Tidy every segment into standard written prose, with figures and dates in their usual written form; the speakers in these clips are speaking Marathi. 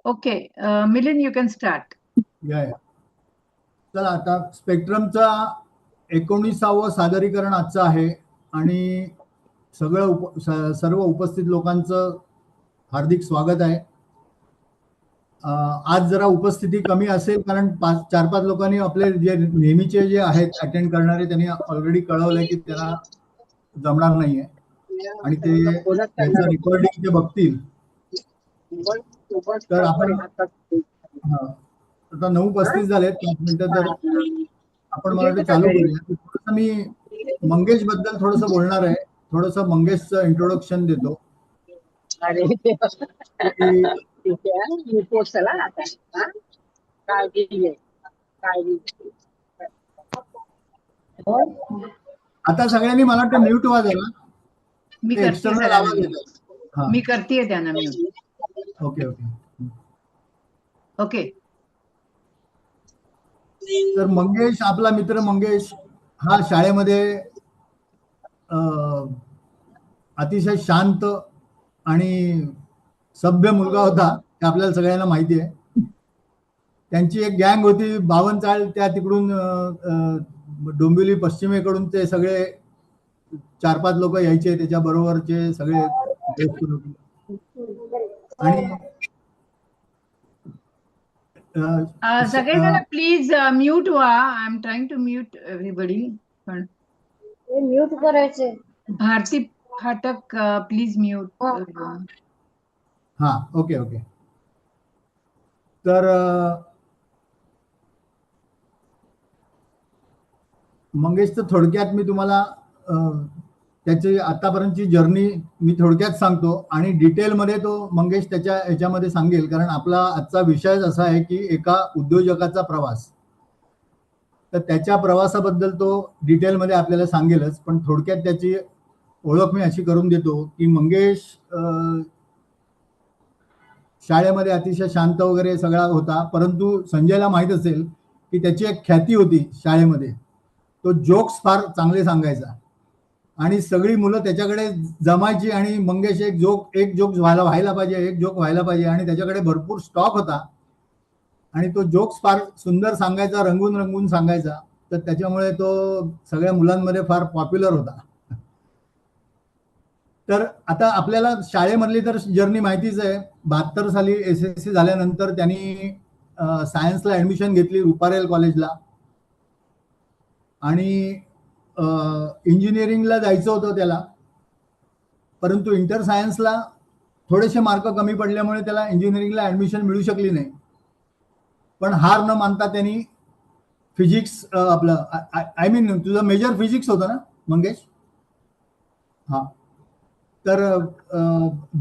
Okay, Milind you can start. या चला, आता स्पेक्ट्रमचा 19वा सादरीकरण आजचं आहे आणि सर्व उपस्थित लोकांचं हार्दिक स्वागत आहे. आज जरा उपस्थिती कमी असेल कारण 4-5 लोकांनी आपले जे नेहमीचे जे आहेत अटेंड करणारे त्यांनी ऑलरेडी कळवलंय की त्यांना जमणार नाहीये आणि ते त्याचं रेकॉर्डिंग ते बघतील. तर आपण आता 9:35 झालेत, 5 मिनिटं, तर आपण मला वाटतं चालू करूया. मी मंगेश बद्दल थोडंसं बोलणार आहे. थोडंसं मंगेशचं इंट्रोडक्शन देतो. आता सगळ्यांनी मला वाटतं म्यूट वाजायला. मी एक्सटर्नल आवाज येतो. मी करतेय त्यांना म्यूट. Okay okay okay. तर मंगेश, आपला मित्र मंगेश हा शाळेमध्ये अतिशय शांत आणि सभ्य मुलगा होता, हे आपल्याला सगळ्यांना माहिती आहे. त्यांची एक गँग होती 52 चाळ, त्या तिकडून डोंबिवली पश्चिमेकडून ते सगळे 4-5 लोक यायचे, त्याच्या बरोबरचे सगळे आणि सगळेजण प्लीज म्यूट व्हा. I am trying to mute everybody. पण म्यूट करायचे. Bharati Phatak please mute. हा, ओके ओके. तर मंगेशचं थोडक्यात मी तुम्हाला त्याची आतापर्यंतची जर्नी मी थोडक्यात सांगतो आणि डिटेलमध्ये तो मंगेश त्याच्या ह्याच्यामध्ये सांगेल, कारण आपला आजचा विषय असा आहे की एका उद्योजकाचा प्रवास. तर त्याच्या प्रवासाबद्दल तो डिटेलमध्ये आपल्याला सांगेलच, पण थोडक्यात त्याची ओळख मी अशी करून देतो की मंगेश शाळेमध्ये अतिशय शांत वगैरे सगळा होता, परंतु संजयला माहीत असेल की त्याची एक ख्याती होती शाळेमध्ये. तो जोक्स फार चांगले सांगायचा आणि सगळी मुलं त्याच्याकडे जमायची आणि मंगेश एक जोक व्हायला पाहिजे आणि त्याच्याकडे भरपूर स्टॉक होता आणि तो जोक्स फार सुंदर सांगायचा, रंगून सांगायचा. तर त्याच्यामुळे तो सगळ्या मुलांमध्ये फार पॉप्युलर होता. तर आता आपल्याला शाळेमधली तर जर्नी माहितीच आहे. 72 साली SSC झाल्यानंतर त्यांनी सायन्सला ऍडमिशन घेतली रुपारेल कॉलेजला आणि इंजिनिअरिंगला जायचं होतं त्याला, परंतु इंटर सायन्सला थोडेसे मार्क कमी पडल्यामुळे त्याला इंजिनिअरिंगला ऍडमिशन मिळू शकली नाही. पण हार न मानता त्यांनी फिजिक्स आपलं आय मीन तुझं मेजर फिजिक्स होतं ना मंगेश? हा, तर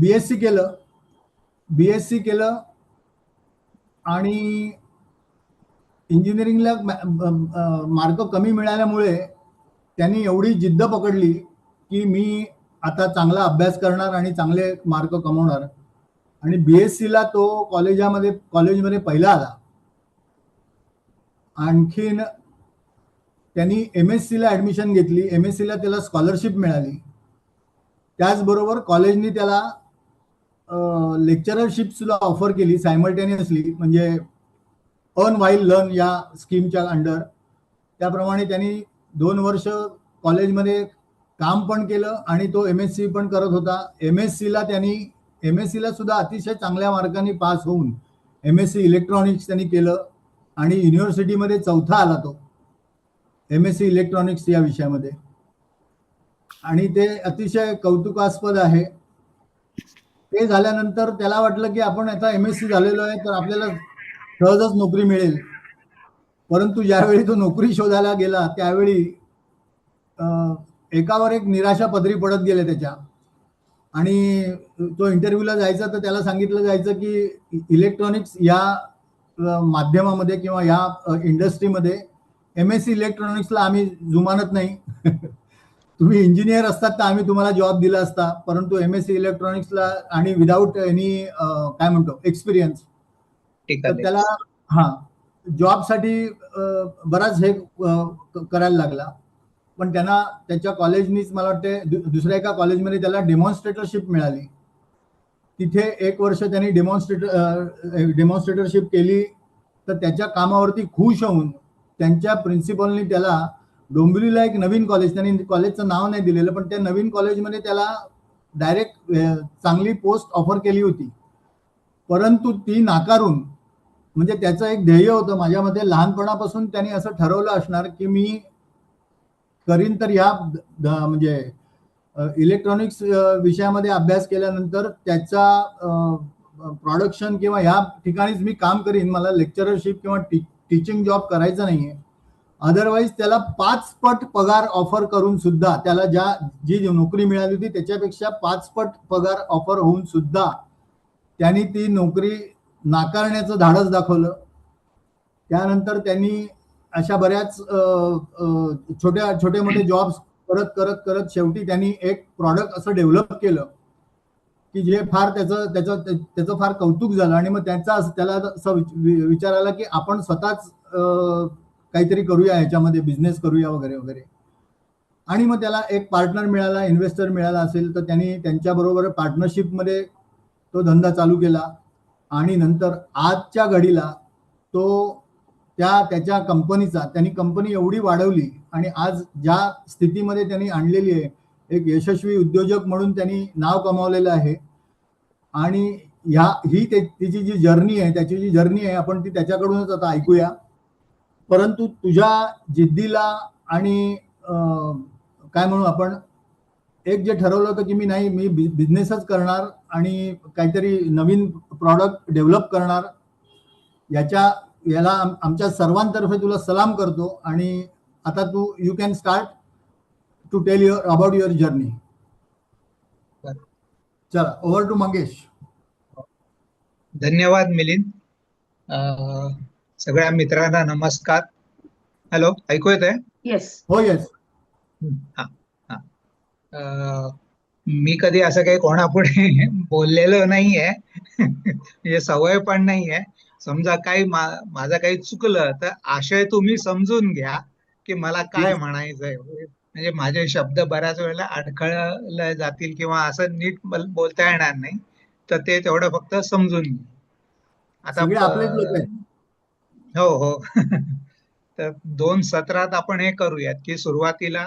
BSc केलं आणि इंजिनिअरिंगला मार्क कमी मिळाल्यामुळे त्यांनी एवढी जिद्द पकडली की मी आता चांगला अभ्यास करणार आणि चांगले मार्क कमवणार आणि BScला तो कॉलेजमध्ये पहिला आला. आणखीन त्यांनी MScला ऍडमिशन घेतली. MScला त्याला स्कॉलरशिप मिळाली. त्याचबरोबर कॉलेजनी त्याला लेक्चररशिप सुद्धा ऑफर केली सायमल्टेनियसली, म्हणजे अर्न व्हाईल लर्न या स्कीमच्या अंडर. त्याप्रमाणे त्यांनी 2 वर्ष कॉलेजमध्ये काम पण केलं आणि तो MSc पण करत होता. MScला सुद्धा अतिशय चांगल्या मार्कांनी पास होऊन MSc इलेक्ट्रॉनिक्स त्यांनी केलं आणि युनिव्हर्सिटीमध्ये 4था आला तो MSc इलेक्ट्रॉनिक्स या विषयामध्ये. आणि ते अतिशय कौतुकास्पद आहे. ते झाल्यानंतर त्याला वाटलं की आपण आता MSc झालेलो आहे तर आपल्याला सहजच नोकरी मिळेल, परंतु ज्यावेळी तो नोकरी शोधायला गेला त्यावेळी एकावर एक निराशा पदरी पडत गेले त्याच्या. आणि तो इंटरव्ह्यूला जायचा तर त्याला सांगितलं जायचं की इलेक्ट्रॉनिक्स या माध्यमामध्ये किंवा या इंडस्ट्रीमध्ये MSc इलेक्ट्रॉनिक्सला आम्ही जुमानत नाही. तुम्ही इंजिनियर असतात तर आम्ही तुम्हाला जॉब दिला असता, परंतु MSc इलेक्ट्रॉनिक्सला आणि विदाऊट एनी काय म्हणतो एक्सपिरियन्स, तर त्याला जॉबसाठी बराच हे करायला लागला. पण त्यांना त्याच्या कॉलेजनीच मला वाटते दुसऱ्या एका कॉलेजमध्ये त्याला डेमॉन्स्ट्रेटरशिप मिळाली. तिथे 1 वर्ष त्यांनी डेमॉन्स्ट्रेटरशिप केली. तर त्याच्या कामावरती खुश होऊन त्यांच्या प्रिन्सिपलनी त्याला डोंबिवलीला एक नवीन कॉलेज, त्यांनी कॉलेजचं नाव नाही दिलेलं, पण त्या नवीन कॉलेजमध्ये त्याला डायरेक्ट चांगली पोस्ट ऑफर केली होती. परंतु ती नाकारून, म्हणजे त्याचं एक ध्येय होतं माझ्या मते, लहानपणापासून त्यांनी असं ठरवलं असणार की मी करीन तर ह्या म्हणजे इलेक्ट्रॉनिक्स विषयामध्ये अभ्यास केल्यानंतर त्याचा प्रोडक्शन किंवा ह्या ठिकाणीच मी काम करीन, मला लेक्चरशिप किंवा टीचिंग जॉब करायचा नाहीये. अदरवाईज त्याला 5 पट पगार ऑफर करून सुद्धा, त्याला जी नोकरी मिळाली होती त्याच्यापेक्षा 5 पट पगार ऑफर होऊन सुद्धा त्यांनी ती नोकरी नाकारण्याचं धाडस दाखवलं. त्यानंतर त्यांनी अशा बऱ्याच छोटे मोठे जॉब्स करत शेवटी त्यांनी एक प्रॉडक्ट असं डेव्हलप केलं की जे फार त्याचं फार कौतुक झालं. आणि मग त्याला असं विचार आला की आपण स्वतःच काहीतरी करूया, ह्याच्यामध्ये बिझनेस करूया वगैरे वगैरे. आणि मग त्याला एक पार्टनर मिळाला, इन्व्हेस्टर मिळाला असेल तर त्यांनी त्यांच्याबरोबर पार्टनरशिपमध्ये तो धंदा चालू केला. आणि नंतर आजच्या घडीला तो त्याच्या कंपनीचा, त्यांनी कंपनी एवढी वाढवली आणि आज ज्या स्थितीमध्ये त्यांनी आणलेली आहे, एक यशस्वी उद्योजक म्हणून त्यांनी नाव कमावलेलं आहे. आणि ही त्याची जी जर्नी आहे आपण ती त्याच्याकडूनच आता ऐकूया. परंतु तुझ्या जिद्दीला आणि काय म्हणू आपण, एक जे ठरवलं होतं की मी बिझनेसच करणार आणि काहीतरी नवीन प्रॉडक्ट डेव्हलप करणार, याला आमच्या सर्वांतर्फे तुला सलाम करतो. आणि आता you can start to tell about your journey. चला, ओव्हर टू मंगेश. धन्यवाद मिलिंद. सगळ्या मित्रांना नमस्कार. हॅलो, ऐकू येतंय? येस. हो, येस. मी कधी असं काही कोणापुढे बोललेलो नाहीये, म्हणजे सवय पण नाहीये. समजा काही माझं काही चुकलं तर आशय तुम्ही समजून घ्या की मला काय म्हणायचंय. म्हणजे माझे शब्द बऱ्याच वेळेला अडखळले जातील किंवा असं नीट बोलता येणार नाही, तर ते तेवढं फक्त समजून घ्या. आता हो तर 2 सत्रात आपण हे करूयात की सुरुवातीला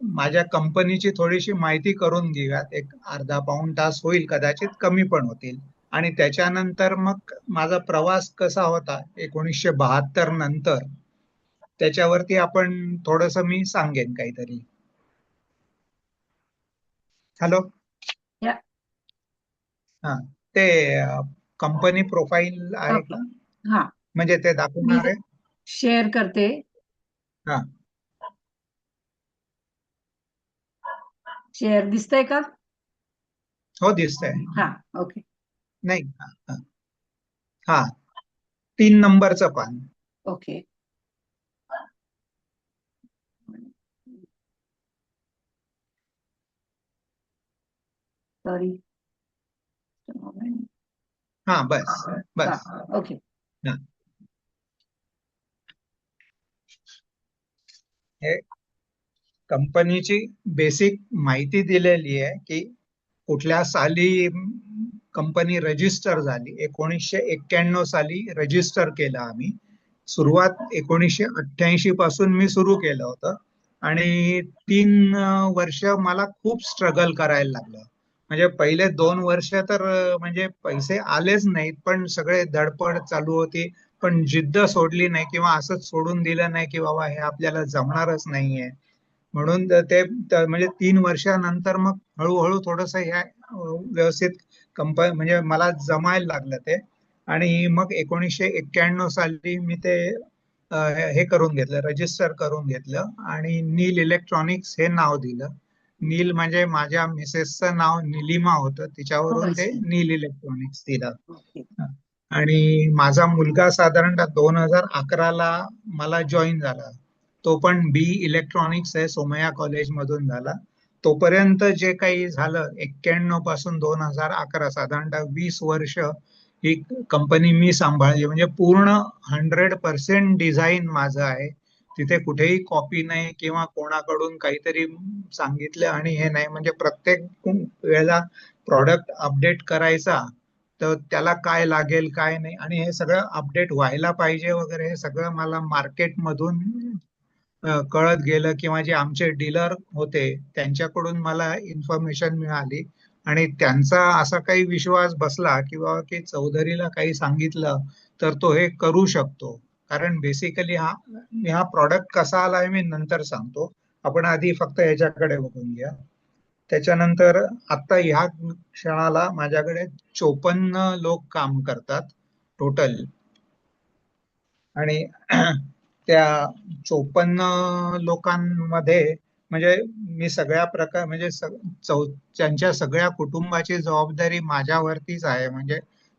माझ्या कंपनीची थोडीशी माहिती करून घेऊयात. एक अर्धा पाऊण तास होईल, कदाचित कमी पण होतील. आणि त्याच्यानंतर मग माझा प्रवास कसा होता 1972 नंतर, त्याच्यावरती आपण थोडंसं मी सांगेन काहीतरी. हॅलो, ते कंपनी प्रोफाईल आहे का? हा, म्हणजे ते दाखवणार आहे. शेअर करते. हा, शेअर दिसतंय का? हो, दिसतंय. हा, ओके. नाही, हा 3 नंबरचं पान. ओके. सॉरी. हा, बस. ओके. हे कंपनीची बेसिक माहिती दिलेली आहे की कुठल्या साली कंपनी रजिस्टर झाली. 1991 साली रजिस्टर केलं आम्ही. सुरुवात 1988 पासून मी सुरू केलं होतं. आणि 3 वर्ष मला खूप स्ट्रगल करायला लागलं. म्हणजे पहिले 2 वर्ष तर म्हणजे पैसे आलेच नाहीत, पण सगळे धडपड चालू होती, पण जिद्द सोडली नाही किंवा असंच सोडून दिलं नाही की बाबा हे आपल्याला जमणारच नाहीये. म्हणून ते म्हणजे 3 वर्षानंतर मग हळूहळू थोडस ह्या व्यवस्थित म्हणजे मला जमायला लागलं ते. आणि मग 1991 साली मी ते हे करून घेतलं, रजिस्टर करून घेतलं आणि नील इलेक्ट्रॉनिक्स हे नाव दिलं. नील म्हणजे माझ्या मिसेसचं नाव निलिमा होतं, तिच्यावरून ते नील इलेक्ट्रॉनिक्स दिलं. आणि माझा मुलगा साधारणतः 2011 ला मला जॉईन झाला. तो पण बी इलेक्ट्रॉनिक्स आहे, सोमय्या कॉलेज मधून झाला. तोपर्यंत जे काही झालं 91 पासून 2011, साधारणतः 20 वर्ष ही कंपनी मी सांभाळली. म्हणजे पूर्ण 100% डिझाईन माझं आहे. तिथे कुठेही कॉपी नाही किंवा कोणाकडून काहीतरी सांगितलं आणि हे नाही. म्हणजे प्रत्येक वेळेला प्रॉडक्ट अपडेट करायचा तर त्याला काय लागेल काय नाही, आणि हे सगळं अपडेट व्हायला पाहिजे वगैरे, हे सगळं मला मार्केटमधून कळत गेलं, किंवा जे आमचे डीलर होते त्यांच्याकडून मला इन्फॉर्मेशन मिळाली, आणि त्यांचा असा काही विश्वास बसला किंवा की चौधरीला काही सांगितलं तर तो हे करू शकतो. कारण बेसिकली हा प्रॉडक्ट कसा आला हे मी नंतर सांगतो, आपण आधी फक्त याच्याकडे बघून घ्या. त्याच्यानंतर आता ह्या क्षणाला माझ्याकडे 54 लोक काम करतात टोटल, आणि त्या 54 लोकांमध्ये म्हणजे मी सगळ्या प्रकार म्हणजे त्यांच्या सगळ्या कुटुंबाची जबाबदारी माझ्यावरतीच आहे. म्हणजे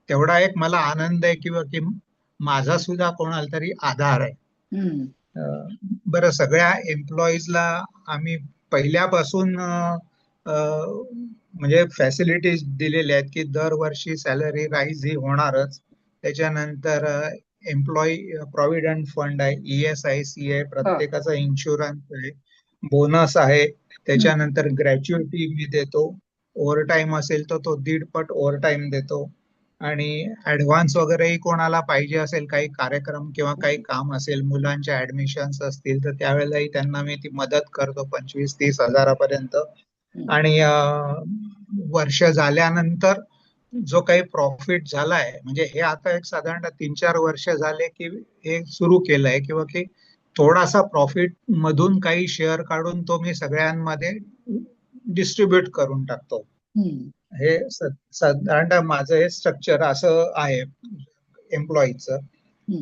तेवढा एक मला आनंद आहे किंवा की माझा सुद्धा कोणाला तरी आधार आहे. हम्म. बरं, सगळ्या एम्प्लॉईजला आम्ही पहिल्यापासून म्हणजे फॅसिलिटीज दिलेल्या आहेत की दरवर्षी सॅलरी राईज ही होणारच. त्याच्यानंतर एम्प्लॉई प्रॉव्हिडंट फंड आहे, ESIC आहे, प्रत्येकाचा इन्शुरन्स आहे, बोनस आहे, त्याच्यानंतर ग्रॅच्युइटी मी देतो, ओव्हर टाइम असेल तर तो 1.5 पट ओव्हर टाइम देतो, आणि ऍडव्हान्स वगैरेही कोणाला पाहिजे असेल, काही कार्यक्रम किंवा काही काम असेल, मुलांच्या ऍडमिशन्स असतील तर त्यावेळेलाही त्यांना मी ती मदत करतो 25-30 हजारापर्यंत. आणि वर्ष झाल्यानंतर जो काही प्रॉफिट झालाय, म्हणजे हे आता एक साधारणतः 3-4 वर्ष झाले की हे सुरू केलंय, किंवा की थोडासा प्रॉफिट मधून काही शेअर काढून तो मी सगळ्यांमध्ये डिस्ट्रीब्यूट करून टाकतो. हे साधारणतः माझं हे स्ट्रक्चर असं आहे एम्प्लॉईचं.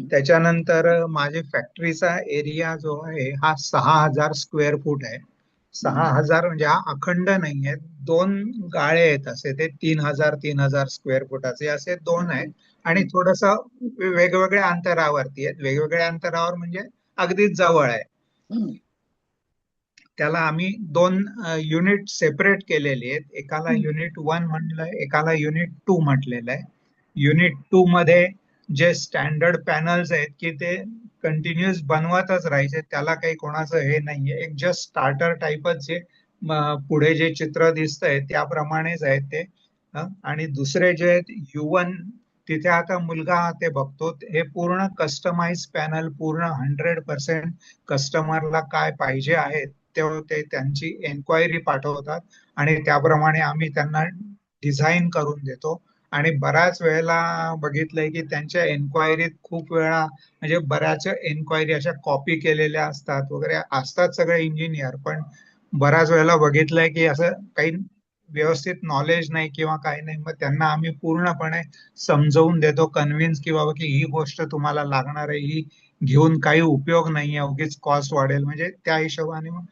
त्याच्यानंतर माझे फॅक्टरीचा एरिया जो आहे हा 6,000 स्क्वेअर फूट आहे. 6,000 म्हणजे हा अखंड नाही आहे, 2 गाळे आहेत असे, ते 3,000 स्क्वेअर फुटाचे असे 2 आहेत, आणि थोडस वेगवेगळ्या अंतरावरती आहेत. वेगवेगळ्या अंतरावर म्हणजे अगदीच जवळ आहे. त्याला आम्ही 2 युनिट सेपरेट केलेले आहेत. एकाला युनिट 1 म्हटलंय, एकाला युनिट 2 म्हटलेलं आहे. युनिट 2 मध्ये जे स्टँडर्ड पॅनल्स आहेत की ते कंटिन्युअस बनवतच राहायचे, त्याला काही कोणाचं हे नाहीये, एक जस्ट स्टार्टर टाइपच जे पुढे जे चित्र दिसतंय त्याप्रमाणेच आहेत ते. आणि दुसरे जे आहेत U1, तिथे आता मुलगा ते बघतो, हे पूर्ण कस्टमाइज पॅनल, पूर्ण 100% कस्टमरला काय पाहिजे आहे तेव्हा ते त्यांची एन्क्वायरी पाठवतात, आणि त्याप्रमाणे आम्ही त्यांना डिझाईन करून देतो. आणि बऱ्याच वेळेला बघितलंय की त्यांच्या एन्क्वायरीत खूप वेळा म्हणजे बऱ्याच एन्क्वायरी अशा कॉपी केलेल्या असतात वगैरे असतात सगळे इंजिनियर, पण बऱ्याच वेळेला बघितलंय की असं काही व्यवस्थित नॉलेज नाही किंवा काही नाही, मग त्यांना आम्ही पूर्णपणे समजवून देतो, कन्व्हिन्स की बाबा की ही गोष्ट तुम्हाला लागणार आहे, ही घेऊन काही उपयोग नाहीये, उगीच कॉस्ट वाढेल. म्हणजे त्या हिशोबाने मग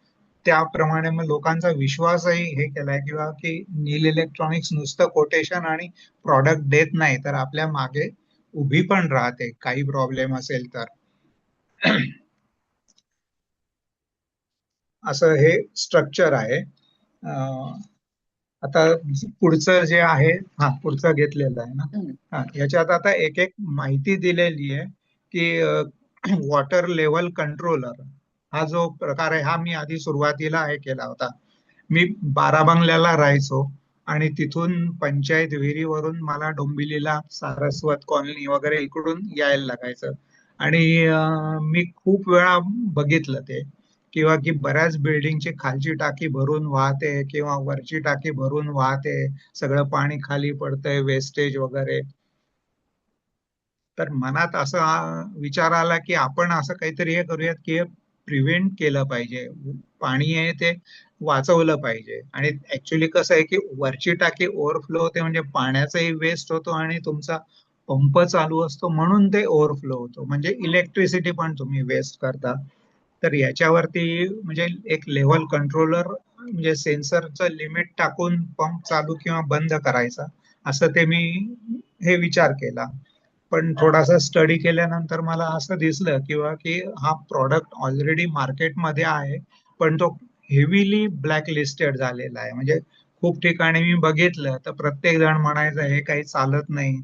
त्याप्रमाणे मग लोकांचा विश्वासही हे केलाय किंवा की नील इलेक्ट्रॉनिक्स नुसतं कोटेशन आणि प्रॉडक्ट देत नाही, तर आपल्या मागे उभी पण राहते काही प्रॉब्लेम असेल तर. असं हे स्ट्रक्चर आहे. आता पुढचं जे आहे, पुढचं घेतलेलं आहे ना, याच्यात आता एक एक माहिती दिलेली आहे की वॉटर लेवल कंट्रोलर हा जो प्रकार आहे हा मी आधी सुरुवातीला हे केला होता. मी बाराबंगल्याला राहायचो, आणि तिथून पंचायत विहिरीवरून मला डोंबिवलीला सारस्वत कॉलनी वगैरे इकडून यायला लागायचं, आणि मी खूप वेळा बघितलं ते, किंवा की बऱ्याच बिल्डिंगची खालची टाकी भरून वाहते किंवा वरची टाकी भरून वाहते, सगळं पाणी खाली पडतंय, वेस्टेज वगैरे. तर मनात असा विचार आला की आपण असं काहीतरी हे करूयात की प्रिव्हेंट केलं पाहिजे, पाणी आहे ते वाचवलं पाहिजे. आणि ऍक्च्युली कसं आहे की वरची टाकी ओव्हरफ्लो होते म्हणजे पाण्याचाही वेस्ट होतो, आणि तुमचा पंप चालू असतो म्हणून ते ओव्हरफ्लो होतो, म्हणजे इलेक्ट्रिसिटी पण तुम्ही वेस्ट करता. तर याच्यावरती म्हणजे एक लेव्हल कंट्रोलर म्हणजे सेन्सरचं लिमिट टाकून पंप चालू किंवा बंद करायचा, असं ते मी हे विचार केला. पण थोडासा स्टडी केल्यानंतर मला असं दिसलं किंवा की हा प्रॉडक्ट ऑलरेडी मार्केटमध्ये आहे, पण तो हेवीली ब्लॅक लिस्टेड झालेला आहे. म्हणजे खूप ठिकाणी मी बघितलं तर प्रत्येक जण म्हणायचं हे काही चालत नाही,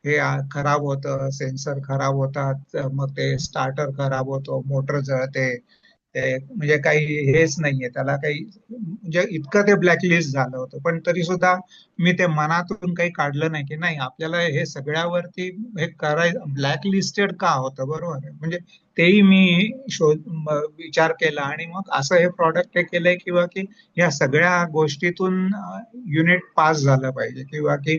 हे खराब होतं, सेन्सर खराब होतात, मग ते स्टार्टर खराब होतो, मोटर जळते, ते म्हणजे काही हेच नाहीये त्याला, काही म्हणजे इतकं ते ब्लॅकलिस्ट झालं होतं. पण तरी सुद्धा मी ते मनातून काही काढलं नाही की नाही आपल्याला हे सगळ्यावरती हे करायचं. ब्लॅकलिस्टेड का होतं, बरोबर आहे, म्हणजे तेही मी विचार केला आणि मग असं हे प्रॉडक्ट हे केलंय किंवा की या सगळ्या गोष्टीतून युनिट पास झालं पाहिजे किंवा की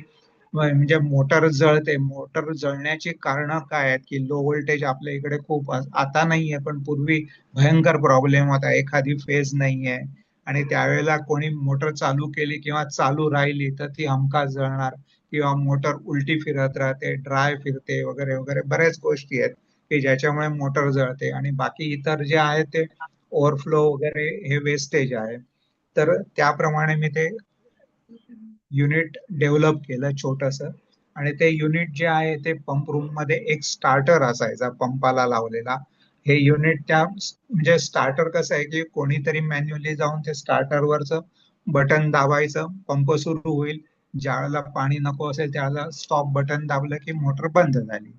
म्हणजे मोटर जळते. मोटर जळण्याची कारण काय आहेत की लो व्होल्टेज आपल्या इकडे खूप आता नाहीये पण पूर्वी भयंकर प्रॉब्लेम होता. एखादी फेज नाहीये आणि त्यावेळेला कोणी मोटर चालू केली किंवा चालू राहिली तर ती हमखास जळणार किंवा मोटर उलटी फिरत राहते, ड्राय फिरते वगैरे वगैरे बऱ्याच गोष्टी आहेत की ज्याच्यामुळे मोटर जळते. आणि बाकी इतर जे आहे ते ओव्हरफ्लो वगैरे हे वेस्टेज आहे. तर त्याप्रमाणे मी ते युनिट डेव्हलप केलं छोटस. आणि ते युनिट जे आहे ते पंप रूम मध्ये एक स्टार्टर असायचा पंपाला लावलेला. हे युनिट त्या म्हणजे स्टार्टर कसं आहे की कोणीतरी मॅन्युअली जाऊन ते स्टार्टर वरच बटन दाबायचं, पंप सुरू होईल. ज्यावेळेला पाणी नको असेल त्यावेळेला स्टॉप बटन दाबलं की मोटर बंद झाली.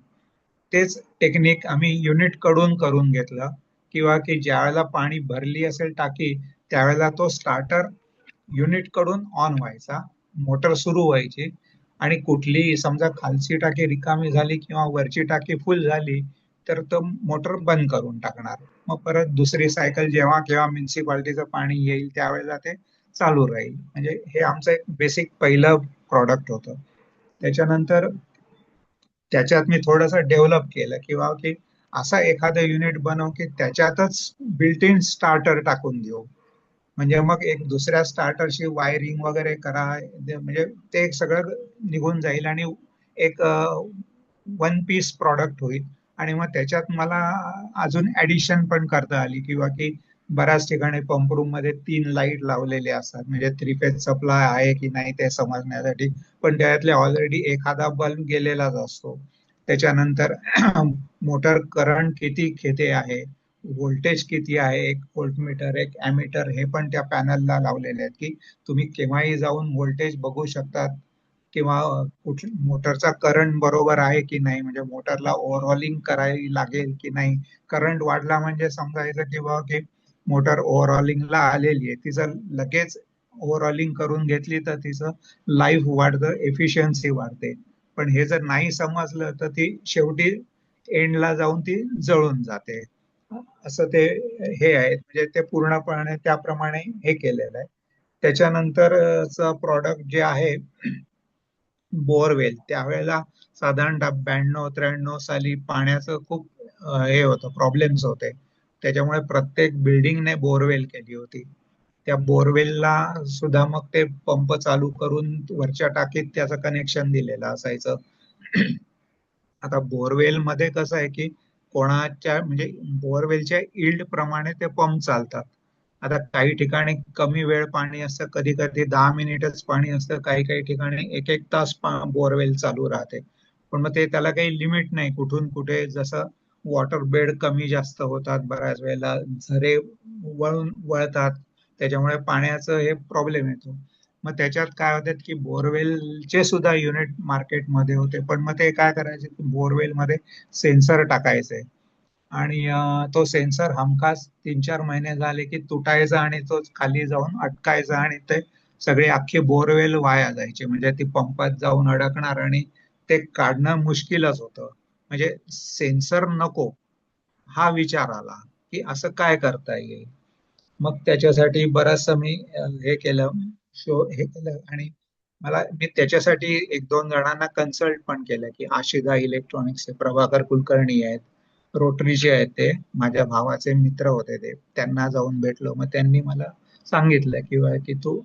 तेच टेक्निक आम्ही युनिट कडून करून घेतलं किंवा की ज्यावेळेला पाणी भरली असेल टाकी त्यावेळेला तो स्टार्टर युनिट कडून ऑन व्हायचा, मोटर सुरू व्हायची आणि कुठली समजा खालची टाकी रिकामी झाली किंवा वरची टाकी फुल झाली तर तो मोटर बंद करून टाकणार. मग परत दुसरी सायकल जेव्हा केव्हा म्युन्सिपाल्टीचं पाणी येईल त्यावेळेला ते चालू राहील. म्हणजे हे आमचं एक बेसिक पहिलं प्रॉडक्ट होतं. त्याच्यानंतर त्याच्यात मी थोडंसं डेव्हलप केलं किंवा की असा एखादं युनिट बनव की त्याच्यातच बिल्ट इन स्टार्टर टाकून देऊ. म्हणजे मग एक दुसऱ्या स्टार्टरची वायरिंग वगैरे करा, म्हणजे ते सगळं निघून जाईल आणि एक वन पीस प्रॉडक्ट होईल. आणि मग त्याच्यात मला अजून ऍडिशन पण करता आली किंवा की बऱ्याच ठिकाणी पंप रूम मध्ये 3 लाईट लावलेले असतात म्हणजे 3 फेज सप्लाय आहे की नाही ते समजण्यासाठी. पण त्यातले ऑलरेडी एखादा बल्ब गेलेलाच असतो. त्याच्यानंतर मोटर करंट किती घेते आहे, व्होल्टेज किती आहे, एक व्होल्टमीटर एक ॲमीटर हे पण त्या पॅनलला लावलेले आहेत की तुम्ही केव्हाही जाऊन व्होल्टेज बघू शकतात किंवा मोटरचा करंट बरोबर आहे की नाही, म्हणजे मोटरला ओव्हरऑलिंग करावी लागेल की नाही. करंट वाढला म्हणजे समजायचं किंवा की मोटर ओव्हरऑलिंगला आलेली आहे, तिचं लगेच ओव्हरऑलिंग करून घेतली तर तिचं लाईफ वाढतं, एफिशियन्सी वाढते. पण हे जर नाही समजलं तर ती शेवटी एंडला जाऊन ती जळून जाते. असं ते हे आहे, म्हणजे ते पूर्णपणे त्याप्रमाणे हे केलेलं आहे. त्याच्यानंतरच प्रॉडक्ट जे आहे बोरवेल, त्यावेळेला साधारणतः 92-93 साली पाण्याचं खूप हे होतं, प्रॉब्लेम्स होते. त्याच्यामुळे प्रत्येक बिल्डिंगने बोरवेल केली होती. त्या बोरवेलला सुद्धा मग ते पंप चालू करून वरच्या टाकीत त्याचं कनेक्शन दिलेलं असायचं. आता बोरवेल मध्ये कसं आहे की कोणाच्या म्हणजे बोरवेलच्या इल्ड प्रमाणे ते पंप चालतात. आता काही ठिकाणी कमी वेळ पाणी असतं, कधी कधी 10 मिनिटच पाणी असतं, काही काही ठिकाणी 1-1 तास बोरवेल चालू राहते. पण मग ते त्याला काही लिमिट नाही, कुठून कुठे जसं वॉटर बेड कमी जास्त होतात, बऱ्याच वेळेला झरे वळतात, त्याच्यामुळे पाण्याचं हे प्रॉब्लेम येतो. मग त्याच्यात काय होतात की बोरवेलचे सुद्धा युनिट मार्केटमध्ये होते, पण मग ते काय करायचे की बोरवेल मध्ये सेन्सर टाकायचे आणि तो सेन्सर हमखास 3-4 महिने झाले की तुटायचा आणि तो खाली जाऊन अटकायचा आणि ते सगळे अख्खे बोरवेल वाया जायचे. म्हणजे ती पंपात जाऊन अडकणार आणि ते काढणं मुश्किलच होतं. म्हणजे सेन्सर नको हा विचार आला की असं काय करता येईल. मग त्याच्यासाठी बरचस मी हे केलं, हे केलं आणि मी त्याच्यासाठी 1-2 जणांना कन्सल्ट पण केलं की आशिदा इलेक्ट्रॉनिक्सचे प्रभाकर कुलकर्णी आहेत, रोटरीचे आहेत, ते माझ्या भावाचे मित्र होते, ते त्यांना जाऊन भेटलो. मग त्यांनी मला सांगितलं किंवा की तू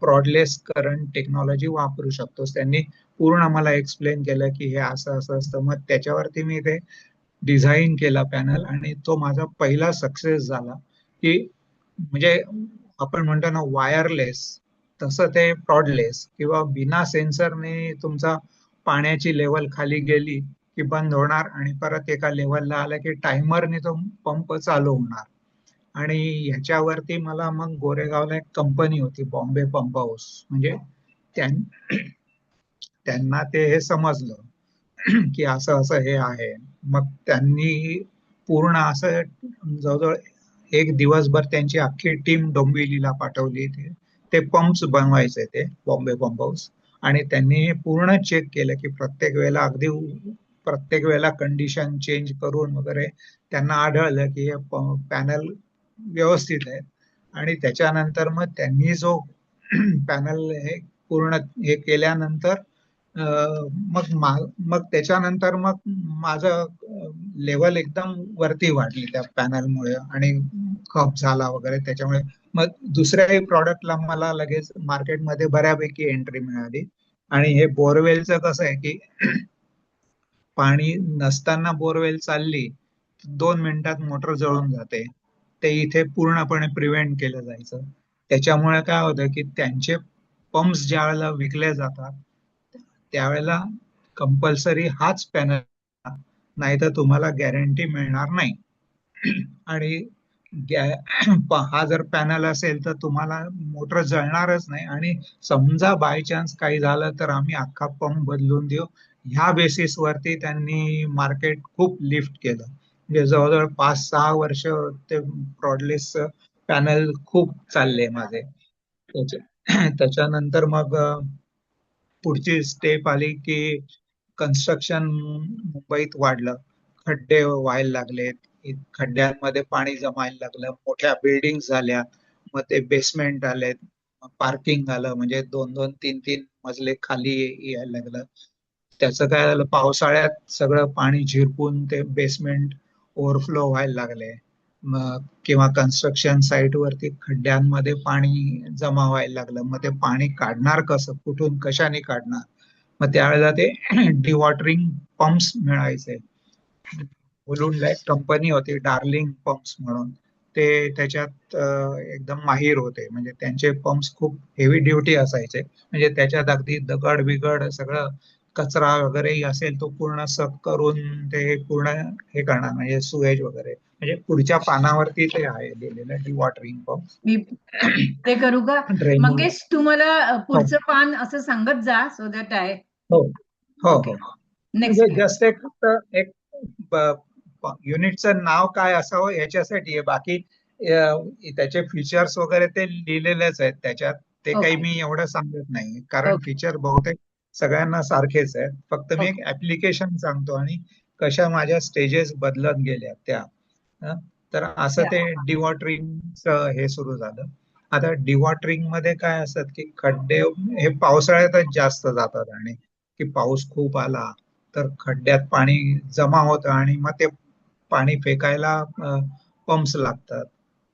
प्रॉडलेस करंट टेक्नॉलॉजी वापरू शकतोस. त्यांनी पूर्ण मला एक्सप्लेन केलं की हे असं असं असतं. मग त्याच्यावरती मी ते डिझाईन केला पॅनल आणि तो माझा पहिला सक्सेस झाला की म्हणजे आपण म्हणतो ना वायरलेस, तसं ते प्रॉडलेस किंवा बिना सेन्सरने तुमचा पाण्याची लेवल खाली गेली की बंद होणार आणि परत एका लेवलला आला की टायमरने तो पंप चालू होणार. आणि ह्याच्यावरती मला मग गोरेगावला एक कंपनी होती बॉम्बे पंप हाऊस, म्हणजे त्यांना ते हे समजलं की असं असं हे आहे. मग त्यांनी पूर्ण असं जवळजवळ एक दिवसभर त्यांची अख्खी टीम डोंबिवलीला पाठवली. ते पंप्स बनवायचे, ते बॉम्बे पंप हाऊस. आणि त्यांनी हे पूर्ण चेक केलं की प्रत्येक वेळेला कंडिशन चेंज करून वगैरे त्यांना आढळलं की हे पॅनल व्यवस्थित आहे. आणि त्याच्यानंतर मग त्यांनी जो पॅनल हे पूर्ण हे केल्यानंतर मग त्याच्यानंतर मग माझं लेवल एकदम वरती वाढली त्या पॅनलमुळे आणि खप झाला वगैरे. त्याच्यामुळे मग दुसऱ्याही प्रॉडक्टला मला लगेच मार्केटमध्ये बऱ्यापैकी एंट्री मिळाली. आणि हे बोरवेलचं कसं आहे की पाणी नसताना बोरवेल चालली 2 मिनिटात मोटर जळून जाते. ते इथे पूर्णपणे प्रिव्हेंट केलं जायचं. त्याच्यामुळे काय होतं की त्यांचे पंप्स ज्या वेळेला विकले जातात त्यावेळेला कंपल्सरी हाच पॅनल, नाही तर तुम्हाला गॅरंटी मिळणार नाही. आणि हा जर पॅनल असेल तर तुम्हाला मोटर जळणारच नाही. आणि समजा बाय चान्स काही झालं तर आम्ही अख्खा पंप बदलून देऊ. ह्या बेसिसवरती त्यांनी मार्केट खूप लिफ्ट केलं. म्हणजे जवळजवळ 5-6 वर्ष ते प्रॉडलेस पॅनल खूप चालले माझे. त्याच्यानंतर मग पुढची स्टेप आली की कन्स्ट्रक्शन मुंबईत वाढलं. खड्डे व्हायला लागलेत, खड्ड्यांमध्ये पाणी जमायला लागलं, मोठ्या बिल्डिंग झाल्या, मग ते बेसमेंट आलेत, पार्किंग आलं, म्हणजे 2-2, 3-3 मजले खाली यायला लागलं. त्याचं काय झालं, पावसाळ्यात सगळं पाणी झिरपून ते बेसमेंट ओव्हरफ्लो व्हायला लागले. मग किंवा कन्स्ट्रक्शन साईट वरती खड्ड्यांमध्ये पाणी जमा व्हायला लागलं. मग ते पाणी काढणार कसं, कुठून कशाने काढणार? मग त्यावेळेला ते डिवॉटरिंग पंप्स मिळायचे. मुलुंडला एक कंपनी होती डार्लिंग पंप्स म्हणून, ते त्याच्यात एकदम माहीर होते. म्हणजे त्यांचे पंप्स खूप हेवी ड्युटी असायचे. म्हणजे त्याच्यात अगदी दगड बिगड सगळं कचरा वगैरे असेल तो पूर्ण सक करून ते पूर्ण हे करणार, म्हणजे सुएज वगैरे. म्हणजे पुढच्या पानावरती ते आहे लिहिलेलं डिवॉटरिंग पंप. मी ते करू का ड्रेन. मंगेश? तुम्हाला हो पुढचं पान असं सांगत जा, सो दॅट आय हो हो ओके हो. नेक्स्ट. म्हणजे जस्ट एक युनिटचं नाव काय असावं याच्यासाठी आहे. बाकी त्याचे फीचर्स वगैरे ते लिहिलेलेच आहेत त्याच्यात. ते काही ओके मी एवढं सांगत नाही, कारण ओके फीचर बहुतेक सगळ्यांना सारखेच आहेत. फक्त मी एक ओके ऍप्लिकेशन सांगतो आणि कशा माझ्या स्टेजेस बदलत गेल्या त्या. हं? तर असं या ते डिवॉटरिंगचं हे सुरू झालं. आता डिवॉटरिंग मध्ये काय असतात की खड्डे हे पावसाळ्यातच जास्त जातात. आणि की पाऊस खूप आला तर खड्ड्यात पाणी जमा होतं आणि मग ते पाणी फेकायला पंप्स लागतात.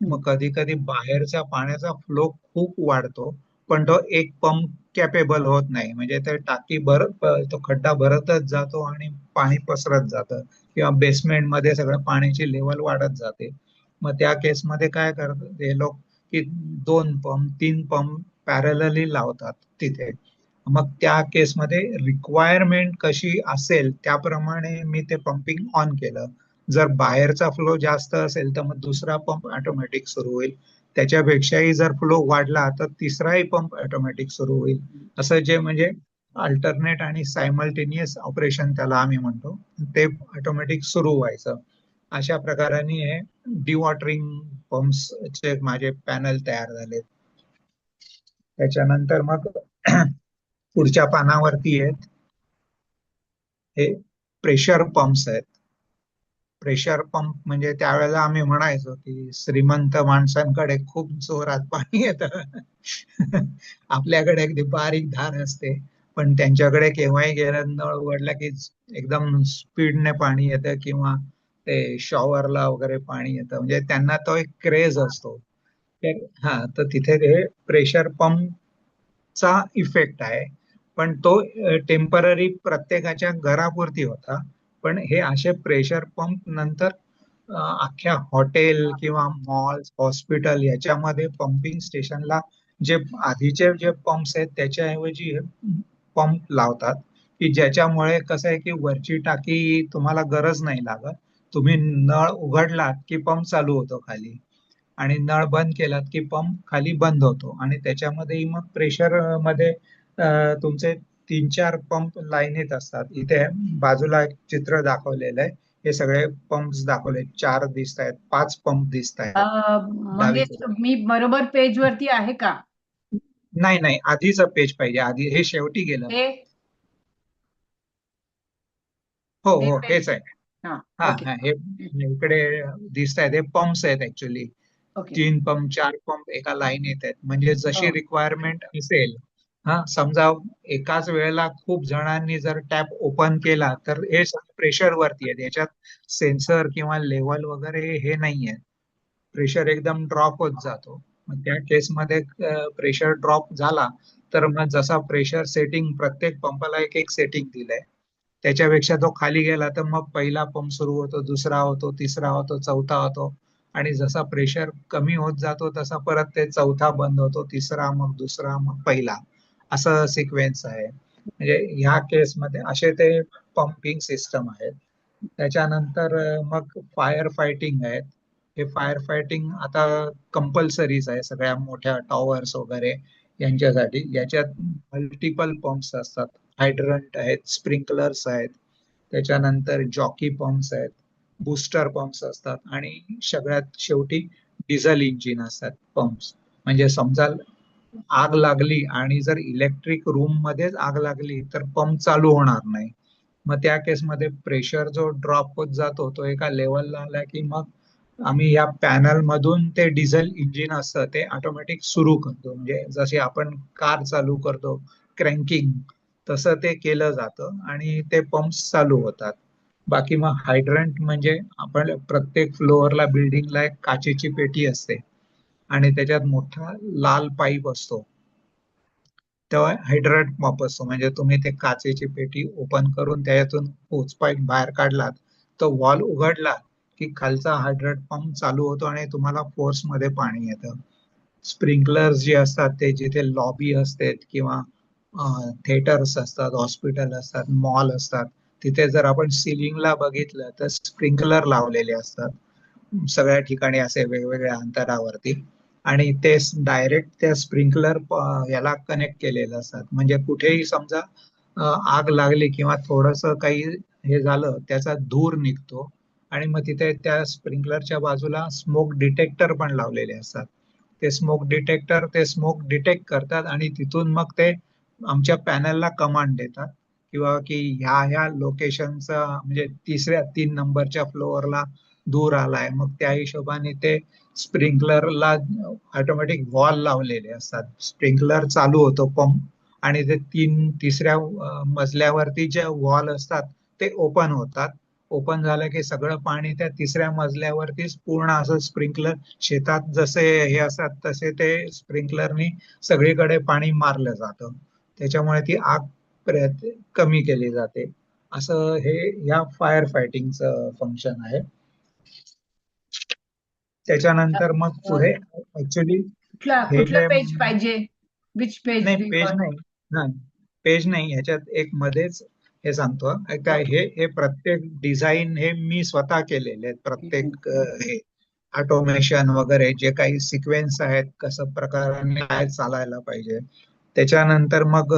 मग कधी कधी बाहेरच्या पाण्याचा फ्लो खूप वाढतो, पण तो एक पंप कॅपेबल होत नाही. म्हणजे ते टाकी तो खड्डा भरतच जातो आणि पाणी पसरत जातं, किंवा बेसमेंट मध्ये सगळं पाण्याची लेवल वाढत जाते. मग त्या केसमध्ये काय करतात हे लोक की 2 पंप 3 पंप पॅरलली लावतात तिथे. मग त्या केसमध्ये रिक्वायरमेंट कशी असेल त्याप्रमाणे मी ते पंपिंग ऑन केलं. जर बाहेरचा फ्लो जास्त असेल तर मग दुसरा पंप ऑटोमॅटिक सुरू होईल. त्याच्यापेक्षाही जर फ्लो वाढला तर तिसराही पंप ऑटोमॅटिक सुरू होईल. असं जे म्हणजे अल्टरनेट आणि सायमल्टेनियस ऑपरेशन त्याला आम्ही म्हणतो, ते ऑटोमॅटिक सुरू व्हायचं. अशा प्रकाराने हे डिवॉटरिंग पंप्सचे माझे पॅनल तयार झाले. त्याच्यानंतर मग पुढच्या पानावरती आहेत हे प्रेशर पंप्स आहेत. प्रेशर पंप म्हणजे त्यावेळेला आम्ही म्हणायचो की श्रीमंत माणसांकडे खूप जोरात पाणी येतं. आपल्याकडे अगदी बारीक धार असते, पण त्यांच्याकडे केव्हाही गेलं नळ उघडला की एकदम स्पीडने पाणी येतं, किंवा ते शॉवरला वगैरे पाणी येतं. म्हणजे त्यांना तो एक क्रेज असतो. तर तिथे ते प्रेशर पंपचा इफेक्ट आहे. पण तो टेम्पररी प्रत्येकाच्या घरापुरती होता. पण हे असे प्रेशर पंप नंतर अख्ख्या हॉटेल किंवा मॉल्स, हॉस्पिटल याच्यामध्ये पंपिंग स्टेशनला जे आधीचे जे पंप्स आहेत त्याच्याऐवजी पंप लावतात, की ज्याच्यामुळे कसं आहे की वरची टाकी तुम्हाला गरज नाही लागत. तुम्ही नळ उघडलात की पंप चालू होतो खाली, आणि नळ बंद केलात की पंप खाली बंद होतो. आणि त्याच्यामध्ये मग प्रेशर मध्ये तुमचे 3-4 पंप लाईनीत असतात. इथे बाजूला एक चित्र दाखवलेलं आहे हे सगळे पंप्स दाखवले, 4 दिसत आहेत, 5 पंप दिसत आहेत मंगेश, डावीकडे. मी बरोबर पेज वरती आहे का? नाही नाही, आधीचं पेज पाहिजे, आधी हे शेवटी गेलं. हे हो हे हो, हेच पेज. आहे. हा, हा ओके. हा, हे इकडे दिसत आहेत, हे पंप्स आहेत ऍक्च्युली. ओके. 3 पंप 4 पंप एका लाईन येत आहेत, म्हणजे जशी हो. रिक्वायरमेंट असेल. हा, समजा एकाच वेळेला खूप जणांनी जर टॅप ओपन केला तर हे प्रेशर वरती आहे, याच्यात सेन्सर किंवा लेवल वगैरे हे नाही आहे. प्रेशर एकदम ड्रॉप होत जातो. मग त्या केसमध्ये प्रेशर ड्रॉप झाला तर मग जसा प्रेशर सेटिंग, प्रत्येक पंपाला एक एक सेटिंग दिलंय, त्याच्यापेक्षा तो खाली गेला तर मग पहिला पंप सुरू होतो, दुसरा होतो, तिसरा होतो, चौथा होतो, आणि जसा प्रेशर कमी होत जातो तसा परत ते चौथा बंद होतो, तिसरा, मग दुसरा, मग पहिला, असं सिक्वेन्स आहे. म्हणजे ह्या केसमध्ये असे ते पंपिंग सिस्टम आहेत. त्याच्यानंतर मग फायर फायटिंग आहेत. हे फायर फायटिंग आता कंपल्सरीच आहे सगळ्या मोठ्या टॉवर्स वगैरे यांच्यासाठी. याच्यात मल्टिपल पंप्स असतात, हायड्रंट आहेत, स्प्रिंकलर्स आहेत, त्याच्यानंतर जॉकी पंप्स आहेत, बूस्टर पंप्स असतात, आणि सगळ्यात शेवटी डिझेल इंजिन असतात पंप्स. म्हणजे समजा आग लागली आणि जर इलेक्ट्रिक रूम मध्येच आग लागली तर पंप चालू होणार नाही. मग त्या केसमध्ये प्रेशर जो ड्रॉप होत जातो तो एका लेवलला आला की मग आम्ही या पॅनल मधून ते डिझेल इंजिन असतं ते ऑटोमॅटिक सुरू करतो. म्हणजे जसे आपण कार चालू करतो क्रँकिंग, तसं ते केलं जातं आणि ते पंप चालू होतात. बाकी मग हायड्रंट म्हणजे आपण प्रत्येक फ्लोअरला, बिल्डिंगला एक काचेची पेटी असते आणि त्याच्यात मोठा लाल पाईप असतो, तेव्हा हायड्रंट पंप असतो. म्हणजे तुम्ही ते काचेची पेटी ओपन करून त्याच्यातून होच पाईप बाहेर काढलात, तो वॉल उघडला की खालचा हायड्रंट पंप चालू होतो आणि तुम्हाला फोर्स मध्ये पाणी येतं. स्प्रिंकलर्स जे असतात ते जिथे लॉबी असते किंवा थिएटर्स असतात, हॉस्पिटल असतात, मॉल असतात, तिथे जर आपण सिलिंगला बघितलं तर स्प्रिंकलर लावलेले असतात सगळ्या ठिकाणी असे वेगवेगळ्या अंतरावरती, आणि ते डायरेक्ट त्या स्प्रिंकलर याला कनेक्ट केलेलं असतात. म्हणजे कुठेही समजा आग लागली किंवा थोडस काही हे झालं, त्याचा धूर निघतो, आणि मग तिथे त्या स्प्रिंकलरच्या बाजूला स्मोक डिटेक्टर पण लावलेले असतात. ते स्मोक डिटेक्टर ते स्मोक डिटेक्ट करतात आणि तिथून मग ते आमच्या पॅनलला कमांड देतात किंवा की ह्या ह्या लोकेशनचा, म्हणजे तिसऱ्या 3 नंबरच्या फ्लोअरला धूर आलाय, मग त्या हिशोबाने ते स्प्रिंकलरला ऑटोमॅटिक वॉल लावलेले असतात. स्प्रिंकलर चालू होतो पंप आणि ते तिसऱ्या मजल्यावरती जे वॉल असतात ते ओपन होतात. ओपन झालं की सगळं पाणी त्या तिसऱ्या मजल्यावरतीच पूर्ण असं स्प्रिंकलर, शेतात जसे हे असतात तसे ते स्प्रिंकलरनी सगळीकडे पाणी मारलं जातं, त्याच्यामुळे ती आग कमी केली जाते. असं हे या फायर फायटिंगचं फंक्शन आहे. त्याच्यानंतर मग पुढे ऍक्च्युली हे कुठलं जे, पेज पाहिजे? विच पेज नाही डू यू पेज वॉन्ट? नाही, हा पेज नाही, ह्याच्यात एक मध्येच हे सांगतो काय, ओके. हे प्रत्येक डिझाईन हे मी स्वतः केलेले आहेत. प्रत्येक हे ऑटोमेशन वगैरे जे काही सिक्वेन्स आहेत, कसं प्रकाराने काय चालायला पाहिजे. त्याच्यानंतर मग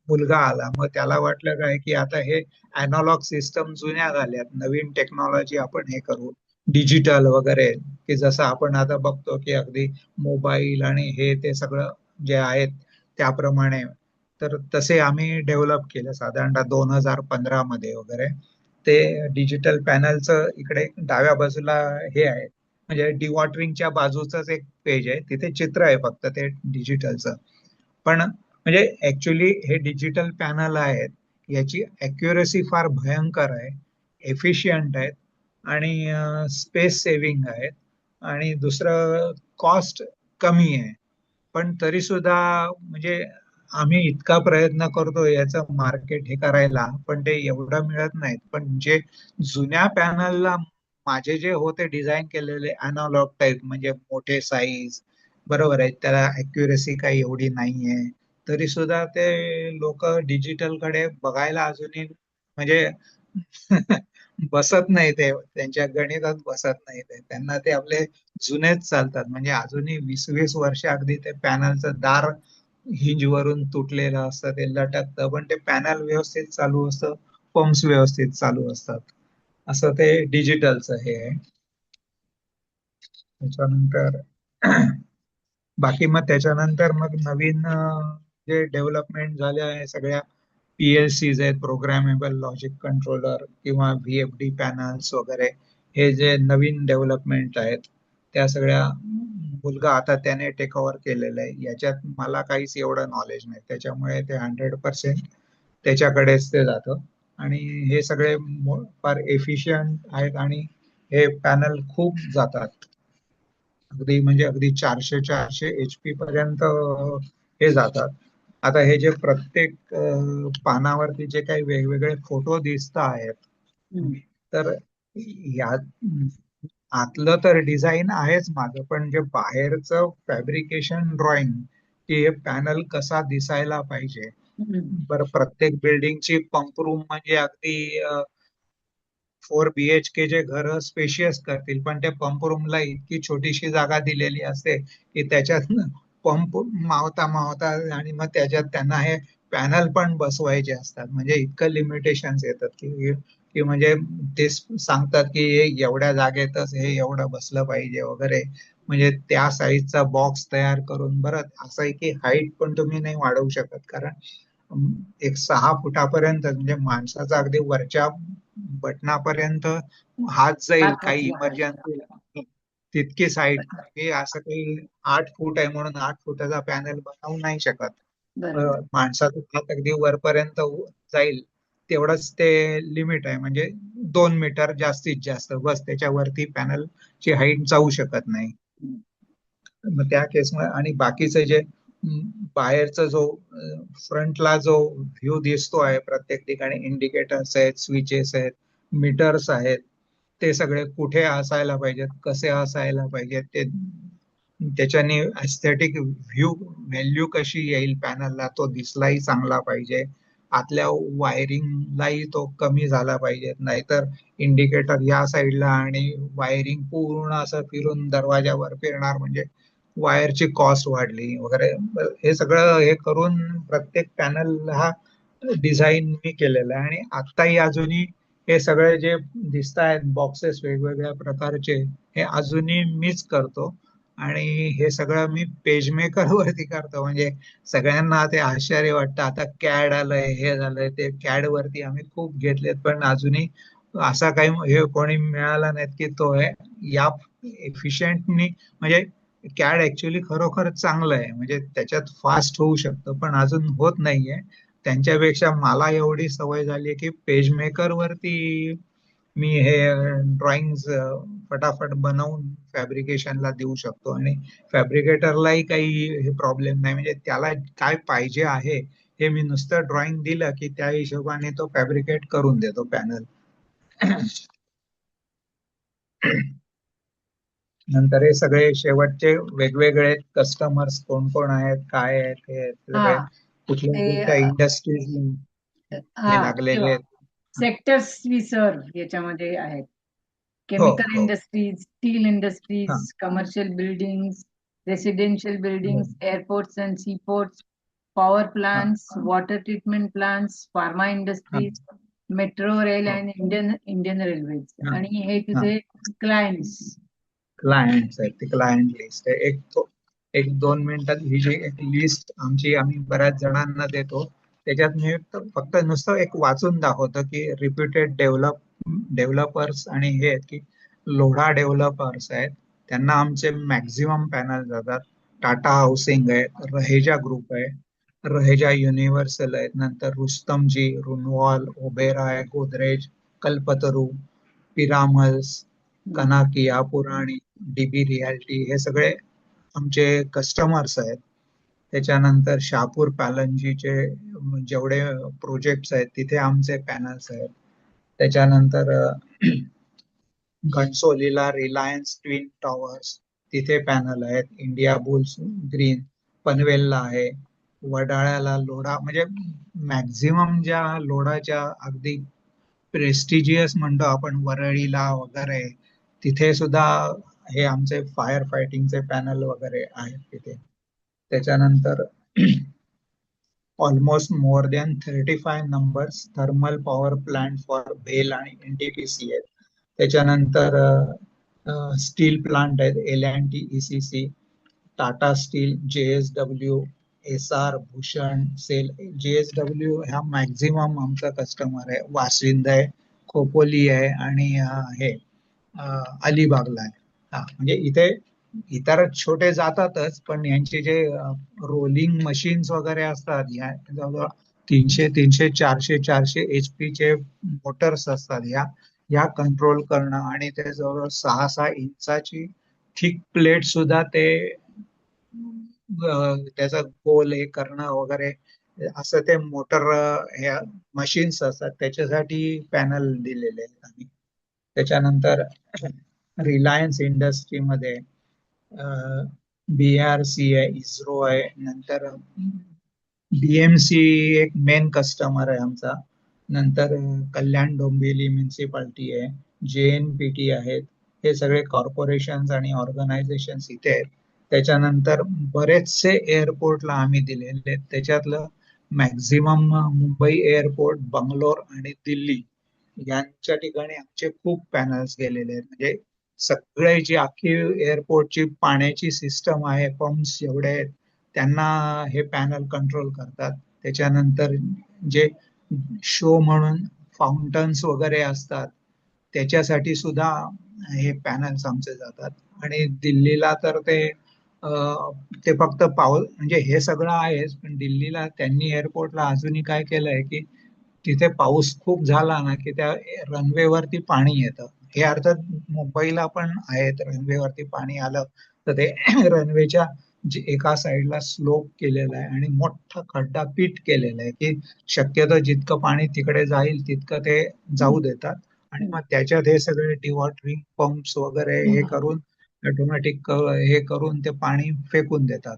मुलगा आला, मग त्याला वाटलं काय की आता हे अॅनालॉग सिस्टम जुन्या झाल्यात, नवीन टेक्नॉलॉजी आपण हे करू, डिजिटल वगैरे, की जसं आपण आता बघतो की अगदी मोबाईल आणि हे ते सगळं जे आहेत त्याप्रमाणे. तर तसे आम्ही डेव्हलप केलं साधारणतः 2015 मध्ये वगैरे. ते डिजिटल पॅनलचं इकडे डाव्या बाजूला हे आहे, म्हणजे डिवॉटरिंगच्या बाजूचंच एक पेज आहे, तिथे चित्र आहे फक्त ते डिजिटलचं. पण म्हणजे ऍक्च्युली हे डिजिटल पॅनल आहेत, याची अॅक्युरसी फार भयंकर आहे, एफिशियंट आहेत, आणि स्पेस सेव्हिंग आहेत, आणि दुसरं कॉस्ट कमी आहे. पण तरी सुद्धा म्हणजे आम्ही इतका प्रयत्न करतो याचं मार्केट हे करायला, पण ते एवढं मिळत नाहीत. पण जे जुन्या पॅनलला माझे जे होते डिझाईन केलेले अॅनालॉग टाईप, म्हणजे मोठे साईज, बरोबर आहे, त्याला अॅक्युरसी काही एवढी नाहीये, तरी सुद्धा ते लोक डिजिटल कडे बघायला अजूनही म्हणजे बसत नाही, ते त्यांच्या गणितात बसत नाही, ते त्यांना ते आपले जुनेच चालतात. म्हणजे अजूनही 20-20 वर्ष अगदी ते पॅनलचं दार हिंज वरून तुटलेलं असतं, ते लटकतं, पण ते पॅनल व्यवस्थित चालू असतं, पंप्स व्यवस्थित चालू असतात. असं ते डिजिटलचं हे आहे. त्याच्यानंतर बाकी मग त्याच्यानंतर मग नवीन जे डेव्हलपमेंट झाले आहे सगळ्या PLCs आहेत, प्रोग्रामेबल लॉजिक कंट्रोलर किंवा VFD पॅनल्स वगैरे, हे जे नवीन डेव्हलपमेंट आहेत त्या सगळ्या मुलगा आता त्याने टेक ओव्हर केलेलं आहे. याच्यात मला काहीच एवढं नॉलेज नाही, त्याच्यामुळे ते 100% त्याच्याकडेच ते जातं. आणि हे सगळे फार एफिशियंट आहेत आणि हे पॅनल खूप जातात, अगदी म्हणजे अगदी 400 HP पर्यंत हे जातात. आता हे जे प्रत्येक पानावरती जे काही वेगवेगळे फोटो दिसत आहेत, हम्म. तर यात आतलं तर डिझाईन आहेच माझं, पण जे बाहेरचं फॅब्रिकेशन ड्रॉइंग, की हे पॅनल कसा दिसायला पाहिजे. बरं, प्रत्येक बिल्डिंगची पंप रूम म्हणजे अगदी 4 BHK चे घर स्पेशियस करतील, पण त्या पंप रूमला इतकी छोटीशी जागा दिलेली असते की त्याच्यात पंप मावता मावता आणि मग त्याच्यात त्यांना हे पॅनल पण बसवायचे असतात. म्हणजे इतकं लिमिटेशन्स येतात की की म्हणजे ते सांगतात की हे एवढ्या जागेतच हे एवढं बसलं पाहिजे वगैरे. म्हणजे त्या साईजचा बॉक्स तयार करून, बरं असं आहे की हाईट पण तुम्ही नाही वाढवू शकत, कारण एक 6 फुटापर्यंत म्हणजे माणसाचा अगदी वरच्या बटनापर्यंत हात जाईल हात काही वाचला आहे. इमर्जन्सी, तितकीच हाईट. हे असं काही 8 फूट आहे म्हणून 8 फुटाचा पॅनल बनवू नाही शकत. बरोबर. माणसाचा हात अगदी वरपर्यंत जाईल तेवढंच ते लिमिट आहे, म्हणजे 2 मीटर जास्तीत जास्त, बस त्याच्यावरती पॅनलची हाईट जाऊ शकत नाही. मग त्या केसमध्ये आणि बाकीचे जे बाहेरचा जो फ्रंटला जो व्ह्यू दिसतो आहे, प्रत्येक ठिकाणी इंडिकेटर्स आहेत, स्विचेस आहेत, मीटर्स आहेत, ते सगळे कुठे असायला पाहिजेत, कसे असायला पाहिजेत, ते त्याच्याने एस्थेटिक व्हॅल्यू कशी येईल पॅनलला, तो दिसलाही चांगला पाहिजे. आतल्या वायरिंगलाही तो कमी झाला पाहिजे, नाहीतर इंडिकेटर या साईडला आणि वायरिंग पूर्ण असं फिरून दरवाजावर फिरणार, म्हणजे वायरची कॉस्ट वाढली वगैरे. हे सगळं हे करून प्रत्येक पॅनल हा डिझाईन मी केलेला आहे. आणि आत्ताही अजूनही हे सगळे जे दिसत आहेत बॉक्सेस वेगवेगळ्या प्रकारचे, हे अजूनही मीच करतो. आणि हे सगळं मी पेजमेकर वरती करतो. म्हणजे सगळ्यांना ते आश्चर्य वाटतं, आता कॅड आलंय, हे झालंय, ते कॅड वरती आम्ही खूप घेतलेत, पण अजूनही असा काही हे कोणी मिळाला नाहीत की तो हे या एफिशियंटनी, म्हणजे कॅड ऍक्च्युली खरोखर चांगलं आहे, म्हणजे त्याच्यात फास्ट होऊ शकतं, पण अजून होत नाहीये. त्यांच्यापेक्षा मला एवढी सवय झाली की पेजमेकर वरती मी हे ड्रॉइंग फटाफट बनवून फॅब्रिकेशनला देऊ शकतो. आणि फॅब्रिकेटरलाही काही हे प्रॉब्लेम नाही, म्हणजे त्याला काय पाहिजे आहे हे मी नुसतं ड्रॉइंग दिलं की त्या हिशोबाने तो फॅब्रिकेट करून देतो पॅनल. नंतर हे सगळे शेवटचे वेगवेगळे कस्टमर्स कोण कोण आहेत, काय आहेत, हे सगळे हा कुठल्या ते कुठल्या इंडस्ट्रीज हे हा लागलेले आहेत. सेक्टर्स वी सर्व याच्यामध्ये आहेत. हो केमिकल हो. इंडस्ट्रीज, स्टील हा industries, commercial buildings, residential buildings, airports and seaports, power हा plants, water treatment plants, pharma हा इंडस्ट्रीज, मेट्रो रेल हो आणि इंडियन रेल्वेज. हा आणि हे हा. तुझे क्लायंट्स. क्लायंट्स आहेत, ती क्लायंट लिस्ट आहे. एक 2 मिनिटात ही जी एक लिस्ट आम्ही बऱ्याच जणांना देतो, त्याच्यात मी फक्त नुसतं एक वाचून दाखवतो की रिप्युटेड डेव्हलपर्स आणि हे आहेत की लोढा डेव्हलपर्स आहेत, त्यांना आमचे मॅक्झिमम पॅनल जातात. टाटा हाऊसिंग आहे, रहेजा ग्रुप आहे, रहेजा युनिव्हर्सल आहेत, नंतर रुस्तमजी, रुनवॉल, ओबेरॉय, गोदरेज, कल्पतरू, पिरामल्स, कनाकिया, पुराणी, DB रियाल्टी, हे सगळे आमचे कस्टमर्स आहेत. त्याच्यानंतर शहापूर पॅलनजीचे जेवढे प्रोजेक्ट्स आहेत तिथे आमचे पॅनल्स आहेत. त्याच्यानंतर घणसोलीला रिलायन्स ट्विन टॉवर्स, तिथे पॅनल आहेत. इंडिया बुल्स ग्रीन पनवेलला आहे. वडाळ्याला लोढा, म्हणजे मॅक्झिमम ज्या लोढाच्या अगदी प्रेस्टिजियस म्हणतो आपण, वरळीला वगैरे, तिथे सुद्धा हे आमचे फायर फायटिंगचे पॅनल वगैरे आहेत तिथे. त्याच्यानंतर almost more than 35 numbers thermal power plant for भेल आणि NTPC आहेत. त्याच्यानंतर स्टील प्लांट आहेत, L&T, ECC, Tata steel, JSW, SR, Bhushan, SAIL. JSW ह्या मॅक्झिमम आमचा कस्टमर आहे. वासिंद आहे, खोपोली आहे आणि हे अलिबागला आहे. म्हणजे इथे इतर छोटे जातातच, पण यांचे जे रोलिंग मशीन्स वगैरे असतात, या जवळजवळ 300, 400 HP चे मोटर्स असतात, ह्या कंट्रोल करणं आणि ते जवळजवळ 6-6 इंचाची थिक प्लेट सुद्धा ते त्याचा गोल हे करणं वगैरे, असं ते मोटर ह्या मशीन्स असतात, त्याच्यासाठी पॅनल दिलेले आहेत आम्ही. त्याच्यानंतर रिलायन्स इंडस्ट्रीमध्ये BRC आहे, इस्रो आहे, नंतर BMC एक मेन कस्टमर आहे आमचा, नंतर कल्याण डोंबिवली म्युन्सिपाल्टी आहे, JNPT आहेत. हे सगळे कॉर्पोरेशन्स आणि ऑर्गनायझेशन्स इथे आहेत. त्याच्यानंतर बरेचसे एअरपोर्टला आम्ही दिलेले आहेत. त्याच्यातलं मॅक्झिमम मुंबई एअरपोर्ट, बंगलोर आणि दिल्ली यांच्या ठिकाणी आमचे खूप पॅनल्स गेलेले आहेत. म्हणजे सगळे जी अख्खी एअरपोर्टची पाण्याची सिस्टम आहे, पंप्स जेवढे आहेत, त्यांना हे पॅनल कंट्रोल करतात. त्याच्यानंतर जे शो म्हणून फाउंटन्स वगैरे असतात, त्याच्यासाठी सुद्धा हे पॅनल्स आमचे जातात. आणि दिल्लीला तर ते फक्त म्हणजे हे सगळं आहेच, पण दिल्लीला त्यांनी एअरपोर्टला अजूनही काय केलंय की तिथे पाऊस खूप झाला ना की त्या रनवेवरती पाणी येतं. हे अर्थात मुंबईला पण आहेत, रनवेवरती पाणी आलं तर ते रनवेच्या एका साईडला स्लोप केलेला आहे आणि मोठा खड्डा पीट केलेला आहे की शक्यतो जितकं पाणी तिकडे जाईल तितकं ते जाऊ देतात. आणि मग त्याच्यात हे सगळे डिवॉटरिंग पंप्स वगैरे हे करून ऑटोमॅटिक हे करून ते पाणी फेकून देतात.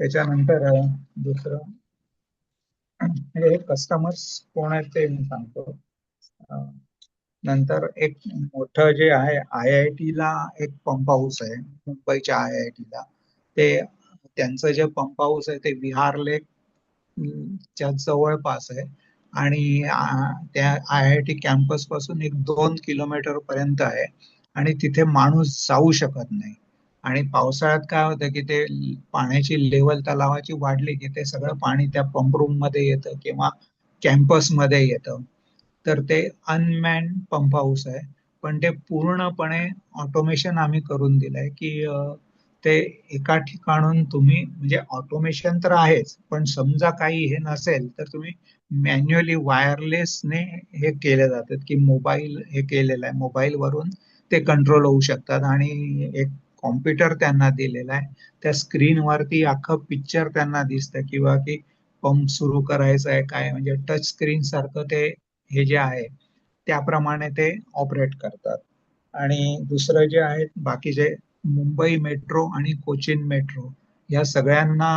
त्याच्यानंतर दुसरं म्हणजे कस्टमर्स कोण आहेत ते मी सांगतो. नंतर एक मोठं जे आहे, IIT ला एक पंप हाऊस आहे, मुंबईच्या IIT ला. त्यांचं जे पंप हाऊस आहे ते विहार लेक च्या जवळपास आहे आणि त्या IIT कॅम्पस पासून 1-2 किलोमीटर पर्यंत आहे आणि तिथे माणूस जाऊ शकत नाही. आणि पावसाळ्यात काय होतं की ते पाण्याची लेवल तलावाची वाढली की ते सगळं पाणी त्या पंप रूम मध्ये येतं किंवा कॅम्पस मध्ये येतं. तर ते अनमॅन पंप हाऊस आहे, पण ते पूर्णपणे ऑटोमेशन आम्ही करून दिलंय की ते एका ठिकाणून तुम्ही, म्हणजे ऑटोमेशन तर आहेच, पण समजा काही हे नसेल तर तुम्ही मॅन्युअली वायरलेसने हे केले जातात की मोबाईल हे केलेलं आहे, मोबाईल वरून ते कंट्रोल होऊ शकतात. आणि एक कॉम्प्युटर त्यांना दिलेला आहे, त्या स्क्रीनवरती अख्खं पिक्चर त्यांना दिसतं किंवा की पंप सुरू करायचं आहे काय, म्हणजे टच स्क्रीन सारखं ते हे जे आहे त्याप्रमाणे ते ऑपरेट करतात. आणि दुसरं जे आहे बाकीचे मुंबई मेट्रो आणि कोचीन मेट्रो या सगळ्यांना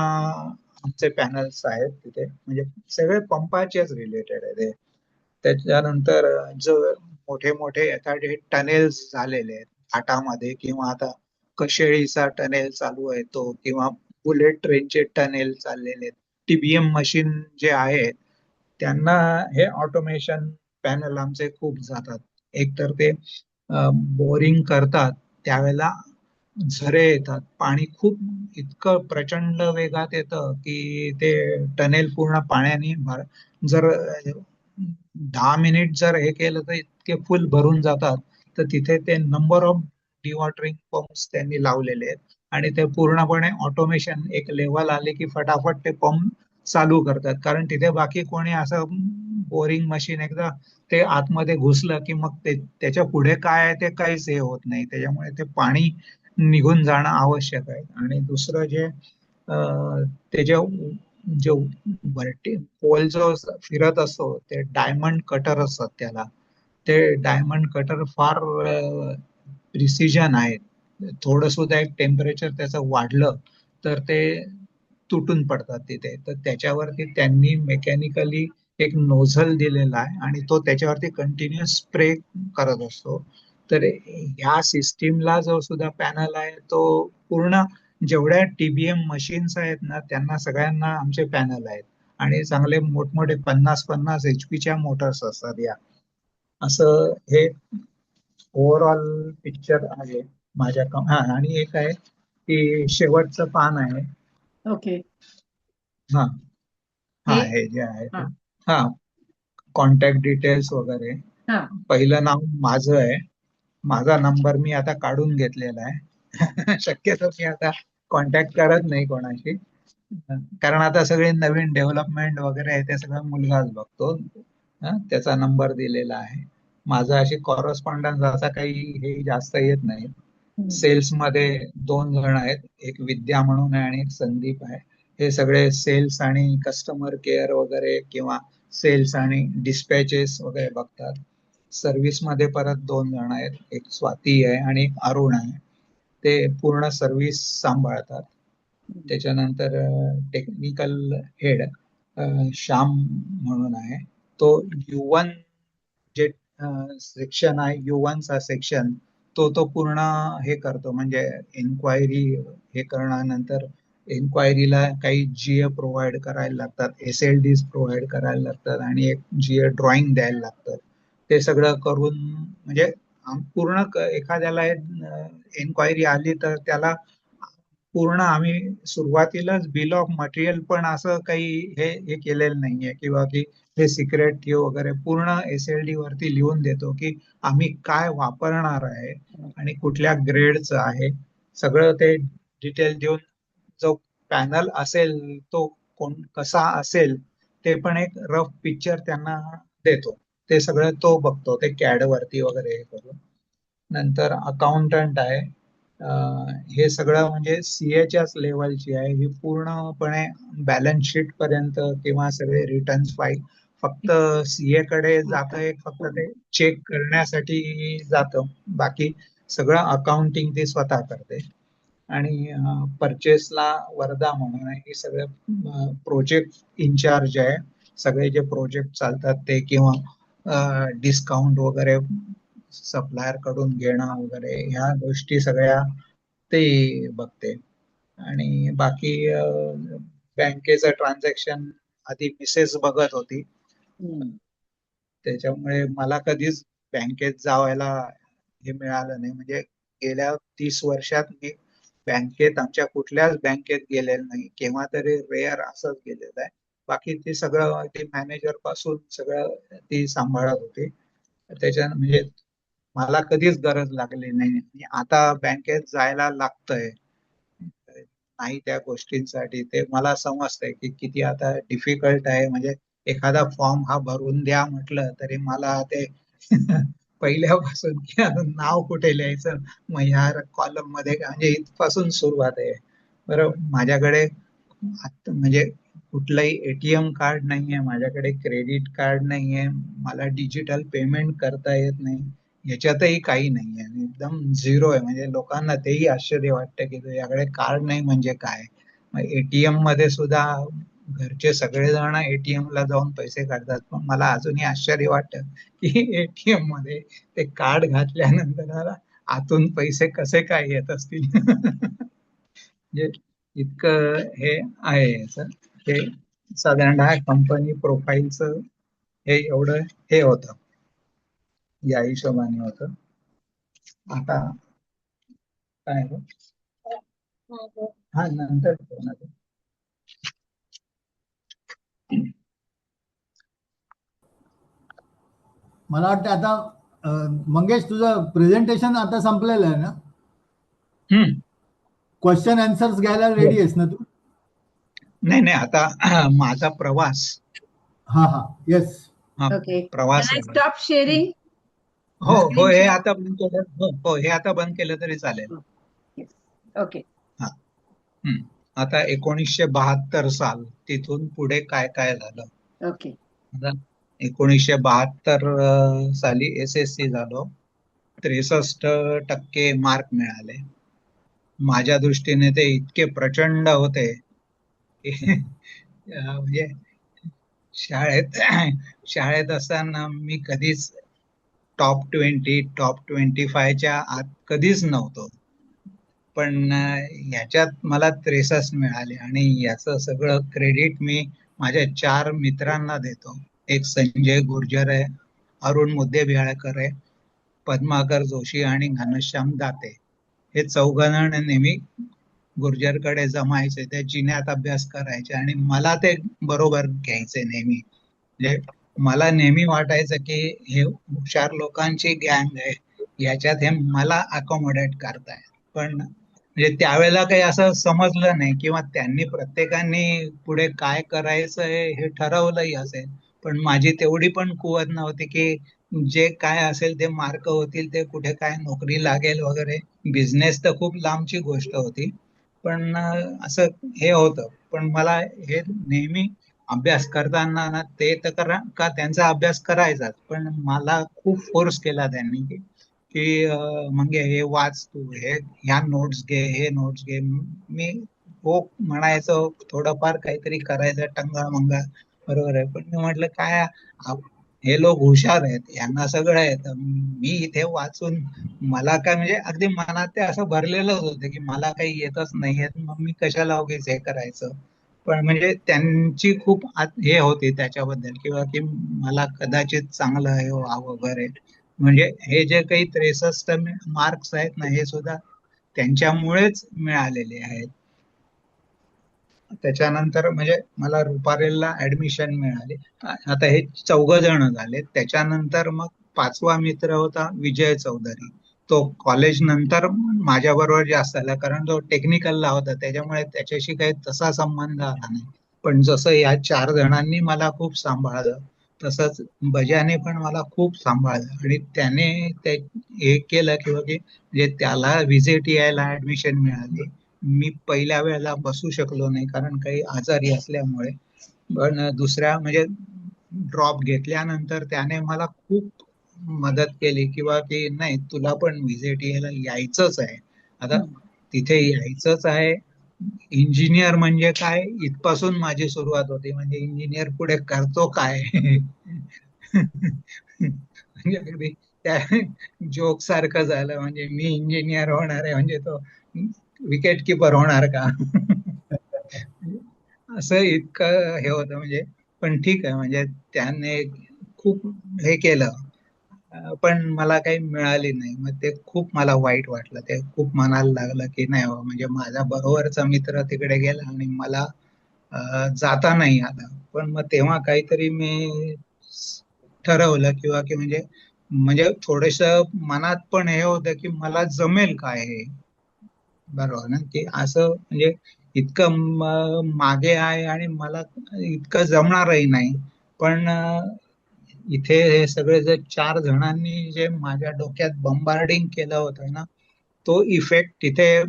आमचे पॅनल्स आहेत तिथे, म्हणजे सगळे पंपाचेच रिलेटेड आहे ते. त्याच्यानंतर जो मोठे मोठे एखादे टनेल्स झालेले आहेत घाटामध्ये, किंवा आता कशेळीचा टनेल चालू आहे तो, किंवा बुलेट ट्रेनचे टनेल चाललेले आहेत, TBM मशीन जे आहेत त्यांना हे ऑटोमेशन पॅनल आमचे खूप जातात. एकतर ते बोरिंग करतात त्यावेळेला झरे येतात, पाणी खूप इतकं प्रचंड वेगात येतं की ते टनेल पूर्ण पाण्याने जर 10 मिनिट जर हे केलं तर इतके फुल भरून जातात. तर तिथे ते नंबर ऑफ डिवॉटरिंग पंप्स त्यांनी लावलेले आहेत आणि ते पूर्णपणे ऑटोमेशन, एक लेवल आले की फटाफट ते पंप चालू करतात. कारण तिथे बाकी कोणी असं बोरिंग मशीन एकदा ते आतमध्ये घुसलं की मग ते त्याच्या पुढे काय आहे ते काहीच हे होत नाही. त्याच्यामुळे ते पाणी निघून जाणं आवश्यक आहे. आणि दुसरं जे ते जे वरती पोल जो फिरत असतो ते डायमंड कटर असतात त्याला. ते डायमंड कटर फार प्रिसिजन आहे. थोडं सुद्धा एक टेम्परेचर त्याचं वाढलं तर ते तुटून पडतात तिथे. तर त्याच्यावरती त्यांनी मेकॅनिकली एक नोझल दिलेला आहे आणि तो त्याच्यावरती कंटिन्युअस स्प्रे करत असतो. तर ह्या सिस्टीमला जो सुद्धा पॅनल आहे तो पूर्ण जेवढ्या TBM मशीन्स आहेत ना त्यांना सगळ्यांना आमचे पॅनल आहेत आणि चांगले मोठमोठे 50-50 HP च्या मोटर्स असतात या. असं हे ओव्हरऑल पिक्चर आहे माझ्या आणि एक आहे की शेवटचं पान आहे. ओके. हा हा हे हे जे आहे ते हा हा कॉन्टॅक्ट डिटेल्स वगैरे. हा पहिलं नाव माझं आहे. माझा नंबर मी आता काढून घेतलेला आहे. शक्यतो मी आता कॉन्टॅक्ट करत नाही कोणाशी, कारण आता सगळे नवीन डेव्हलपमेंट वगैरे आहे ते सगळं मुलगाच बघतो. त्याचा नंबर दिलेला आहे. माझा अशी कॉरस्पॉन्डन्स असा काही हे जास्त येत नाही. सेल्स मध्ये 2 जण आहेत, एक विद्या म्हणून आहे आणि एक संदीप आहे. हे सगळे सेल्स आणि कस्टमर केअर वगैरे किंवा सेल्स आणि डिस्पॅचेस वगैरे बघतात. सर्व्हिस मध्ये परत 2 जण आहेत, एक स्वाती आहे आणि एक अरुण आहे. ते पूर्ण सर्व्हिस सांभाळतात. त्याच्यानंतर टेक्निकल हेड श्याम म्हणून आहे. तो U1 जे सेक्शन आहे, U1 चा सेक्शन तो पूर्ण हे करतो. म्हणजे इन्क्वायरी हे करण्यानंतर इन्क्वायरीला काही GA प्रोव्हाइड करायला लागतात, SLDs प्रोव्हाइड करायला लागतात आणि एक GA ड्रॉइंग द्यायला लागतं. ते सगळं करून म्हणजे पूर्ण एखाद्याला इन्क्वायरी आली तर त्याला पूर्ण आम्ही सुरुवातीलाच बिल ऑफ मटेरियल पण असं काही हे केलेलं नाहीये किंवा की हे सिक्रेट ठेव वगैरे. पूर्ण SLD वरती लिहून देतो की आम्ही काय वापरणार आहे आणि कुठल्या ग्रेडचं आहे. सगळं ते डिटेल देऊन जो पॅनल असेल तो कसा असेल ते पण एक रफ पिक्चर त्यांना देतो. ते सगळं तो बघतो, ते CAD वरती वगैरे हे करून. नंतर अकाउंटंट आहे. हे सगळं म्हणजे CAच्याच लेवलची आहे ही. पूर्णपणे बॅलन्स शीट पर्यंत किंवा सगळे रिटर्न्स फाईल फक्त CA कडे जातं, फक्त ते चेक करण्यासाठी जातं. बाकी सगळं अकाउंटिंग ते स्वतः करते. आणि परचेसला वरदा म्हणून आहे. हे सगळं प्रोजेक्ट इन्चार्ज आहे. सगळे जे प्रोजेक्ट चालतात ते किंवा डिस्काउंट वगैरे सप्लायर कडून घेणं वगैरे ह्या गोष्टी सगळ्या ते बघते. आणि बाकी बँकेचं ट्रान्झॅक्शन आधी मिसेस बघत होती, त्याच्यामुळे मला कधीच बँकेत जावायला हे मिळालं नाही. म्हणजे गेल्या 30 वर्षात मी बँकेत आमच्या कुठल्याच बँकेत गेलेलं नाही. केव्हा तरी रेअर असंच गेलेलं आहे. बाकी ते सगळं ते मॅनेजर पासून सगळं ती सांभाळत होते. त्याच्या म्हणजे मला कधीच गरज लागली नाही. आणि आता बँकेत जायला लागतंय नाही त्या गोष्टींसाठी. ते मला समजतंय की किती आता डिफिकल्ट आहे. म्हणजे एखादा फॉर्म हा भरून द्या म्हटलं तरी मला ते पहिल्यापासून की नाव कुठे लिहायचं, मग ह्या कॉलम मध्ये म्हणजे इथपासून सुरुवात आहे. बरं, माझ्याकडे म्हणजे कुठलंही ATM कार्ड नाहीये, माझ्याकडे क्रेडिट कार्ड नाहीये, मला डिजिटल पेमेंट करता येत नाही, याच्यातही काही नाहीये. एकदम झिरो आहे. म्हणजे लोकांना तेही आश्चर्य वाटतं की तुझ्याकडे कार्ड नाही म्हणजे काय. ATM मध्ये सुद्धा घरचे सगळेजण ATM ला जाऊन पैसे काढतात, पण मला अजूनही आश्चर्य वाटतं की ATM मध्ये ते कार्ड घातल्यानंतर आतून पैसे कसे काय येत असतील. म्हणजे इतकं हे आहे याचं. हे साधारण कंपनी प्रोफाईलचं हे एवढं हे होतं, या हिशोबाने होतं. आता काय हो? हा, नंतर मला वाटतं आता मंगेश तुझं प्रेझेंटेशन आता संपलेलं आहे ना? क्वेश्चन आन्सर्स घ्यायला रेडी आहेस ना तू? नाही नाही, आता माझा प्रवास. हा हा, येस. Okay. प्रवास Can I आहे. stop sharing? हो हो, हे आता बंद केलं. हो, हे आता बंद केलं तरी चालेल. Yes. Okay. हा. आता 1972 साल, तिथून पुढे काय काय झालं. Okay. 1972 साली SSC झालो. 63% मार्क मिळाले. माझ्या दृष्टीने ते इतके प्रचंड होते की म्हणजे शाळेत असताना मी कधीच टॉप 20 टॉप 25च्या आत कधीच नव्हतो. पण याच्यात मला 63 मिळाले आणि याचं सगळं क्रेडिट मी माझ्या 4 मित्रांना देतो. एक संजय गुर्जर आहे, अरुण मुद्देबिहाळकर आहे, पद्माकर जोशी आणि घनश्याम दाते. हे चौघजण नेहमी गुर्जरकडे जमायचे, ते जिन्यात अभ्यास करायचे आणि मला ते बरोबर घ्यायचे नेहमी. म्हणजे मला नेहमी वाटायचं की हे हुशार लोकांची गँग आहे, याच्यात हे मला अकोमोडेट करताय. पण म्हणजे त्यावेळेला काही असं समजलं नाही किंवा त्यांनी प्रत्येकाने पुढे काय करायचं हे ठरवलंही असेल, पण माझी तेवढी पण कुवत नव्हती की जे काय असेल ते मार्क होतील, ते कुठे काय नोकरी लागेल वगैरे. बिझनेस तर खूप लांबची गोष्ट होती, पण असं हे होतं. पण मला हे नेहमी अभ्यास करताना ना, ते तर का त्यांचा अभ्यास करायचाच, पण मला खूप फोर्स केला त्यांनी की म्हणजे हे वाच तू, हे ह्या नोट्स घे, हे नोट्स घे. मी हो म्हणायचं, थोडंफार काहीतरी करायचं टंगळ मंगळ, बरोबर आहे. पण मी म्हटलं काय, हे लोक हुशार आहेत, यांना सगळं येतं, मी इथे वाचून मला काय, म्हणजे अगदी मनात ते असं भरलेलंच होतं की मला काही येतच नाही, मग मी कशाला उगीच हे करायचं. पण म्हणजे त्यांची खूप हे होती त्याच्याबद्दल किंवा की मला कदाचित चांगलं हे व्हावं वगैरे. म्हणजे हे जे काही 63 मार्क्स आहेत ना, हे सुद्धा त्यांच्यामुळेच मिळालेले आहेत. त्याच्यानंतर म्हणजे मला रुपारेलला ऍडमिशन मिळाली. आता हे 4 जण झाले. त्याच्यानंतर मग 5वा मित्र होता विजय चौधरी. तो कॉलेज नंतर माझ्या बरोबर जास्त आला, कारण तो टेक्निकलला होता, त्याच्यामुळे त्याच्याशी काही तसा संबंध आला नाही. पण जसं या 4 जणांनी मला खूप सांभाळलं, तसंच बजाने पण मला खूप सांभाळलं आणि त्याने ते हे केलं किंवा की म्हणजे त्याला व्हिजिट यायला ऍडमिशन मिळाली. मी पहिल्या वेळेला बसू शकलो नाही कारण काही आजारी असल्यामुळे, पण दुसऱ्या म्हणजे ड्रॉप घेतल्यानंतर त्याने मला खूप मदत केली किंवा की नाही, तुला पण व्हिजिट यायचंच आहे, आता तिथे यायचंच आहे. इंजिनियर म्हणजे काय, इथपासून माझी सुरुवात होती. म्हणजे इंजिनियर पुढे करतो काय म्हणजे अगदी त्या जोक सारखं झालं. म्हणजे मी इंजिनियर होणार आहे म्हणजे तो विकेट किपर होणार का असं इतकं हे होतं म्हणजे. पण ठीक आहे, म्हणजे त्याने खूप हे केलं, पण मला काही मिळाली नाही. मग ते खूप मला वाईट वाटलं, ते खूप मनाला लागलं की नाही बाबा, म्हणजे माझा बरोबरचा मित्र तिकडे गेला आणि मला जाता नाही आलं. पण मग तेव्हा काहीतरी मी ठरवलं किंवा की म्हणजे म्हणजे थोडस मनात पण हे होतं की मला जमेल काय हे, बरोबर ना, की असं म्हणजे इतकं मागे आहे आणि मला इतकं जमणारही नाही. पण इथे हे सगळे जे 4 जणांनी जे माझ्या डोक्यात बंबार्डिंग केलं होतं ना, तो इफेक्ट तिथे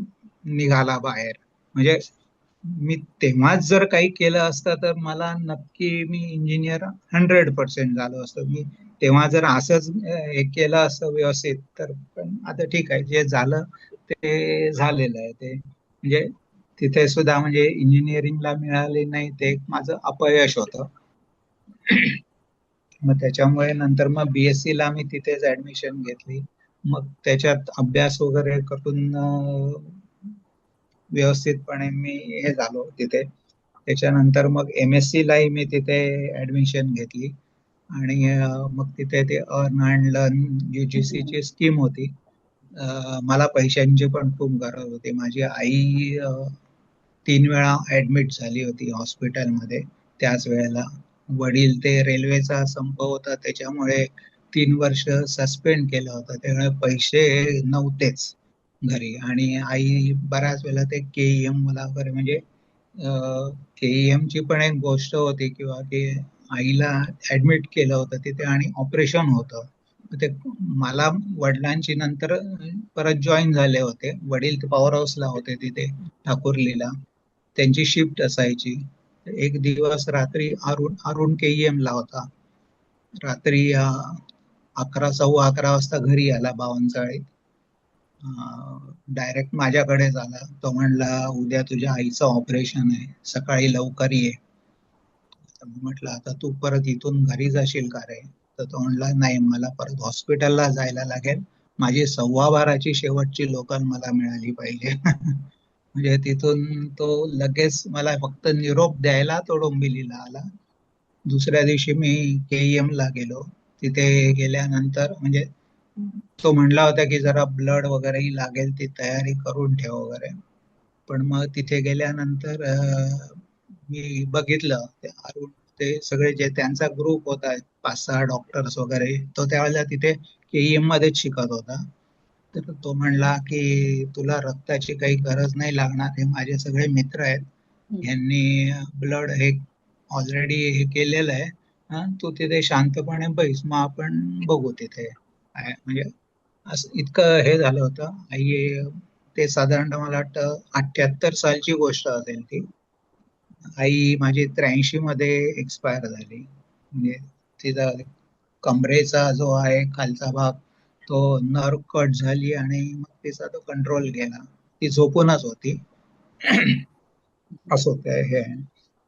निघाला बाहेर. म्हणजे मी तेव्हाच जर काही केलं असतं तर मला नक्की मी इंजिनियर 100% झालो असतो. मी तेव्हा जर असंच हे केलं असतं व्यवस्थित तर. पण आता ठीक आहे, जे झालं ते झालेलं आहे. ते म्हणजे तिथे सुद्धा म्हणजे इंजिनिअरिंगला मिळाले नाही, ते एक माझं अपयश होतं. मग त्याच्यामुळे नंतर मग बीएससी ला मी तिथेच ऍडमिशन घेतली. मग त्याच्यात अभ्यास वगैरे करून व्यवस्थितपणे मी हे झालो तिथे. त्याच्यानंतर मग एमएससी लाही मी तिथे ऍडमिशन घेतली आणि मग तिथे ते अर्न अँड लर्न UGC ची स्कीम होती. मला पैशांची पण खूप गरज होती. माझी आई 3 वेळा ऍडमिट झाली होती हॉस्पिटलमध्ये त्याच वेळेला. वडील, ते रेल्वेचा संप होता त्याच्यामुळे 3 वर्ष सस्पेंड केलं होतं, त्यामुळे पैसे नव्हतेच घरी. आणि आई बऱ्याच वेळेला ते KEM मला वगैरे, म्हणजे KEM ची पण एक गोष्ट होती किंवा की आईला ऍडमिट केलं होतं तिथे आणि ऑपरेशन होतं. ते मला वडिलांची नंतर परत जॉईन झाले होते. वडील पॉवर हाऊसला होते तिथे ठाकुर्लीला, त्यांची शिफ्ट असायची. एक दिवस रात्री अरुण अरुण KEM ला होता. रात्री 11, 11:15 वाजता घरी आला बावनचाळीत. डायरेक्ट माझ्याकडेच आला. तो म्हणला, उद्या तुझ्या आईचं ऑपरेशन आहे, सकाळी लवकर ये. म्हटलं, आता तू परत इथून घरी जाशील का रे? तर तो म्हणला, नाही, मला परत हॉस्पिटलला जायला लागेल, माझी 12:15ची शेवटची लोकल मला मिळाली पाहिजे. म्हणजे तिथून तो लगेच मला फक्त निरोप द्यायला तो डोंबिवलीला आला. दुसऱ्या दिवशी मी KEM ला गेलो. तिथे गेल्यानंतर म्हणजे तो म्हणला होता की जरा ब्लड वगैरेही लागेल, ती तयारी करून ठेव वगैरे. पण मग तिथे गेल्यानंतर मी बघितलं ते अरुण, ते सगळे जे त्यांचा ग्रुप होता 5-6 डॉक्टर्स वगैरे, तो त्यावेळेला तिथे केईएम मध्येच शिकत होता. तर तो म्हणला की तुला रक्ताची काही गरज नाही लागणार, हे माझे सगळे मित्र आहेत, यांनी ब्लड हे ऑलरेडी हे केलेलं आहे. तू तिथे शांतपणे बैस, मग आपण बघू तिथे म्हणजे असं इतकं हे झालं होतं. आई, ते साधारणतः मला वाटतं 78 सालची गोष्ट असेल ती. आई माझी 83 मध्ये एक्सपायर झाली. म्हणजे तिचा कमरेचा जो आहे खालचा भाग, तो नर्व कट झाली आणि मग तिचा तो कंट्रोल गेला. ती झोपूनच होती. असं होतं हे.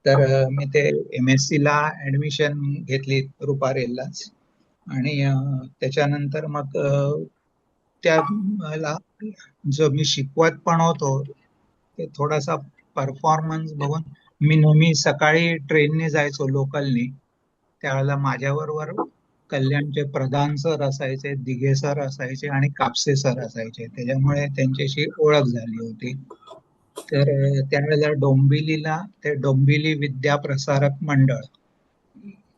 तर मी ते MSc ला ऍडमिशन घेतली रुपारेललाच. आणि त्याच्यानंतर मग त्या मला जो मी शिकवत पण होतो ते थोडासा परफॉर्मन्स बघून मी नेहमी सकाळी ट्रेनने जायचो लोकलनी. त्यावेळेला माझ्याबरोबर कल्याणचे प्रधान सर असायचे, दिघे सर असायचे आणि कापसे सर असायचे, त्याच्यामुळे त्यांच्याशी ओळख झाली होती. तर त्यावेळेला डोंबिवलीला ते डोंबिवली विद्या प्रसारक मंडळ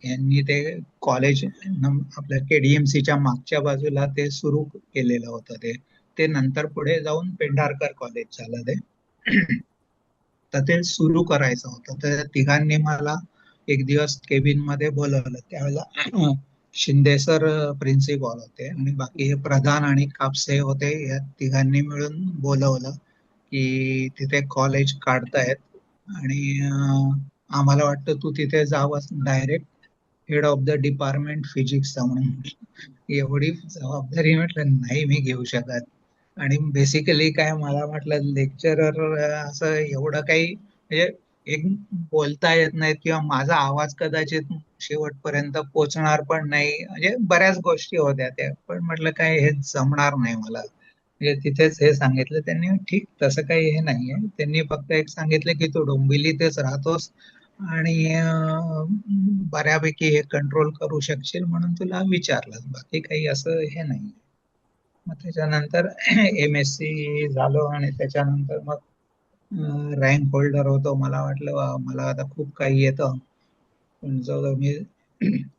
यांनी ते कॉलेज आपल्या KDMCच्या मागच्या बाजूला ते सुरू केलेलं होतं. ते नंतर पुढे जाऊन पेंढारकर कॉलेज झालं ते. तर ते सुरू करायचं होतं. तर तिघांनी मला एक दिवस केबिन मध्ये बोलवलं. त्यावेळेला शिंदे सर प्रिन्सिपॉल होते आणि बाकी हे प्रधान आणि कापसे होते. या तिघांनी मिळून बोलवलं की तिथे कॉलेज काढतायत आणि आम्हाला वाटतं तू तिथे जावंस direct head of the department फिजिक्सचा म्हणून. एवढी जबाबदारी म्हटलं नाही मी घेऊ शकत. आणि बेसिकली काय मला म्हटलं लेक्चरर असं एवढं काही म्हणजे एक बोलता येत नाहीत किंवा माझा आवाज कदाचित शेवटपर्यंत पोचणार पण नाही, म्हणजे बऱ्याच गोष्टी होत्या त्या. पण म्हटलं काय हे जमणार नाही मला. म्हणजे तिथेच हे सांगितलं त्यांनी, ठीक तसं काही हे नाहीये. त्यांनी फक्त एक सांगितलं की तू डोंबिवलीतच राहतोस आणि बऱ्यापैकी हे कंट्रोल करू शकशील म्हणून तुला विचारलं, बाकी काही असं हे नाही. मग त्याच्यानंतर MSc झालो आणि त्याच्यानंतर मग रँक होल्डर होतो. मला वाटलं मला आता खूप काही येतं. पण जवळ मी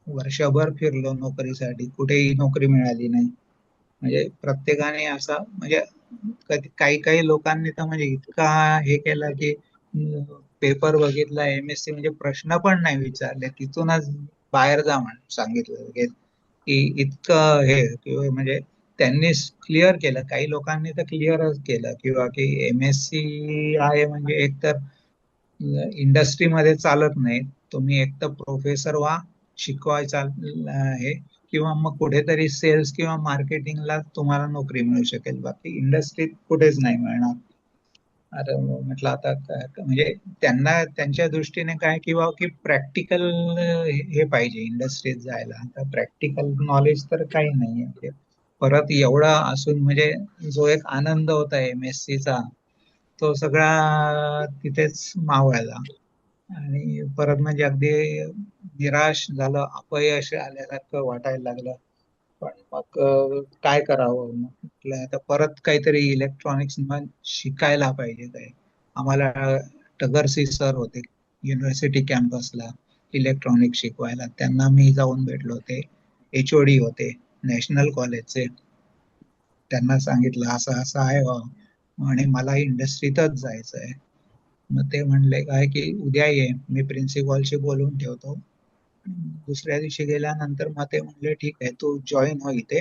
वर्षभर फिरलो नोकरीसाठी, कुठेही नोकरी मिळाली नाही. म्हणजे प्रत्येकाने असा म्हणजे काही काही लोकांनी तर म्हणजे इतका हे केला की पेपर बघितला MSc म्हणजे प्रश्न पण नाही विचारले, तिथूनच बाहेर जा म्हणून सांगितलं की इतकं हे किंवा म्हणजे त्यांनी क्लिअर केलं. काही लोकांनी तर क्लिअरच केलं किंवा की MSc आहे म्हणजे एकतर इंडस्ट्रीमध्ये चालत नाही, तुम्ही एक तर प्रोफेसर व्हा शिकवायचा आहे किंवा मग कुठेतरी सेल्स किंवा मार्केटिंगला तुम्हाला नोकरी मिळू शकेल, बाकी इंडस्ट्रीत कुठेच नाही मिळणार. अरे म्हटलं आता म्हणजे त्यांना त्यांच्या दृष्टीने काय किंवा की प्रॅक्टिकल हे पाहिजे इंडस्ट्रीत जायला. आता प्रॅक्टिकल नॉलेज तर काही नाहीये. परत एवढा असून म्हणजे जो एक आनंद होता MSc चा, तो सगळा तिथेच मावळला. आणि परत म्हणजे अगदी निराश झालं, अपयश आल्यासारखं वाटायला लागलं. पण मग काय करावं, मग म्हटलं आता परत काहीतरी इलेक्ट्रॉनिक्स शिकायला पाहिजे. काय आम्हाला टगरसी सर होते युनिव्हर्सिटी कॅम्पसला इलेक्ट्रॉनिक्स शिकवायला, त्यांना मी जाऊन भेटलो होते. HOD होते नॅशनल कॉलेजचे. त्यांना सांगितलं असं असं आहे आणि मला इंडस्ट्रीतच जायचं आहे. मग ते म्हणले काय की उद्या ये, मी प्रिन्सिपॉलशी बोलून ठेवतो. दुसऱ्या दिवशी गेल्यानंतर मग ते म्हणले ठीक आहे तू जॉईन हो इथे.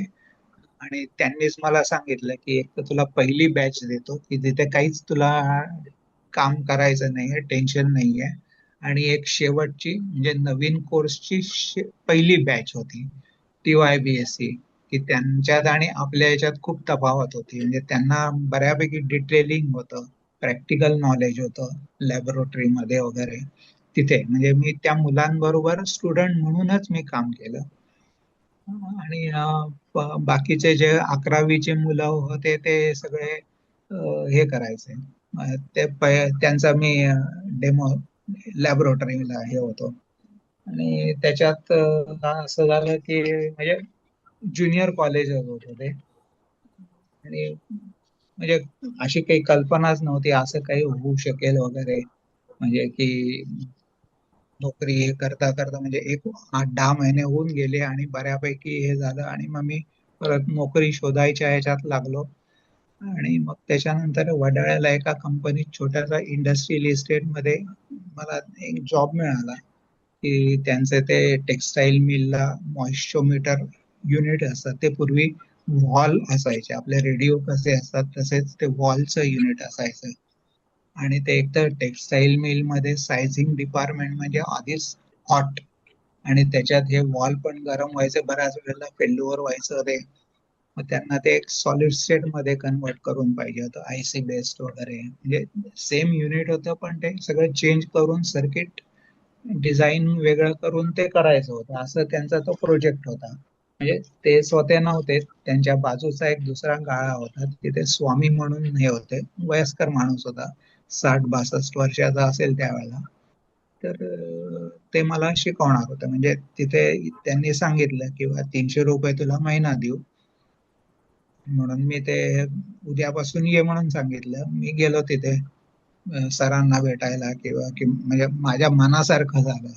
आणि त्यांनीच मला सांगितलं की एक तर तुला पहिली बॅच देतो की तिथे काहीच तुला काम करायचं नाहीये, टेन्शन नाहीये. आणि एक शेवटची म्हणजे नवीन कोर्सची पहिली बॅच होती TYBSc, की त्यांच्यात आणि आपल्या याच्यात खूप तफावत होती. म्हणजे त्यांना बऱ्यापैकी डिटेलिंग होतं, प्रॅक्टिकल नॉलेज होतं लॅबोरेटरी मध्ये वगैरे. तिथे म्हणजे मी त्या मुलांबरोबर स्टुडंट म्हणूनच मी काम केलं. आणि बाकीचे जे 11वीचे मुलं होते ते सगळे हे करायचे. त्यांचा मी डेमो लॅबोरेटरीला हे होतो, आणि त्याच्यात असं झालं की म्हणजे ज्युनियर कॉलेजच होतं ते. आणि म्हणजे अशी काही कल्पनाच नव्हती असं काही होऊ शकेल वगैरे, म्हणजे की नोकरी हे करता करता म्हणजे 8-10 महिने होऊन गेले आणि बऱ्यापैकी हे झालं आणि मग मी परत नोकरी शोधायच्या ह्याच्यात लागलो. आणि मग त्याच्यानंतर वडाळ्याला एका कंपनीत छोट्याशा इंडस्ट्रियल इस्टेट मध्ये मला एक जॉब मिळाला, की त्यांचे ते टेक्सटाईल मिलला मॉइश्चरोमीटर युनिट असतात, ते पूर्वी वॉल असायचे, आपले रेडिओ कसे असतात तसेच ते वॉलचं युनिट असायचं. आणि ते एकतर टेक्सटाईल मिल मध्ये सायझिंग डिपार्टमेंट म्हणजे आधीच हॉट, आणि त्याच्यात हे वॉल पण गरम व्हायचे, बऱ्याच वेळेला फेल्युअर व्हायचं ते. मग त्यांना ते एक सॉलिड स्टेट मध्ये कन्वर्ट करून पाहिजे होतं, आयसी बेस्ड वगैरे, म्हणजे सेम युनिट होतं पण ते सगळं चेंज करून सर्किट डिझाईन वेगळं करून ते करायचं होतं, असं त्यांचा तो प्रोजेक्ट होता. म्हणजे ते स्वतः नव्हते, त्यांच्या बाजूचा एक दुसरा गाळा होता, तिथे स्वामी म्हणून हे होते, वयस्कर माणूस होता, 60-62 वर्षाचा असेल त्यावेळेला. तर ते मला शिकवणार होते. म्हणजे तिथे त्यांनी सांगितलं किंवा 300 रुपये तुला महिना देऊ, म्हणून मी ते उद्यापासून ये म्हणून सांगितलं. मी गेलो तिथे सरांना भेटायला किंवा म्हणजे माझ्या मनासारखं झालं.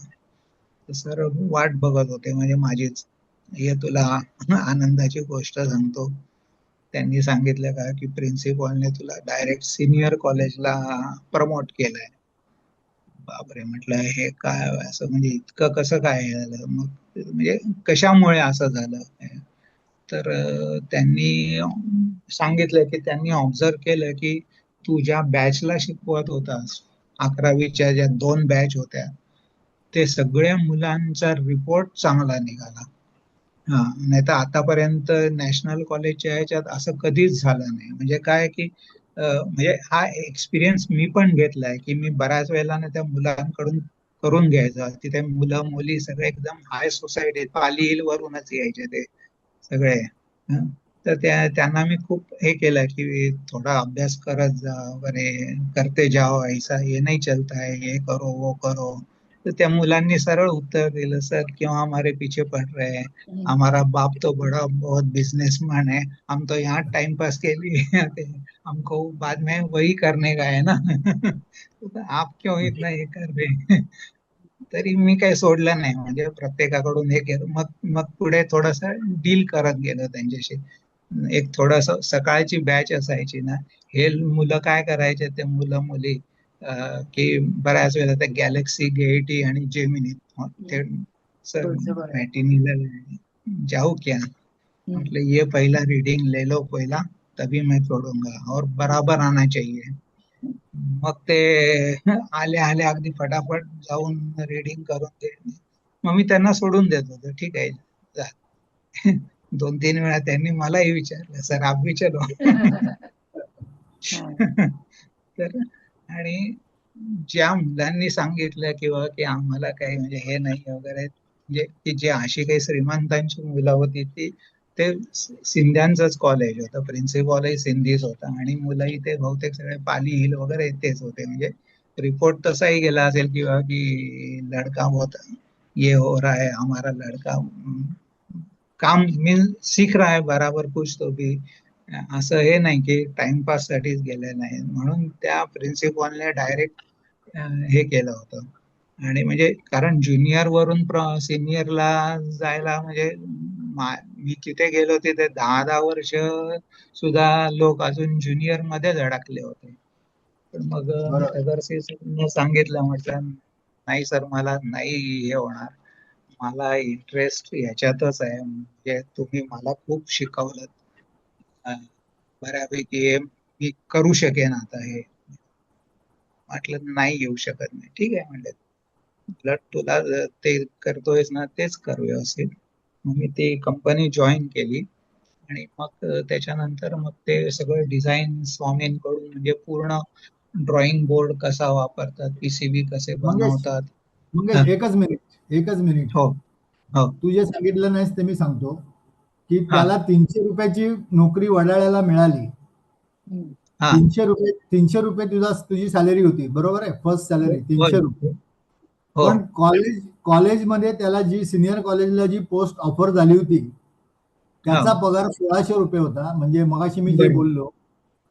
तर सर वाट बघत होते म्हणजे माझीच. हे तुला आनंदाची गोष्ट सांगतो, त्यांनी सांगितलं का की प्रिन्सिपॉलने तुला डायरेक्ट सिनियर कॉलेजला प्रमोट केलंय. बापरे, म्हटलं हे काय असं, म्हणजे इतकं कसं काय झालं, मग म्हणजे कशामुळे असं झालं. तर त्यांनी सांगितलं की त्यांनी ऑब्झर्व केलं की तू ज्या बॅचला शिकवत होतास, 11वीच्या ज्या 2 बॅच होत्या, ते सगळ्या मुलांचा रिपोर्ट चांगला निघाला. हा, नाही तर आतापर्यंत नॅशनल कॉलेजच्या ह्याच्यात असं कधीच झालं नाही. म्हणजे काय की म्हणजे हा एक्सपिरियन्स मी पण घेतलाय की मी बऱ्याच वेळेला ना त्या मुलांकडून करून घ्यायचं. तिथे मुलं मुली सगळे एकदम हाय सोसायटी, पाली हिल वरूनच यायचे ते सगळे. हं. तर त्यांना मी खूप हे केलं की थोडा अभ्यास करत जा वगैरे, करते जाओ, ऐसा ये नहीं चलता है, ये करो वो करो. तर त्या मुलांनी सरळ उत्तर दिलं, सर क्यों हमारे पीछे पड़ रहे हैं, हमारा बाप तो बड़ा बहुत बिजनेसमैन है, हम तो यहाँ टाइम पास के लिए आते हैं, हमको बाद में वही करने का है ना. तो आप क्यों इतना हे कर रहे हैं. तरी मी काही सोडलं नाही, म्हणजे प्रत्येकाकडून हे केलं. मग मग पुढे थोडस डील करत गेलो त्यांच्याशी. एक थोडस सकाळची बॅच असायची ना, हे मुलं काय करायचे, ते मुलं मुली की बऱ्याच वेळेला ते गॅलेक्सी, गेटी आणि जेमिनी, ते सर तुझं बरं. मॅटिनीला जाऊ क्या, मतलब ये पहला रीडिंग ले लो पहिला, तभी मैं छोडूंगा और बराबर आना चाहिए. मग ते आले आले अगदी फटाफट जाऊन रीडिंग करून ते, मग मी त्यांना सोडून देत होतो, ठीक आहे जा. 2-3 वेळा त्यांनी मलाही विचारलं, सर आप भी चलो. तर आणि ज्या मुलांनी सांगितलं किंवा की आम्हाला काही म्हणजे हे नाही वगैरे, म्हणजे की जे अशी काही श्रीमंतांची मुलं होती ती, ते सिंध्यांचंच कॉलेज होतं, प्रिन्सिपॉलही सिंधीच होता आणि मुलंही ते बहुतेक सगळे पाली हिल वगैरे तेच होते. म्हणजे रिपोर्ट तसाही गेला असेल किंवा की लड़का बहुत ये हो रहा है हमारा लड़का, काम मीन सीख रहा है बराबर कुछ तो भी, असं हे नाही की टाइमपास साठीच गेलेलं नाही. म्हणून त्या प्रिन्सिपॉलने डायरेक्ट हे केलं होतं. आणि म्हणजे कारण ज्युनियर वरून सिनियरला जायला म्हणजे मी तिथे गेलो तिथे 10-10 वर्ष सुद्धा लोक अजून ज्युनियर मध्येच अडकले होते. तर मग मी बरोबर. तगरसीने सांगितलं, म्हटलं नाही सर मला नाही हे होणार, मला इंटरेस्ट याच्यातच आहे, म्हणजे तुम्ही मला खूप शिकवलं, बऱ्यापैकी मी करू शकेन आता हे. म्हटलं नाही येऊ शकत नाही, ठीक आहे म्हणलं, उलट तुला ते करतोयस ना तेच कर व्यवस्थित. मग मी ती कंपनी जॉईन केली आणि मग त्याच्यानंतर मग ते सगळं डिझाईन स्वामींकडून, म्हणजे पूर्ण ड्रॉइंग बोर्ड कसा वापरतात, पीसीबी कसे मंगेश बनवतात. मंगेश हं, एकच मिनिट. हो हो तू जे सांगितलं नाहीस ते मी सांगतो, की हा त्याला 300 रुपयाची नोकरी वडाळ्याला मिळाली. हा 300 रुपये तुझी सॅलरी होती, बरोबर आहे, फर्स्ट सॅलरी होय 300 रुपये. हो पण कॉलेजमध्ये त्याला जी सिनियर कॉलेजला जी पोस्ट ऑफर झाली होती त्याचा हा. पगार 1600 रुपये होता. म्हणजे मगाशी मी जे बरोबर. बोललो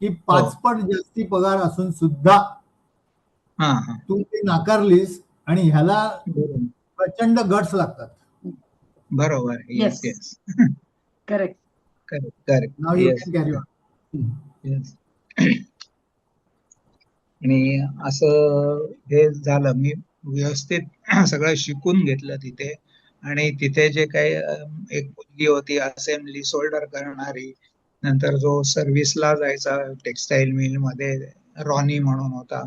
की हो. 5 पट जास्ती पगार असून सुद्धा हा हा. तू ते नाकारलीस आणि ह्याला बरोबर. प्रचंड गट्स लागतात. बरोबर. Yes Yes, yes. correct. Correct correct. Now you yes can carry on. Yes. आणि असं हे झालं, मी व्यवस्थित सगळं शिकून घेतलं तिथे. आणि तिथे जे काही एक मुलगी होती असेंब्ली सोल्डर करणारी, नंतर जो सर्व्हिसला जायचा टेक्सटाईल मिल मध्ये रॉनी म्हणून होता,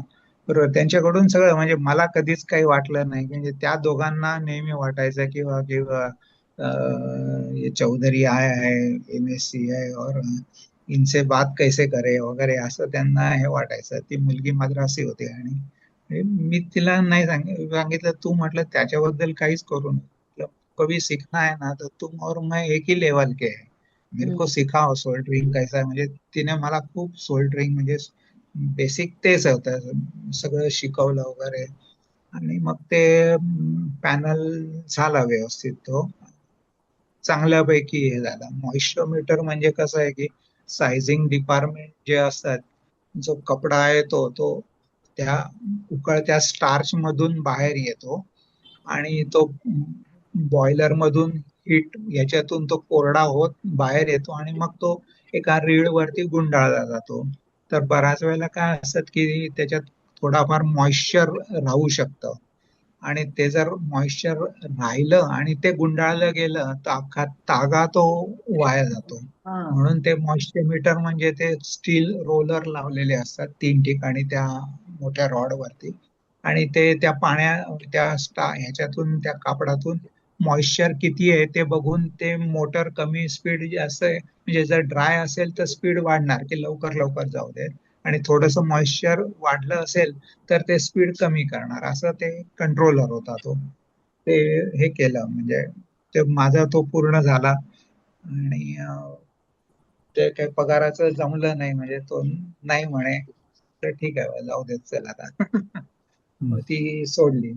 बरोबर, त्यांच्याकडून सगळं, म्हणजे मला कधीच काही वाटलं नाही. म्हणजे त्या दोघांना नेहमी वाटायचं किंवा किंवा ये चौधरी आया है, एमएससी है और इनसे बात कैसे करे वगैरे, असं त्यांना हे वाटायचं. ती मुलगी मद्रासी होती आणि मी तिला नाही सांगितलं, तू म्हटलं त्याच्याबद्दल काहीच करू नको, कभी सीखना है ना तो तुम और मैं एक ही लेवल के है, मेरे को सिखाओ सोल्डरिंग कैसा है. म्हणजे तिने मला खूप सोल्डरिंग म्हणजे बेसिक तेच होतं, सगळं शिकवलं वगैरे. आणि मग ते पॅनल झाला व्यवस्थित, तो चांगल्यापैकी हे झाला. मॉइश्चरोमीटर म्हणजे कसं आहे की सायझिंग डिपार्टमेंट जे असतात, जो कपडा आहे तो त्या उकळत्या स्टार्च मधून बाहेर येतो आणि तो बॉयलर मधून हीट याच्यातून तो कोरडा होत बाहेर येतो आणि मग तो एका रीळ वरती गुंडाळला जातो. तर बऱ्याच वेळेला काय असतात की त्याच्यात थोडाफार मॉइश्चर राहू शकतं, आणि ते जर मॉइश्चर राहिलं आणि ते गुंडाळलं गेलं तर अख्खा तागा तो वाया जातो. हा. म्हणून ते मॉइश्चरोमीटर म्हणजे ते स्टील रोलर लावलेले असतात 3 ठिकाणी त्या मोठ्या रॉड वरती, आणि ते त्या ह्याच्यातून, त्या कापडातून मॉइश्चर किती आहे ते बघून ते मोटर कमी स्पीड जास्त आहे, म्हणजे जर ड्राय असेल तर स्पीड वाढणार की लवकर लवकर जाऊ दे, आणि थोडस मॉइश्चर वाढलं असेल तर ते स्पीड कमी करणार, असं ते कंट्रोलर होता तो. ते हे केलं, म्हणजे ते माझा तो पूर्ण झाला. आणि ते काही पगाराचं जमलं नाही, म्हणजे तो नाही म्हणे, तर ठीक आहे जाऊ देत चल आता. मग ती सोडली.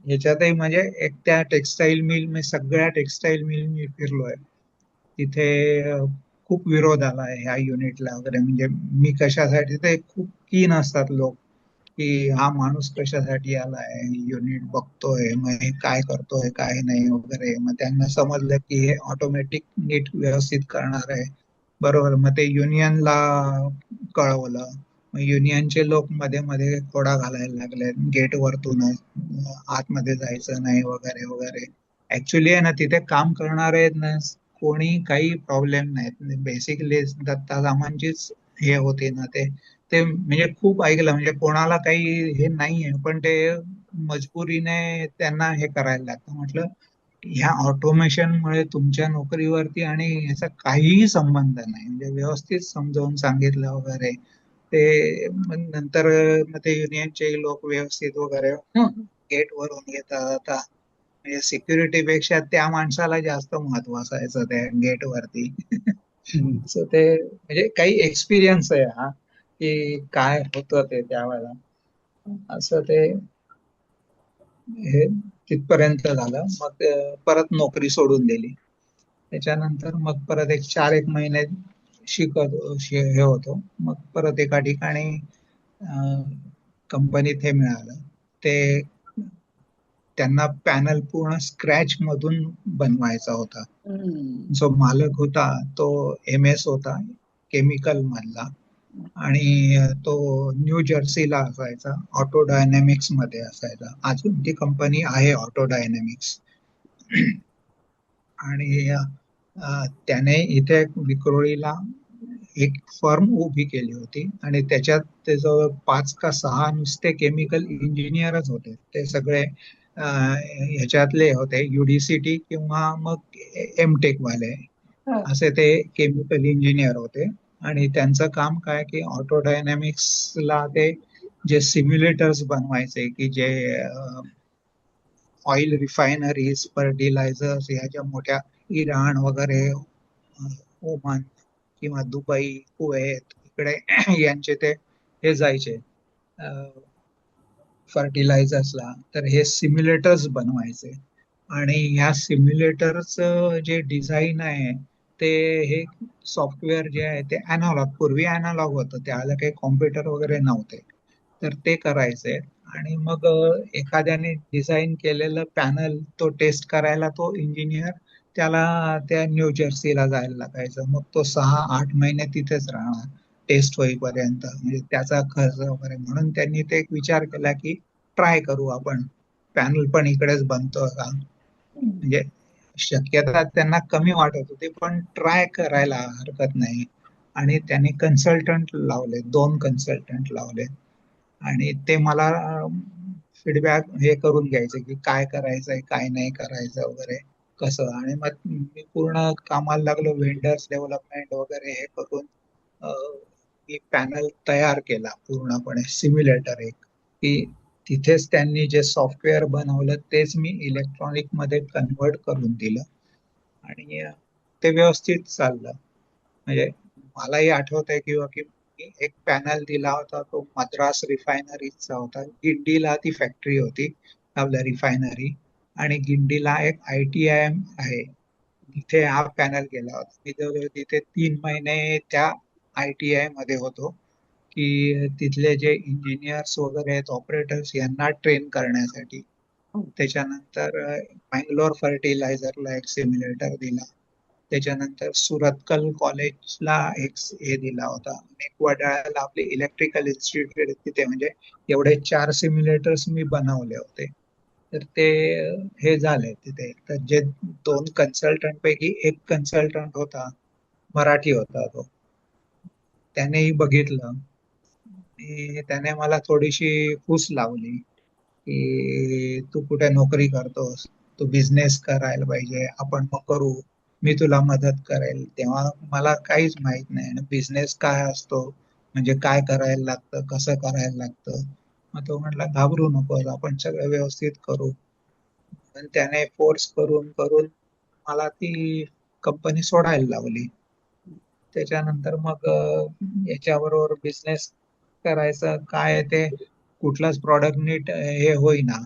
ह्याच्यातही म्हणजे एक त्या टेक्सटाईल मिल, मी सगळ्या टेक्सटाईल मिल मी फिरलोय तिथे. खूप विरोध आला आहे ह्या युनिटला वगैरे, म्हणजे मी कशासाठी, ते खूप कीन असतात लोक की हा माणूस कशासाठी आलाय, युनिट बघतोय, मग हे काय करतोय काय नाही वगैरे. मग त्यांना समजलं की हे ऑटोमॅटिक नीट व्यवस्थित करणार आहे, बरोबर. मग ते युनियनला कळवलं, मग युनियनचे लोक मध्ये मध्ये खोडा घालायला लागले, गेट वरतूनच आतमध्ये जायचं नाही वगैरे वगैरे. ऍक्च्युली आहे ना, तिथे काम करणारे ना कोणी काही प्रॉब्लेम नाहीत, बेसिकली दत्ता सामांचीच हे होते ना, ते ते म्हणजे खूप ऐकलं, म्हणजे कोणाला काही हे नाहीये, पण ते मजबुरीने त्यांना हे करायला लागतं. म्हटलं ह्या ऑटोमेशन मुळे तुमच्या नोकरीवरती आणि याचा काहीही संबंध नाही, म्हणजे व्यवस्थित समजावून सांगितलं वगैरे. ते नंतर मग ते युनियनचे लोक व्यवस्थित वगैरे गेट वरून येतात आता, म्हणजे सिक्युरिटी पेक्षा त्या माणसाला जास्त महत्व असायचं त्या गेट वरती. सो ते म्हणजे काही एक्सपिरियन्स आहे हा, की काय होतं ते त्यावेळेला. असं ते हे तिथपर्यंत झालं. मग परत नोकरी सोडून दिली. त्याच्यानंतर मग परत एक 4 महिने हे होतो. मग परत एका ठिकाणी कंपनीत हे मिळालं. ते त्यांना पॅनल पूर्ण स्क्रॅच मधून बनवायचा होता. जो मालक होता तो MS होता, केमिकल मधला, आणि तो न्यू जर्सीला असायचा, ऑटो डायनॅमिक्स मध्ये असायचा. अजून ती कंपनी आहे ऑटो डायनॅमिक्स. आणि त्याने इथे विक्रोळीला एक फर्म उभी केली होती, आणि त्याच्यात ते जवळ 5 का 6 नुसते केमिकल इंजिनियरच होते. ते सगळे ह्याच्यातले होते, UDCT किंवा मग MTech वाले, असे ते केमिकल इंजिनियर होते. आणि त्यांचं काम काय की ऑटो डायनॅमिक्सला ते जे सिम्युलेटर्स बनवायचे, की जे ऑइल रिफायनरीज, फर्टिलायझर्स, ह्या ज्या मोठ्या इराण वगैरे, ओमान किंवा दुबई, कुवेत इकडे यांचे ते हे जायचे फर्टिलायझर्सला, तर हे सिम्युलेटर्स बनवायचे. आणि ह्या सिम्युलेटरचं जे डिझाईन आहे ते हे सॉफ्टवेअर जे आहे ते पूर्वी अॅनालॉग होतं, त्याला काही कॉम्प्युटर वगैरे नव्हते, तर ते करायचे. आणि मग एखाद्याने डिझाईन केलेलं पॅनल तो टेस्ट करायला तो इंजिनियर त्याला त्या न्यू जर्सीला जायला लागायचं. मग तो 6-8 महिने तिथेच राहणार टेस्ट होईपर्यंत, म्हणजे त्याचा खर्च वगैरे. म्हणून त्यांनी ते एक विचार केला की ट्राय करू आपण, पॅनल पण इकडेच बनतो का, म्हणजे शक्यता त्यांना कमी वाटत होती पण ट्राय करायला हरकत नाही. आणि त्यांनी कन्सल्टंट लावले, 2 कन्सल्टंट लावले आणि ते मला फीडबॅक हे करून घ्यायचे की काय करायचंय काय नाही करायचं वगैरे कसं. आणि मग मी पूर्ण कामाला लागलो, व्हेंडर्स डेव्हलपमेंट वगैरे हे करून मी पॅनल तयार केला पूर्णपणे, सिम्युलेटर एक, की तिथेच त्यांनी जे सॉफ्टवेअर बनवलं तेच मी इलेक्ट्रॉनिक मध्ये कन्व्हर्ट करून दिलं. आणि ते व्यवस्थित चाललं. म्हणजे मलाही आठवत आहे किंवा की मी एक पॅनल दिला होता, तो मद्रास रिफायनरीचा होता. गिंडीला ती फॅक्टरी होती आपल्या रिफायनरी, आणि गिंडीला एक ITIM आहे, तिथे हा पॅनल गेला होता. मी जवळजवळ तिथे 3 महिने त्या ITI मध्ये होतो, की तिथले जे इंजिनियर्स वगैरे आहेत, ऑपरेटर्स, यांना ट्रेन करण्यासाठी. त्याच्यानंतर मँगलोर फर्टिलायझरला एक सिम्युलेटर दिला. त्याच्यानंतर सुरतकल कॉलेजला एक हे दिला होता. एक वडाळ्याला आपले इलेक्ट्रिकल इन्स्टिट्यूट तिथे, म्हणजे एवढे 4 सिम्युलेटर्स मी बनवले होते. तर ते हे झाले तिथे. तर जे 2 कन्सल्टंट पैकी एक कन्सल्टंट होता, मराठी होता तो, त्यानेही बघितलं आणि त्याने मला थोडीशी फूस लावली की तू कुठे नोकरी करतोस, तू बिझनेस करायला पाहिजे, आपण मग करू, मी तुला मदत करेल. तेव्हा मला काहीच माहित नाही आणि बिझनेस काय असतो, म्हणजे काय करायला लागतं, कसं करायला लागतं. मग तो म्हटला घाबरू नकोस, आपण सगळं व्यवस्थित करू. पण त्याने फोर्स करून करून मला ती कंपनी सोडायला लावली. त्याच्यानंतर मग याच्याबरोबर बिझनेस करायचं काय, ते कुठलाच प्रॉडक्ट नीट हे होईना,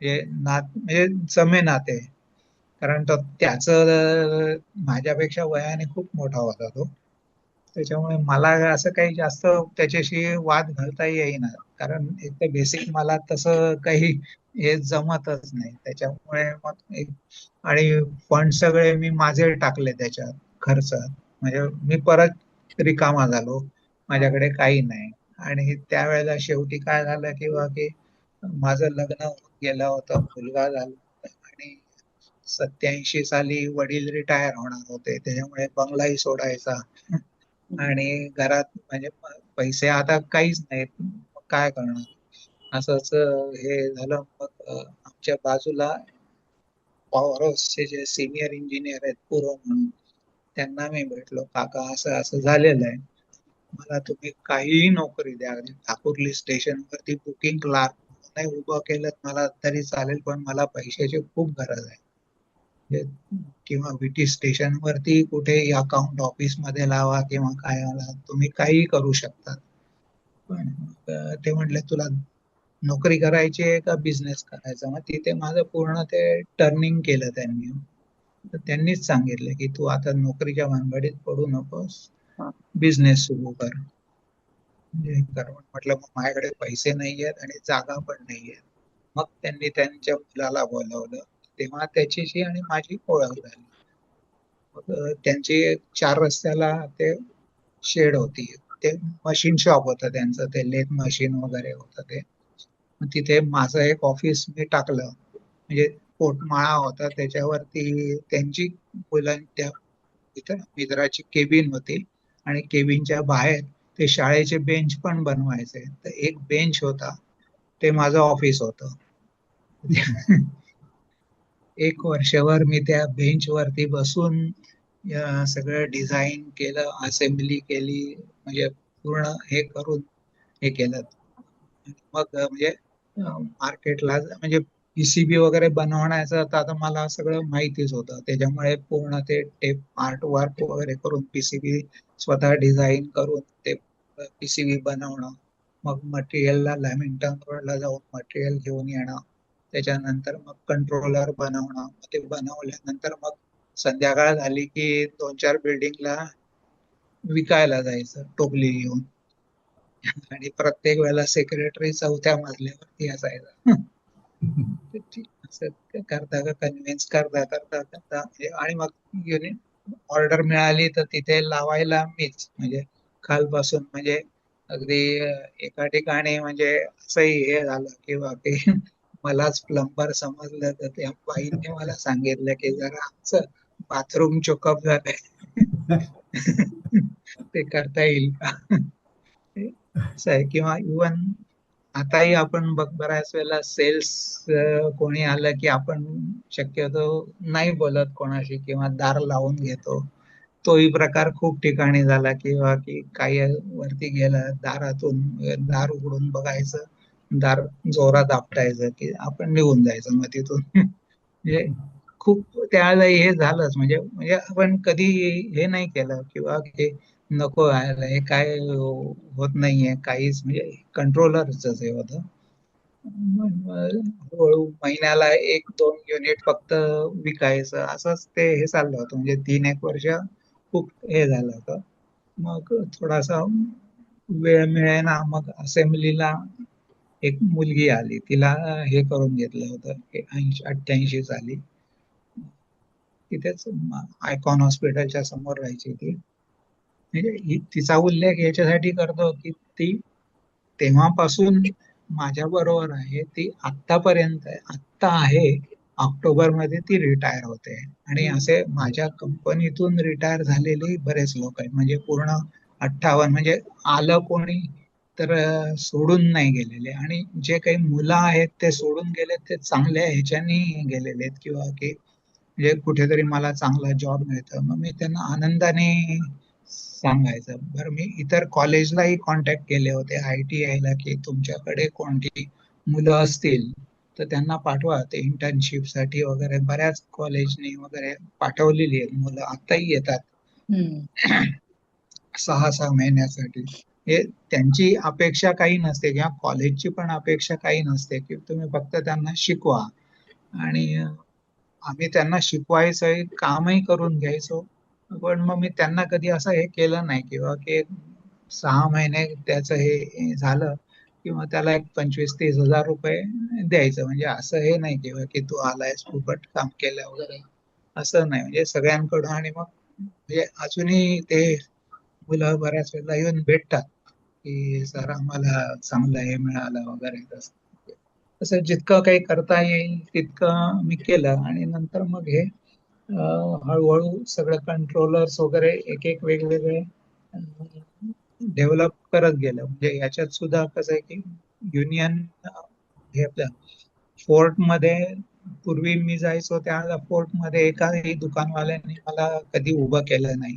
म्हणजे जमेना ते. कारण तो त्याचं माझ्यापेक्षा वयाने खूप मोठा होता तो, त्याच्यामुळे मला असं काही जास्त त्याच्याशी वाद घालता येईना. कारण एक तर बेसिक मला तसं काही हे जमतच नाही, त्याच्यामुळे मग आणि फंड सगळे मी माझे टाकले त्याच्यात खर्चात. म्हणजे मी परत रिकामा झालो, माझ्याकडे काही नाही. आणि त्यावेळेला शेवटी काय झालं की माझं लग्न होऊन गेलं होतं, मुलगा झाला होता, आणि 87 साली वडील रिटायर होणार होते, त्याच्यामुळे बंगलाही सोडायचा आणि घरात म्हणजे पैसे आता काहीच नाहीत, मग काय करणार, असंच हे झालं. मग आमच्या बाजूला पॉवर हाऊसचे जे सिनियर इंजिनियर आहेत पूर्व म्हणून, त्यांना मी भेटलो, काका असं असं झालेलं आहे, मला तुम्ही काहीही नोकरी द्या, ठाकुर्ली स्टेशन वरती बुकिंग क्लार्क नाही उभं केलं मला तरी चालेल, पण मला पैशाची खूप गरज आहे. किंवा VT स्टेशन वरती कुठे अकाउंट ऑफिस मध्ये लावा किंवा काय लावा, तुम्ही काही करू शकता. पण ते म्हटले तुला नोकरी करायची आहे का बिझनेस करायचा. मग तिथे माझं पूर्ण ते टर्निंग केलं त्यांनी. तर त्यांनीच सांगितलं की तू आता नोकरीच्या भानगडीत पडू नकोस, बिझनेस सुरू कर. म्हटलं मग माझ्याकडे पैसे नाहीयेत आणि जागा पण नाहीये. मग त्यांनी त्यांच्या मुलाला बोलवलं, तेव्हा त्याच्याशी आणि माझी ओळख झाली. मग त्यांची 4 रस्त्याला ते शेड होती, ते मशीन शॉप होतं त्यांचं, ते लेथ मशीन वगैरे होतं ते. मग तिथे माझं एक ऑफिस मी टाकलं, म्हणजे पोटमाळा होता त्याच्यावरती त्यांची मुलांच्या इथं मित्राची केबिन होती आणि केबिनच्या बाहेर ते शाळेचे बेंच पण बनवायचे, तर एक बेंच होता, ते माझं ऑफिस होतं. 1 वर्षभर मी त्या बेंच वरती बसून सगळं डिझाईन केलं, असेंब्ली केली, म्हणजे पूर्ण हे करून हे केलं. मग म्हणजे मार्केटला म्हणजे PCB वगैरे बनवण्याचं तर आता मला सगळं माहितीच होतं, त्याच्यामुळे पूर्ण ते टेप आर्ट वर्क वगैरे करून PCB स्वतः डिझाईन करून ते PCB बनवणं, मग मटेरियलला लॅमिंग्टन रोडला जाऊन मटेरियल घेऊन येणं, त्याच्यानंतर मग कंट्रोलर बनवणं, मग ते बनवल्यानंतर मग संध्याकाळ झाली की 2-4 बिल्डिंगला विकायला जायचं टोपली घेऊन, आणि प्रत्येक वेळेला सेक्रेटरी 4थ्या मजल्यावरती असायचा. असं करता कन्व्हिन्स करता आणि मग युनिट ऑर्डर मिळाली तर तिथे लावायला मीच, म्हणजे कालपासून, म्हणजे अगदी एका ठिकाणी म्हणजे असंही हे झालं की बाकी मलाच प्लंबर समजलं, तर त्या बाईंनी मला सांगितलं की जरा आमचं बाथरूम चोकअप झालंय ते करता येईल का. असं आहे. किंवा इवन आताही आपण बऱ्याच वेळेला सेल्स कोणी आलं की आपण शक्यतो नाही बोलत कोणाशी किंवा दार लावून घेतो. तोही प्रकार खूप ठिकाणी झाला, किंवा की काही वरती गेलं दारातून, दार उघडून बघायचं, दार जोरात आपटायचं की आपण निघून जायचं मग तिथून. म्हणजे खूप त्यावेळेला हे झालंच, म्हणजे म्हणजे आपण कधी हे नाही केलं किंवा हे नको व्हायला, हे काय होत नाहीये काहीच, म्हणजे कंट्रोलरच हे होतं. हळूहळू महिन्याला 1-2 युनिट फक्त विकायचं, असंच ते हे चाललं होतं. म्हणजे 3-1 वर्ष खूप हे झालं होतं. मग थोडासा वेळ मिळेना, मग असेंब्लीला एक मुलगी आली, तिला हे करून घेतलं होतं. 88 साली तिथेच आयकॉन हॉस्पिटलच्या समोर राहायची ती. म्हणजे तिचा उल्लेख याच्यासाठी करतो की ती तेव्हापासून माझ्या बरोबर आहे, ती आत्तापर्यंत आहे, आत्ता आहे. ऑक्टोबर मध्ये ती रिटायर होते. आणि असे माझ्या कंपनीतून रिटायर झालेले बरेच लोक आहेत, म्हणजे पूर्ण 58, म्हणजे आलं कोणी तर सोडून नाही गेलेले, आणि जे काही मुलं आहेत ते सोडून गेले ते चांगल्या ह्याच्यानी गेलेले आहेत, किंवा की म्हणजे कुठेतरी मला चांगला जॉब मिळतं, मग मी त्यांना आनंदाने सांगायचं. बरं, मी इतर कॉलेजलाही कॉन्टॅक्ट केले होते ITI ला, की तुमच्याकडे कोणती मुलं असतील तर त्यांना पाठवा, ते इंटर्नशिप साठी वगैरे बऱ्याच कॉलेजनी वगैरे पाठवलेली आहेत मुलं, आताही येतात हम्म. 6-6 महिन्यासाठी. हे त्यांची अपेक्षा काही नसते, किंवा कॉलेजची पण अपेक्षा काही नसते, की तुम्ही फक्त त्यांना शिकवा. आणि आम्ही त्यांना शिकवायचं कामही करून घ्यायचो, पण मग मी त्यांना कधी असं हे केलं नाही, किंवा की 6 महिने त्याचं हे झालं किंवा त्याला एक 25-30 हजार रुपये द्यायचं, म्हणजे असं हे नाही, किंवा की तू आलायस फुकट काम केलं वगैरे, असं नाही. म्हणजे सगळ्यांकडून. आणि मग म्हणजे अजूनही ते मुलं बऱ्याच वेळेला येऊन भेटतात की सर आम्हाला चांगलं हे मिळालं वगैरे. तसं तसं जितकं काही करता येईल तितकं मी केलं. आणि नंतर मग हे हळूहळू सगळं कंट्रोलर्स वगैरे एक एक वेगवेगळे डेव्हलप करत गेलं. म्हणजे याच्यात सुद्धा कसं आहे की युनियन हे आपल्या फोर्ट मध्ये, पूर्वी मी जायचो त्यावेळेला फोर्ट मध्ये एकाही दुकानवाल्याने मला कधी उभं केलं नाही.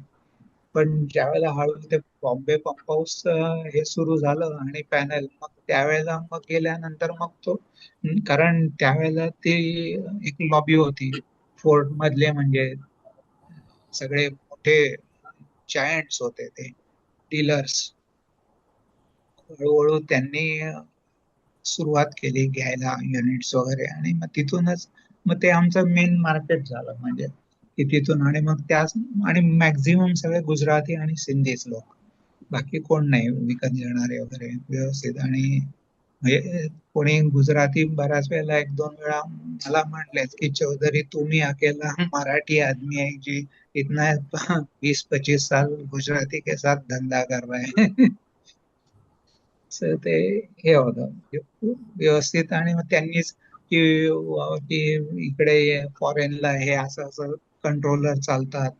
पण ज्यावेळेला हळूहळू ते बॉम्बे पंप हाऊस हे सुरू झालं आणि पॅनल, मग त्यावेळेला मग गेल्यानंतर मग तो, कारण त्यावेळेला ती एक लॉबी होती फोर्ट मधले, म्हणजे सगळे मोठे जायंट्स होते ते डीलर्स. हळूहळू त्यांनी सुरुवात केली घ्यायला युनिट्स वगैरे, आणि मग तिथूनच मग ते आमचं मेन मार्केट झालं, म्हणजे की तिथून. आणि मग त्याच, आणि मॅक्झिमम सगळे गुजराती आणि सिंधीच लोक, बाकी कोण नाही विकत घेणारे वगैरे व्यवस्थित. आणि म्हणजे कोणी गुजराती बऱ्याच वेळेला 1-2 वेळा मला म्हटलेच की चौधरी तुम्ही अकेला मराठी आदमी है जी इतना 20-25 साल गुजराती के साथ धंधा कर रहे हैं. असं ते हे होतं, म्हणजे खूप व्यवस्थित. आणि मग त्यांनीच की इकडे फॉरेनला हे असं असं कंट्रोलर चालतात,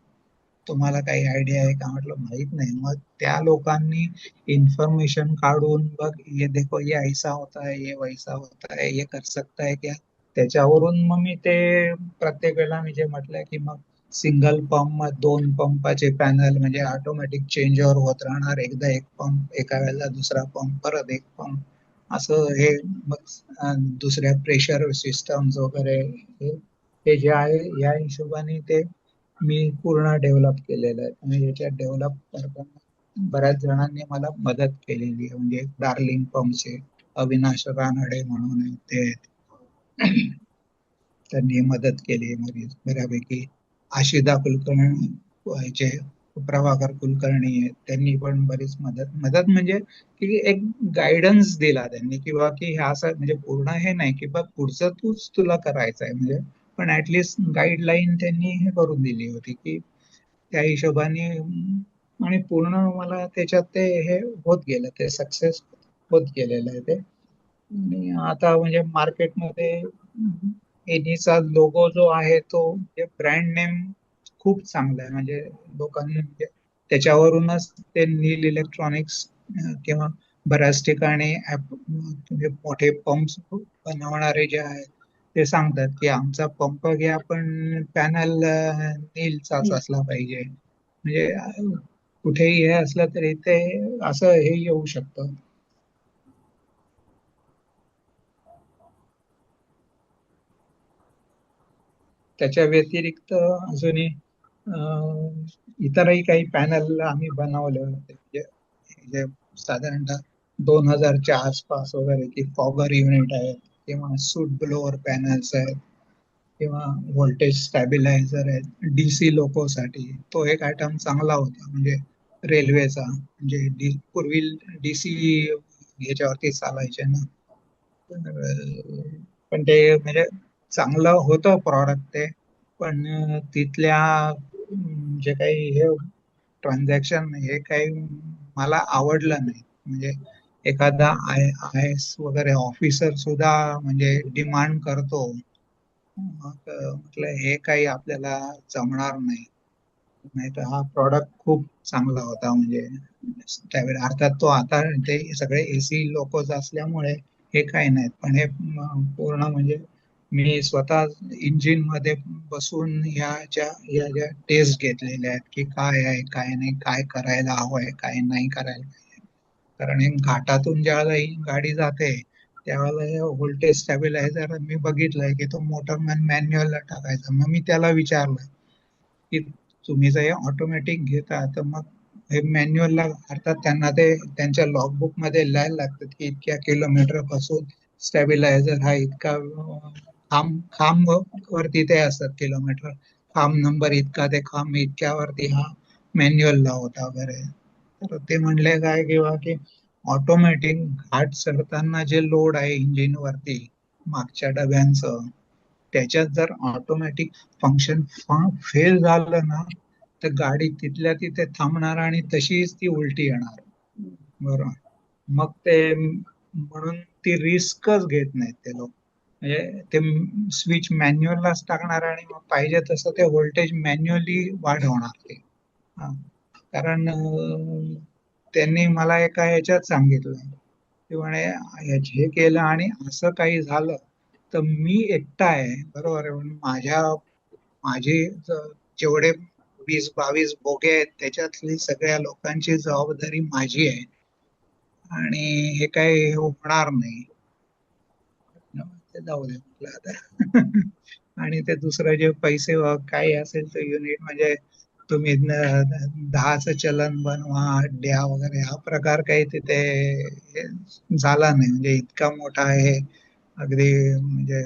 तुम्हाला काही आयडिया आहे का. म्हटलं माहित नाही. मग त्या लोकांनी इन्फॉर्मेशन काढून, बघ ये देखो ये ऐसा होता है, ये वैसा होता है, ये कर सकता है क्या, त्याच्यावरून मग मी ते प्रत्येक वेळेला मी जे म्हटलं की मग सिंगल पंप, 2 पंपाचे पॅनल, म्हणजे ऑटोमॅटिक चेंज ओव्हर होत राहणार, एकदा एक पंप, एका वेळेला दुसरा पंप, परत एक पंप, असं हे. मग दुसऱ्या प्रेशर सिस्टम्स वगैरे हे जे आहे, या हिशोबाने ते मी पूर्ण डेव्हलप केलेलं आहे. आणि याच्यात डेव्हलप करताना बऱ्याच जणांनी मला मदत केलेली आहे. म्हणजे डार्लिंग पंपचे अविनाश रानडे म्हणून आहेत, ते आहेत. त्यांनी मदत केली बऱ्यापैकी. आशिदा कुलकर्णी व्हायचे, प्रभाकर कुलकर्णी आहेत, त्यांनी पण बरीच मदत म्हणजे की एक गायडन्स दिला त्यांनी, किंवा की हे असं म्हणजे पूर्ण हे नाही की बा पुढचं तूच तुला करायचं आहे म्हणजे, पण ऍटलिस्ट गाईडलाईन त्यांनी हे करून दिली होती की त्या हिशोबाने आणि पूर्ण मला त्याच्यात ते हे होत गेलं, ते सक्सेस होत गेलेलं आहे ते. आणि आता म्हणजे मार्केटमध्ये एनीचा लोगो जो आहे तो ब्रँड नेम खूप चांगला आहे. म्हणजे लोकांनी म्हणजे त्याच्यावरूनच ते नील इलेक्ट्रॉनिक्स किंवा बऱ्याच ठिकाणी म्हणजे मोठे पंप बनवणारे जे आहेत ते सांगतात की आमचा पंप घ्या पण पॅनल नीलचाच असला पाहिजे. म्हणजे कुठेही हे असलं तरी ते असं हे येऊ शकतं. त्याच्या व्यतिरिक्त अजूनही इतरही काही पॅनल आम्ही बनवले होते, जे साधारणतः 2000च्या आसपास वगैरे, की फॉगर युनिट आहेत किंवा सूट ब्लोअर पॅनल्स आहेत किंवा व्होल्टेज स्टॅबिलायझर आहेत डीसी लोकोसाठी. तो एक आयटम चांगला होता म्हणजे रेल्वेचा, म्हणजे पूर्वी डीसी ह्याच्यावरती चालायचे ना. पण ते म्हणजे चांगलं होतं प्रॉडक्ट ते, पण तिथल्या जे काही हे ट्रान्झॅक्शन हे काही मला आवडलं नाही. म्हणजे एखादा आय एस वगैरे ऑफिसर सुद्धा म्हणजे डिमांड करतो, मग म्हटलं हे काही आपल्याला जमणार नाही. नाही तर हा प्रॉडक्ट खूप चांगला होता. म्हणजे त्यावेळी अर्थात तो आता ते सगळे एसी लोकच असल्यामुळे हे काही नाहीत, पण हे पूर्ण म्हणजे मी स्वतः इंजिन मध्ये बसून या ज्या टेस्ट घेतलेल्या आहेत की काय आहे काय नाही, काय करायला हवंय काय नाही करायला पाहिजे. कारण हे घाटातून ज्यावेळेला ही गाडी जाते त्यावेळेला व्होल्टेज स्टॅबिलायझर मी बघितलंय की तो मोटरमॅन मॅन्युअलला टाकायचा. मग मी त्याला विचारलं की तुम्ही जर ऑटोमॅटिक घेता तर मग हे मॅन्युअलला, अर्थात त्यांना ते त्यांच्या लॉगबुक मध्ये लिहायला लागतात की इतक्या किलोमीटर पासून स्टॅबिलायझर हा इतका खांब वरती ते असतात किलोमीटर, खांब नंबर इतका ते खांब इतक्यावरती हा मॅन्युअलला होता वगैरे. तर ते म्हणले काय किंवा की ऑटोमॅटिक घाट चढताना जे लोड आहे इंजिन वरती मागच्या डब्यांचं, त्याच्यात जर ऑटोमॅटिक फंक्शन फेल झालं ना तर गाडी तिथल्या तिथे थांबणार आणि तशीच ती उलटी येणार. बरोबर. मग ते म्हणून ती रिस्कच घेत नाहीत ते लोक. म्हणजे ते स्विच मॅन्युअललाच टाकणार आणि मग पाहिजे तसं ते व्होल्टेज मॅन्युअली वाढवणार ते. हा. कारण त्यांनी मला एका ह्याच्यात सांगितलं की म्हणे हे केलं आणि असं काही झालं तर मी एकटा आहे, बरोबर आहे, पण माझे जेवढे 20-22 बोगे आहेत त्याच्यातली सगळ्या लोकांची जबाबदारी माझी आहे आणि हे काही होणार नाही. ते जाऊ दे म्हटलं आता. आणि ते दुसरं जे पैसे काही असेल तर युनिट म्हणजे तुम्ही 10चं चलन बनवा द्या वगैरे हा प्रकार काही तिथे झाला नाही. म्हणजे इतका मोठा आहे अगदी, म्हणजे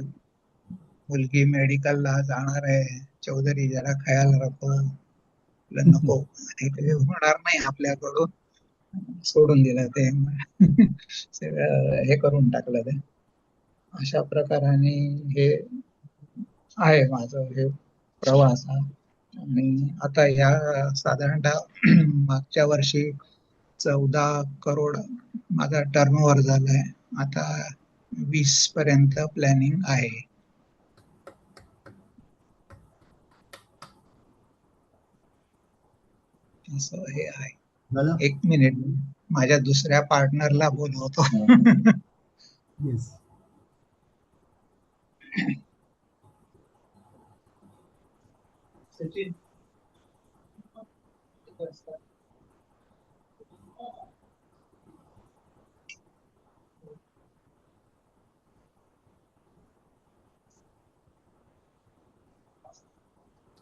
मुलगी मेडिकलला जाणार आहे, चौधरी जरा ख्याल रखो, नको हे काही होणार नाही आपल्याकडून, सोडून दिलं ते. हे करून टाकलं ते. अशा प्रकाराने हे आहे माझं हे प्रवास हा. आणि आता ह्या साधारणतः मागच्या वर्षी 14 करोड माझा टर्नओव्हर झालाय. आता 20 पर्यंत प्लॅनिंग आहे. असं हे आहे. झालं. 1 मिनिट, माझ्या दुसऱ्या पार्टनरला बोलवतो. येस. सचिन,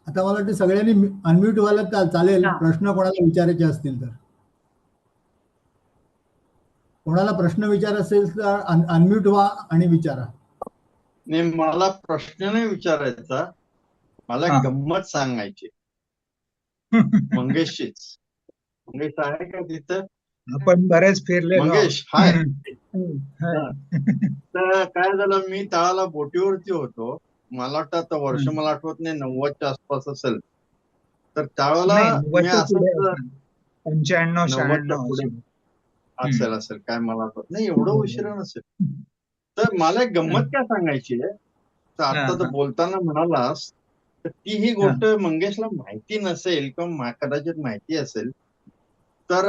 आता मला वाटतं सगळ्यांनी अनम्यूट व्हायला चालेल, हा. प्रश्न कोणाला विचारायचे असतील तर. कोणाला प्रश्न विचार असेल तर अनम्यूट व्हा आणि विचारा. नाही, मला प्रश्न नाही विचारायचा, मला हा. गंमत सांगायची मंगेशचीच. मंगेश आहे का तिथं? आपण बरेच फिरलेलो आहोत. मंगेश हाय. हा. तर काय झालं, मी तळाला बोटीवरती होतो. मला वाटतं आता वर्ष हम्म. मला आठवत नाही, 90च्या आसपास असेल. तर त्यावेळेला नाही, मी 90च्या पुढे असंच असेल. 95 90च्या 96 पुढे असेल. असेल काय मला आठवत नाही, एवढं हम्म. उशिरा नसेल. तर मला एक गंमत काय सांगायची आहे, तर आता हा, तर हा. बोलताना म्हणालास, तर ती ही गोष्ट मंगेशला माहिती नसेल किंवा कदाचित माहिती असेल. तर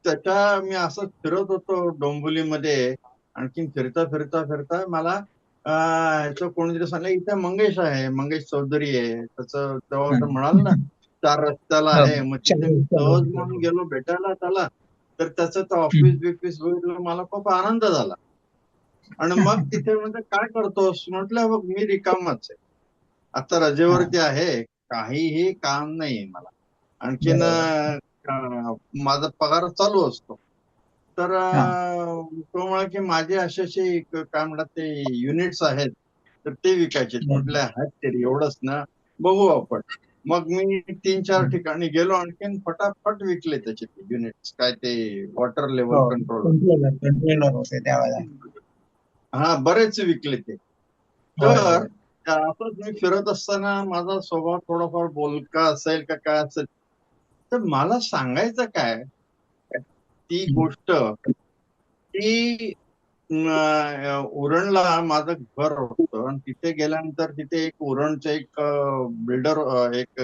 त्याच्या मी असं फिरत होतो डोंबिवलीमध्ये, आणखीन फिरता फिरता फिरता मला ह्याचं कोणीतरी सांगलं, इथे मंगेश आहे, मंगेश चौधरी आहे. त्याचं तेव्हा तर म्हणाल ना 4 रस्त्याला आहे. मग तिथे मी सहज म्हणून गेलो भेटायला त्याला. तर त्याचं तर ऑफिस बिफिस बघितलं, मला खूप आनंद झाला. आणि मग तिथे म्हणजे काय करतोस म्हटलं, बघ मी रिकामाच आहे, आता रजेवरती आहे, काहीही काम नाही मला, आणखीन माझा पगार चालू असतो. तर तो म्हणा की माझे असे काय म्हणतात ते युनिट्स आहेत, तर ते विकायचे. म्हटलं आहेत तरी एवढंच ना, बघू आपण. मग मी 3-4 ठिकाणी गेलो, आणखीन फटाफट विकले त्याचे ते युनिट्स. काय ते वॉटर लेवल कंट्रोलर होते त्यावेळेला. हा, बरेच विकले ते. तर असंच मी फिरत असताना माझा स्वभाव थोडाफार बोलका असेल का काय असेल, तर मला सांगायचं काय, ती गोष्ट की उरणला माझं घर होतं, आणि तिथे गेल्यानंतर तिथे एक उरणचं एक बिल्डर एक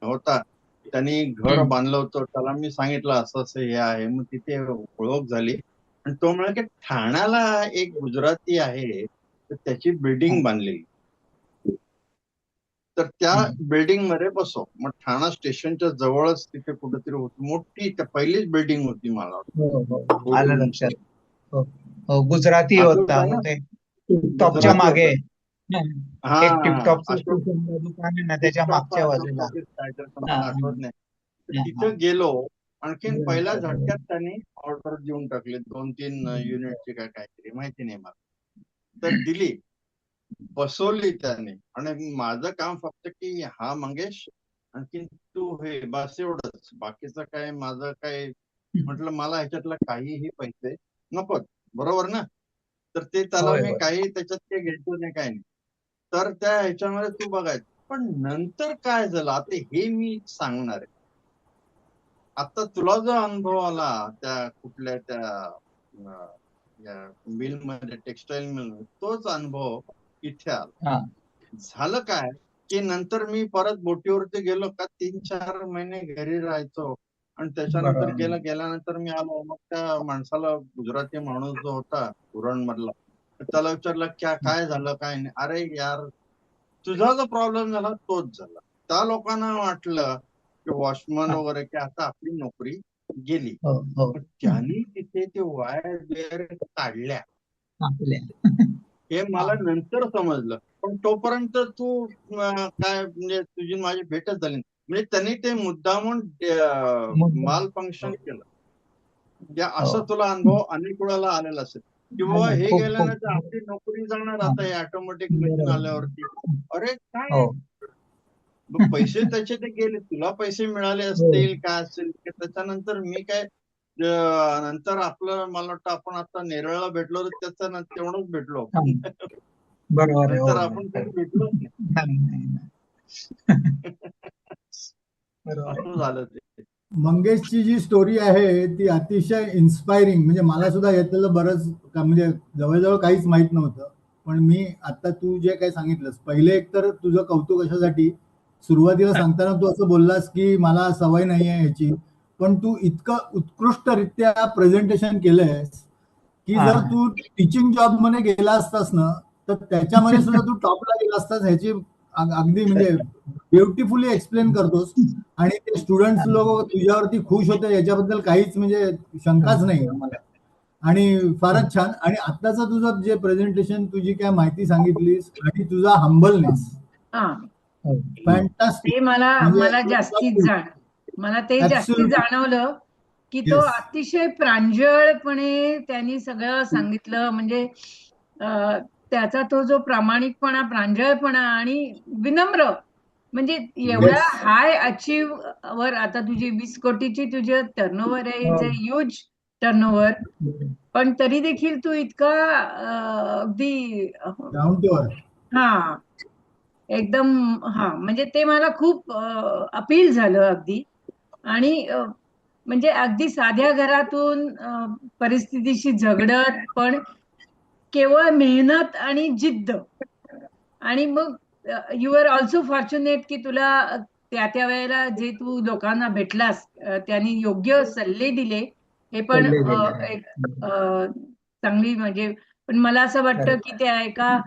होता, त्यांनी घर बांधलं होतं. त्याला मी सांगितलं असं असं हे आहे. मग तिथे ओळख झाली, आणि तो म्हणाला की ठाण्याला एक गुजराती आहे, तर त्याची बिल्डिंग बांधलेली, तर त्या बिल्डिंग मध्ये बसव. मग ठाणा स्टेशनच्या जवळच तिथे कुठेतरी होती मोठी, पहिलीच बिल्डिंग होती मला वाटतं. आलं लक्षात. गुजराती होता आठवतं ना? ते टिपटॉपच्या गुजराती मागे. होतं. एक टिपटॉपचं अशोक दुकान आहे ना, त्याच्या मागच्या बाजूला. आठवत नाही. तर तिथं गेलो, आणखीन पहिल्या झटक्यात त्यांनी ऑर्डर देऊन टाकली 2-3 युनिटची काय काहीतरी, माहिती नाही मला. तर दिली, बसवली त्याने, आणि माझं काम फक्त की हा मंगेश, आणखीन तू हे, बस एवढंच. बाकीचं काय माझं काय, म्हटलं मला ह्याच्यातलं काहीही पैसे नको, बरोबर ना. तर ते त्याला होय, मी होय. काही त्याच्यात काही घ्यायचो नाही, काही नाही. तर त्या ह्याच्यामध्ये तू बघायचं. पण नंतर काय झालं, आता हे मी सांगणार आहे. आता तुला जो अनुभव आला त्या कुठल्या त्या मिल मध्ये, टेक्सटाईल मिल, तोच अनुभव इथे आला. झालं काय की नंतर मी परत बोटीवरती गेलो का 3-4 महिने घरी राहायचो, आणि त्याच्यानंतर गेल्यानंतर मी आलो. मग त्या माणसाला, गुजराती माणूस जो होता उरण मधला, त्याला विचारलं काय झालं काय नाही. अरे यार, तुझा जो प्रॉब्लेम झाला तोच झाला. त्या लोकांना वाटलं की वॉचमन वगैरे की आता आपली नोकरी गेली. त्यांनी तिथे ते वायर बियर काढल्या, हे मला नंतर समजलं. पण तोपर्यंत तू काय म्हणजे तुझी माझी भेटच झाली. म्हणजे त्यांनी ते मुद्दामून माल फंक्शन केलं. या असं तुला अनुभव अनेक वेळाला आलेला असेल, किंवा हे गेल्यानंतर आपली नोकरी जाणार आता हे ऑटोमॅटिक मशीन आल्यावरती. अरे काय, पैसे त्याचे ते गेले, तुला पैसे मिळाले असतील काय असेल. त्याच्यानंतर मी काय, नंतर आपलं मला वाटतं आपण आता नेरळला भेटलो तर त्याचं तेवढंच भेटलो आपण. बरोबर. नंतर आपण कधी भेटलोच नाही. असं झालं ते. मंगेशची जी स्टोरी आहे ती अतिशय इन्स्पायरिंग. म्हणजे मला सुद्धा यातलं बरंच म्हणजे जवळजवळ काहीच माहित नव्हतं. पण मी आता तू जे काही सांगितलंस, पहिले एक तर तुझं कौतुक कशासाठी, सुरुवातीला सांगताना तू असं बोललास की मला सवय नाही आहे ह्याची, पण तू इतकं उत्कृष्टरित्या प्रेझेंटेशन केलंयस की जर तू टीचिंग जॉब मध्ये गेला असतास ना, तर त्याच्यामध्ये सुद्धा तू टॉपला गेला असतास. ह्याची अगदी म्हणजे ब्युटिफुली एक्सप्लेन करतोस, आणि ते स्टुडंट्स लोक तुझ्यावरती खुश होते याच्याबद्दल काहीच म्हणजे शंकाच नाही मला. आणि फारच छान. आणि आत्ताचं तुझं जे प्रेझेंटेशन, तुझी काय माहिती सांगितलीस, आणि तुझा हंबलनेस, फॅन्टास्टिक. ते मला म्हणजे मला जास्तीत जाणवलं की की तो Yes. अतिशय प्रांजळपणे त्यांनी सगळं सांगितलं. म्हणजे त्याचा तो जो प्रामाणिकपणा, प्रांजळपणा आणि विनम्र, म्हणजे एवढा Yes. हाय अचीव वर, आता तुझी 20 कोटीची तुझे टर्नओव्हर आहे, इट्स अ ह्यूज टर्नओव्हर, पण तरी देखील तू इतका अगदी डाऊन टू अर्थ. हा एकदम, हा म्हणजे ते मला खूप अपील झालं अगदी. आणि म्हणजे अगदी साध्या घरातून परिस्थितीशी झगडत, पण केवळ मेहनत आणि जिद्द. आणि मग यू आर ऑल्सो फॉर्च्युनेट की तुला त्या वेळेला जे तू लोकांना भेटलास, त्यांनी योग्य सल्ले दिले, हे पण सल्ले दिले. एक चांगली म्हणजे. पण मला असं वाटतं की त्या एका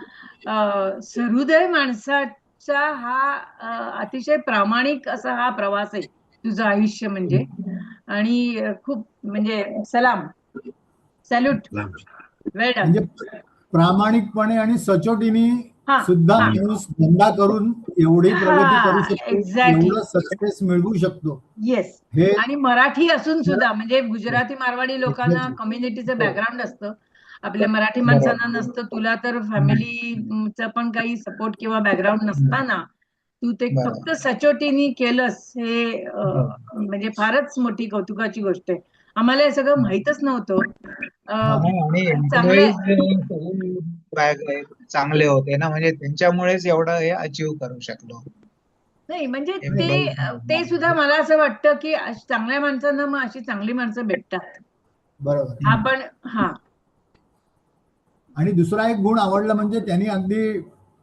सहृदय माणसाचा हा अतिशय प्रामाणिक असा हा प्रवास आहे तुझं आयुष्य म्हणजे. आणि खूप म्हणजे सलाम, सॅल्यूट, वेल डन. म्हणजे प्रामाणिकपणे आणि सचोटीने हा, सुद्धा हा. माणूस धंदा करून एवढी प्रगती करू शकतो, एक्झॅक्टली, एवढं सक्सेस मिळवू शकतो. येस. हे आणि मराठी असून सुद्धा, म्हणजे गुजराती मारवाडी लोकांना Exactly. कम्युनिटीचं बॅकग्राऊंड असतं, आपल्या मराठी माणसांना नसतं. तुला तर फॅमिलीचा पण काही सपोर्ट किंवा बॅकग्राऊंड नसताना तू ते फक्त सचोटीने केलंस, हे म्हणजे फारच मोठी कौतुकाची गोष्ट आहे. आम्हाला हे सगळं माहीतच नव्हतं. आणि चांगलं एम्प्लॉईज चांगले होते ना, म्हणजे त्यांच्यामुळेच एवढं हे अचीव करू शकलो. नाही, म्हणजे Employees. ते सुद्धा मला असं वाटतं की चांगल्या माणसांना मग अशी चांगली माणसं भेटतात. बरोबर. हा पण हा आणि दुसरा एक गुण आवडला म्हणजे त्यांनी अगदी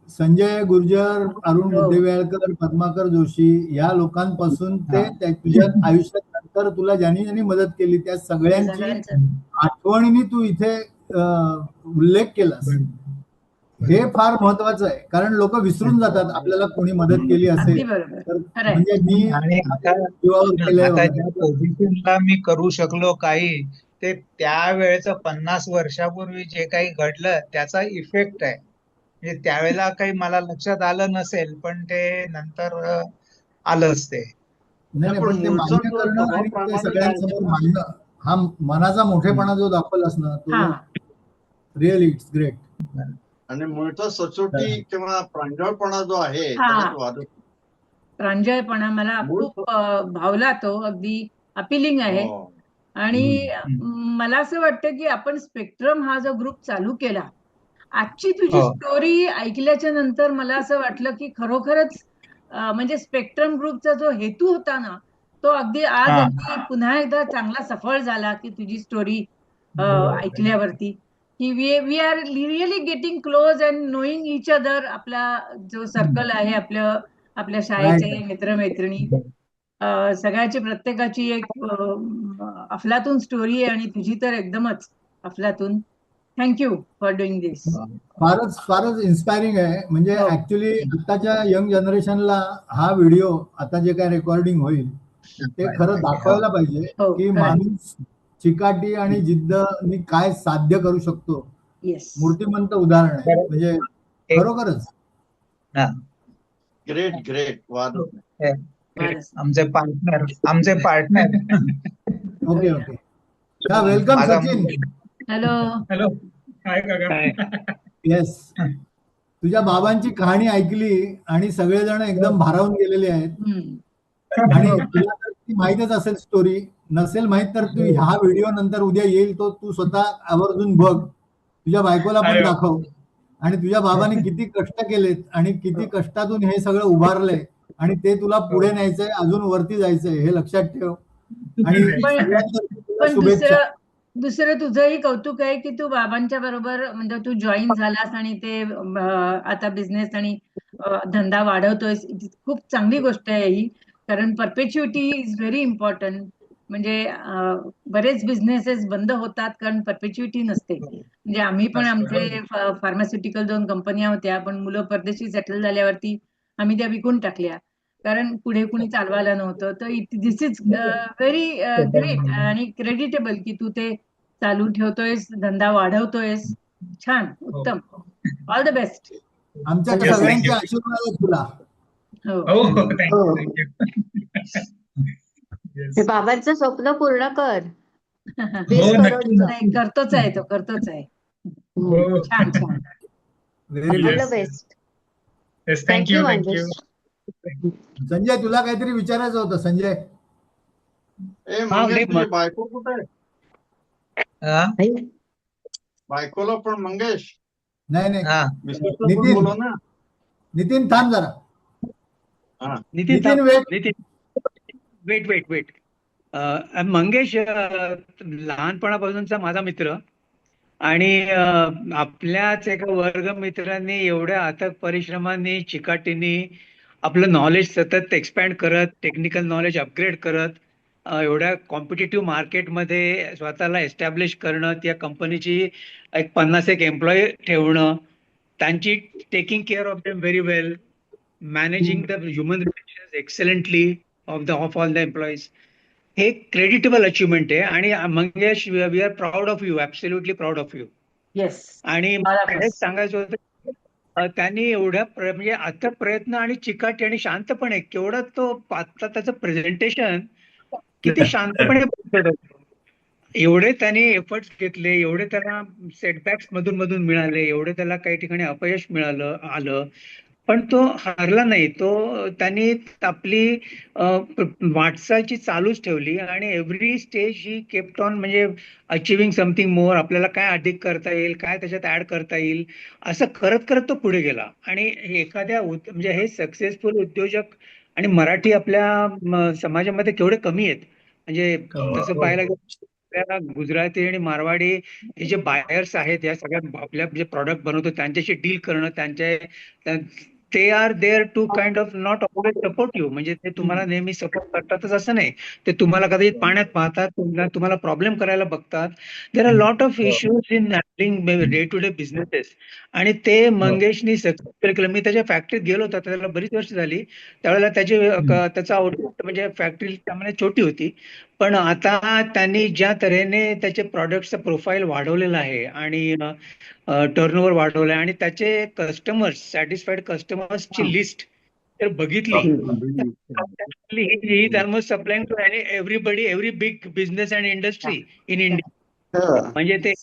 संजय गुर्जर, अरुण हो. बुद्धिवेळकर, पद्माकर जोशी या लोकांपासून ते तुझ्या आयुष्यात नंतर तुला ज्यांनी ज्यांनी मदत केली त्या सगळ्यांची सगळ्यांचं आठवणीने तू इथे उल्लेख केलास. हे फार महत्वाचं आहे, कारण लोक विसरून जातात आपल्याला कोणी मदत केली अगदी असेल बरोबर, तर. खरंय. म्हणजे मी आणि जीवावर केलंय आता वगैरे. ज्या पोझिशनला मी करू शकलो काही, ते त्यावेळेचं 50 वर्षापूर्वी जे काही घडलं त्याचा इफेक्ट आहे. म्हणजे त्यावेळेला काही मला लक्षात आलं नसेल, पण ते नंतर आलंच ते. नाही, पण ते मूळचा मान्य तो करणं स्वभाव आणि ते प्रामाणिक आहे सगळ्यांसमोर ना. मांडणं, हा मनाचा मोठेपणा जो दाखवलास ना, हा तो रिअली इट्स ग्रेट. आणि मूळचा सचोटी किंवा प्रांजळपणा जो आहे हा. त्याच्यात वादच नाही. प्रांजळपणा मला मूळ खूप भावला, तो अगदी अपिलिंग आहे. हो. आणि मला असं वाटतं की आपण स्पेक्ट्रम हा जो ग्रुप चालू केला, आजची तुझी हो. स्टोरी ऐकल्याच्या नंतर मला असं वाटलं की खरोखरच म्हणजे स्पेक्ट्रम ग्रुपचा जो हेतू होता ना, तो अगदी आज अगदी पुन्हा एकदा चांगला सफळ झाला की तुझी स्टोरी ऐकल्यावरती, की we are really getting close and knowing each other. आपला जो सर्कल आहे, आपल्या शाळेचे मित्रमैत्रिणी, सगळ्याची प्रत्येकाची एक अफलातून स्टोरी आहे, आणि तुझी तर एकदमच अफलातून. थँक्यू फॉर डुईंग दिस. फारच फारच इन्स्पायरिंग आहे. म्हणजे हो. ऍक्च्युली आताच्या यंग जनरेशनला हा व्हिडिओ आता जे काय रेकॉर्डिंग होईल ते खरं दाखवायला पाहिजे हो, की खरंय. माणूस चिकाटी आणि जिद्दनी काय साध्य करू शकतो. येस. मूर्तिमंत उदाहरण आहे. म्हणजे एक- खरोखरच हा. ग्रेट ग्रेट वादच नाही. फारच. आमचे पार्टनर ओके ओके. हा, वेलकम माझा सचिन. हॅलो. हॅलो, हाय काका. येस, तुझ्या बाबांची कहाणी ऐकली आणि सगळेजण एकदम भारावून गेलेले आहेत. आणि तुला तर ती माहीतच असेल स्टोरी, नसेल माहित तर तू हा व्हिडिओ नंतर उद्या येईल तो तू स्वतः आवर्जून बघ, तुझ्या बायकोला पण अरे वा. दाखव. आणि तुझ्या बाबांनी किती कष्ट केलेत आणि किती कष्टातून हे सगळं उभारलंय, आणि ते तुला पुढे न्यायचंय, अजून वरती जायचंय, हे लक्षात ठेव. आणि सगळ्यांतर्फे तुला पण शुभेच्छा. दुसरं तुझंही कौतुक आहे की तू बाबांच्या बरोबर म्हणजे तू जॉईन झालास आणि ते आता बिझनेस आणि धंदा वाढवतोयस. खूप चांगली गोष्ट आहे ही, कारण परपेच्युइटी इज व्हेरी इम्पॉर्टंट. म्हणजे बरेच बिझनेसेस बंद होतात कारण परपेच्युइटी नसते. म्हणजे आम्ही पण आमचे फार्मास्युटिकल 2 कंपन्या होत्या, पण मुलं परदेशी सेटल झाल्यावरती आम्ही त्या विकून टाकल्या, कारण पुढे कुणी चालवायला नव्हतं. तर दिस इज व्हेरी ग्रेट आणि क्रेडिटेबल की तू ते चालू ठेवतोयस, धंदा वाढवतोयस. छान, उत्तम. All the best. आमच्या Yes, सगळ्यांचे thank you. आशीर्वाद आहेत तुला. हो. हो, थँक्यू. येस. हे बाबांचं स्वप्न पूर्ण कर. हो 20 नक्की करोडचं. नाही, करतोच आहे तो, करतोच आहे. हो छान छान. Very all good. The best. Yes thank you Mangesh. Sanjay, तुला काहीतरी विचारायचं होतं संजय. ए मंगेश, तुझी बायको कुठे आहे? हा बायकोला पण मंगेश, नाही नाही, हा मिसेसला पण नितीन बोलव ना. नितीन थांब जरा. हा नितीन नितीन थांब. वेट. नितीन वेट. मंगेश लहानपणापासूनचा माझा मित्र आणि आपल्याच एका वर्गमित्रांनी एवढ्या अथक परिश्रमांनी चिकाटीने आपलं नॉलेज सतत एक्सपॅन्ड करत, टेक्निकल नॉलेज अपग्रेड करत, एवढ्या कॉम्पिटिटिव्ह मार्केटमध्ये स्वतःला एस्टॅब्लिश करणं, त्या कंपनीची एक 50 एक एम्प्लॉई ठेवणं, त्यांची taking care of them very well, managing the human relations excellently of all the employees. हे क्रेडिटेबल अचिव्हमेंट आहे आणि Mangesh, we are proud of you, absolutely proud of you. Yes. आणि मला हेच सांगायचं होतं, त्यांनी एवढ्या म्हणजे अथक प्रयत्न आणि चिकाटी आणि शांतपणे केवढा तो आता त्याचं प्रेझेंटेशन किती शांतपणे बोलत होतं. एवढे त्यांनी एफर्ट्स घेतले, एवढे त्याला सेटबॅक्स मधून मधून मिळाले, एवढे त्याला काही ठिकाणी अपयश आलं, पण तो हरला नाही. त्यांनी आपली वाटचालची चालूच ठेवली आणि every stage he kept on, म्हणजे अचिव्हिंग समथिंग मोर, आपल्याला काय अधिक करता येईल, काय त्याच्यात ऍड करता येईल, असं करत करत तो पुढे गेला. आणि एखाद्या म्हणजे हे सक्सेसफुल उद्योजक आणि मराठी आपल्या समाजामध्ये केवढे कमी आहेत. म्हणजे तसं पाहायला गेलं आपल्याला गुजराती आणि मारवाडी हे जे बायर्स आहेत, या सगळ्या आपल्या जे प्रॉडक्ट बनवतो त्यांच्याशी डील करणं, ते are there to kind of not always support you. म्हणजे ते तुम्हाला नेहमी सपोर्ट करतातच असं नाही, ते तुम्हाला कदाचित पाण्यात पाहतात, तुम्हाला प्रॉब्लेम करायला बघतात. There are lot of issues in handling day to day businesses. आणि ते मंगेशनी सक्सेसफुल केलं. मी त्याच्या फॅक्टरीत गेलो होतो, त्याला बरीच वर्ष झाली. त्यावेळेला त्याचा आउटपुट म्हणजे फॅक्टरी त्यामुळे छोटी होती, पण आता त्यांनी ज्या तऱ्हेने त्याचे प्रॉडक्टचं प्रोफाईल वाढवलेलं आहे आणि टर्नओव्हर वाढवलं आहे आणि त्याचे कस्टमर्स, सॅटिस्फाईड कस्टमर्सची लिस्ट जर बघितली, he almost supplying to everybody, every big business and industry in India. म्हणजे ते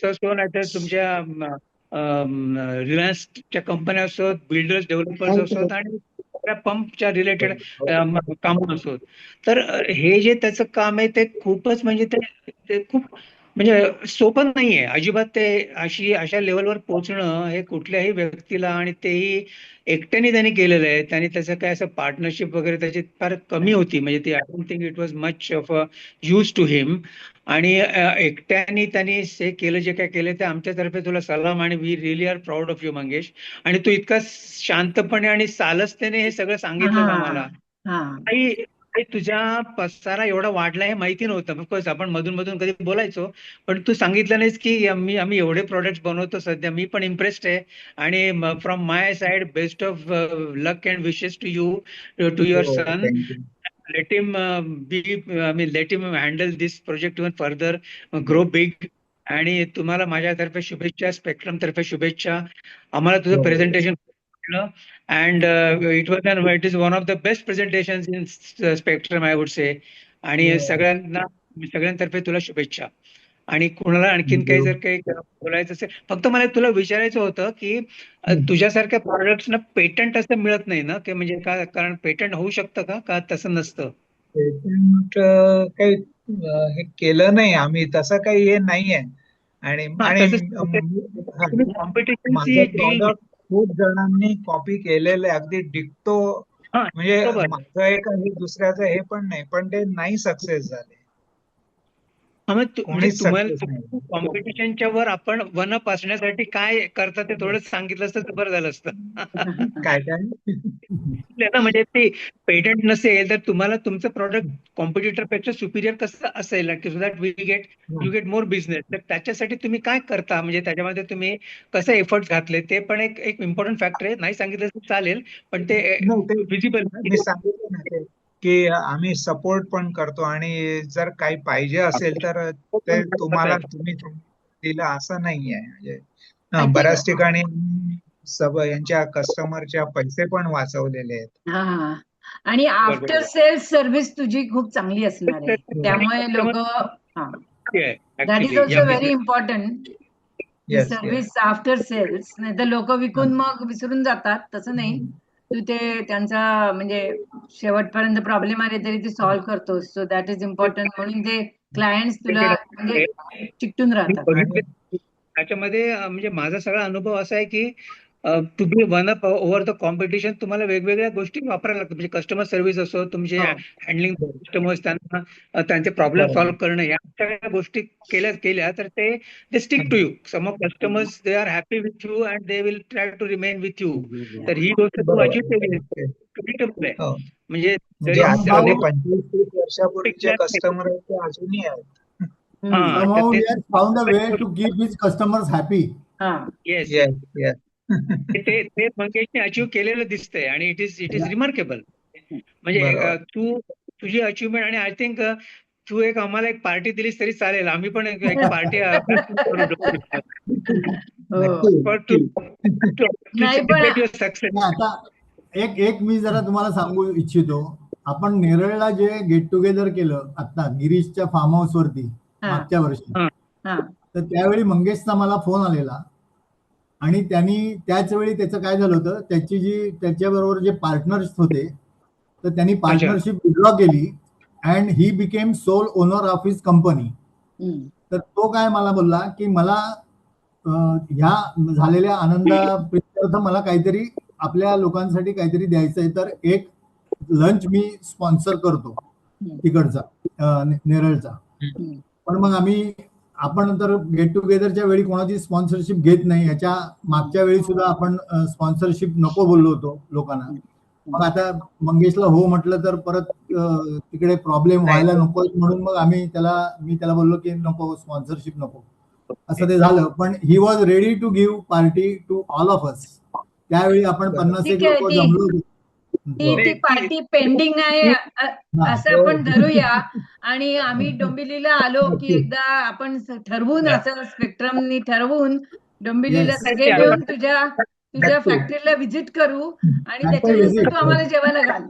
असो, नाही तर तुमच्या रिलायन्सच्या कंपन्या असोत, बिल्डर्स, डेव्हलपर्स असोत आणि पंपच्या रिलेटेड काम असोत. तर हे जे त्याचं काम आहे ते खूपच म्हणजे ते खूप म्हणजे सोपं नाहीये अजिबात. ते अशा लेवलवर पोहोचणं हे कुठल्याही व्यक्तीला, आणि तेही एकट्याने त्यांनी केलेलं आहे. त्यांनी त्याचं काय असं पार्टनरशिप वगैरे त्याची फार कमी होती. म्हणजे ती I don't think it was much of a use to him. आणि एकट्याने त्यांनी हे केलं, जे काय केलं ते आमच्यातर्फे तुला सलाम. आणि we really are proud of you Mangesh. आणि तू इतका शांतपणे आणि सालसतेने हे सगळं सांगितलं आम्हाला. काही तुझ्या पसारा एवढा वाढला हे माहिती नव्हतं. ऑफकोर्स आपण मधून मधून कधी बोलायचो, पण तू सांगितलं नाहीस की आम्ही एवढे प्रोडक्ट बनवतो सध्या. मी पण इम्प्रेस्ड आहे. आणि from my side best of luck and wishes to you, to your son. Let him handle this project even further, grow big. आणि तुम्हाला माझ्यातर्फे शुभेच्छा, स्पेक्ट्रम तर्फे शुभेच्छा. आम्हाला तुझं presentation and it is one of the best presentations in Spectrum, I would say. आणि सगळ्यांतर्फे तुला शुभेच्छा. आणि कोणाला आणखीन काही जर काही बोलायचं असेल, फक्त मला तुला विचारायचं होतं की तुझ्यासारख्या प्रोडक्ट्सना पेटंट असं मिळत नाही ना, की म्हणजे कारण पेटंट होऊ शकतं का तसं नसतं? पेटंट काही हे केलं नाही आम्ही, तसं काही हे नाहीये. आणि माझं प्रॉडक्ट खूप जणांनी कॉपी केलेलं आहे, अगदी डिक्टो. म्हणजे माझं एक आणि दुसऱ्याचं हे पण नाही, पण ते नाही सक्सेस झाले. म्हणजे तुम्हाला कॉम्पिटिशनच्या वर आपण वन अप असण्यासाठी काय करता ते थोडं सांगितलं असतं तर बरं झालं असतं. काय म्हणजे ते पेटंट नसेल तर तुम्हाला तुमचं प्रॉडक्ट कॉम्पिटिटर पेक्षा सुपिरियर कसं असेल, so that you get more business. तर त्याच्यासाठी तुम्ही काय करता, म्हणजे त्याच्यामध्ये तुम्ही कसं एफर्ट्स घातले, ते पण एक इम्पॉर्टंट फॅक्टर आहे. नाही सांगितलं तर चालेल, पण ते विजिबल. मी सांगितलं ना की आम्ही सपोर्ट पण करतो, आणि जर काही पाहिजे असेल तर ते तुम्ही दिलं असं नाहीये. म्हणजे बऱ्याच ठिकाणी यांच्या कस्टमरच्या पैसे पण वाचवलेले आहेत. आणि आफ्टर बरोबर. सेल्स सर्व्हिस तुझी खूप चांगली असणार आहे. त्यामुळे लोक that is also very important. Yes, service after sales. नाही तर लोक विकून मग विसरून जातात. तसं नाही, तू ते त्यांचा म्हणजे शेवटपर्यंत प्रॉब्लेम आले तरी ते सॉल्व्ह करतोस. So that is important. म्हणून ते क्लायंट्स तुला म्हणजे चिकटून राहतात. त्याच्यामध्ये म्हणजे माझा सगळा अनुभव असा आहे की to be one up over the competition तुम्हाला वेगवेगळ्या गोष्टी वापरायला लागतात. म्हणजे कस्टमर सर्व्हिस असो, तुमचे हो. हँडलिंग कस्टमर्स, त्यांना त्यांचे प्रॉब्लेम सॉल्व्ह करणं, या सगळ्या गोष्टी केल्या तर ते stick to you. Some of customers they are happy with you and they will try to remain with you. तर ही गोष्ट तू बरोबर. अचीव्ह केली क्रिएटिव्ह आहे. हो. म्हणजे म्हणजे जरी somehow- 25-30 वर्षापूर्वीचे कस्टमर आहेत ते अजूनही आहेत. somehow he has found a way to keep his customers happy. Yes Yes, yes. ते मंगेशने अचीव्ह केलेलं दिसतंय आणि इट इज रिमार्केबल. म्हणजे बरोबर. तुझी अचिव्हमेंट, आणि आय थिंक तू आम्हाला एक पार्टी दिलीस तरी चालेल. आम्ही पण एक पार्टी नाही पण सक्सेस. नाही, आता एक मी जरा तुम्हाला सांगू इच्छितो. आपण नेरळला जे गेट टुगेदर केलं आता गिरीशच्या फार्म हाऊस वरती मागच्या वर्षी, तर त्यावेळी मंगेशचा मला फोन आलेला आणि त्यांनी त्याच वेळी त्याचं काय झालं होतं, त्याच्याबरोबर जे पार्टनर्स होते तर त्यांनी पार्टनरशिप विड्रॉ केली and he became sole owner of his company. तर तो काय मला बोलला की मला ह्या झालेल्या आनंदाप्रित्यर्थ मला काहीतरी आपल्या लोकांसाठी काहीतरी द्यायचंय, तर एक लंच मी स्पॉन्सर करतो तिकडचा नेरळचा. पण मग आपण तर गेट टुगेदरच्या वेळी कोणाची स्पॉन्सरशिप घेत नाही. ह्याच्या मागच्या वेळी सुद्धा आपण स्पॉन्सरशिप नको बोललो होतो लोकांना. मग आता मंगेशला हो म्हटलं तर परत तिकडे प्रॉब्लेम व्हायला नको, म्हणून मग मी त्याला बोललो की नको, स्पॉन्सरशिप नको. असं ते झालं. पण he was ready to give party to all of us. त्यावेळी आपण 50 लोक जमलो. ती पार्टी पेंडिंग आहे असं आपण धरूया. आणि आम्ही डोंबिवलीला आलो की एकदा आपण ठरवून, असं स्पेक्ट्रमनी ठरवून डोंबिवलीला सगळे मिळून तुझ्या फॅक्टरीला व्हिजिट करू आणि त्याच्यानंतर तू आम्हाला जेवायला घाल.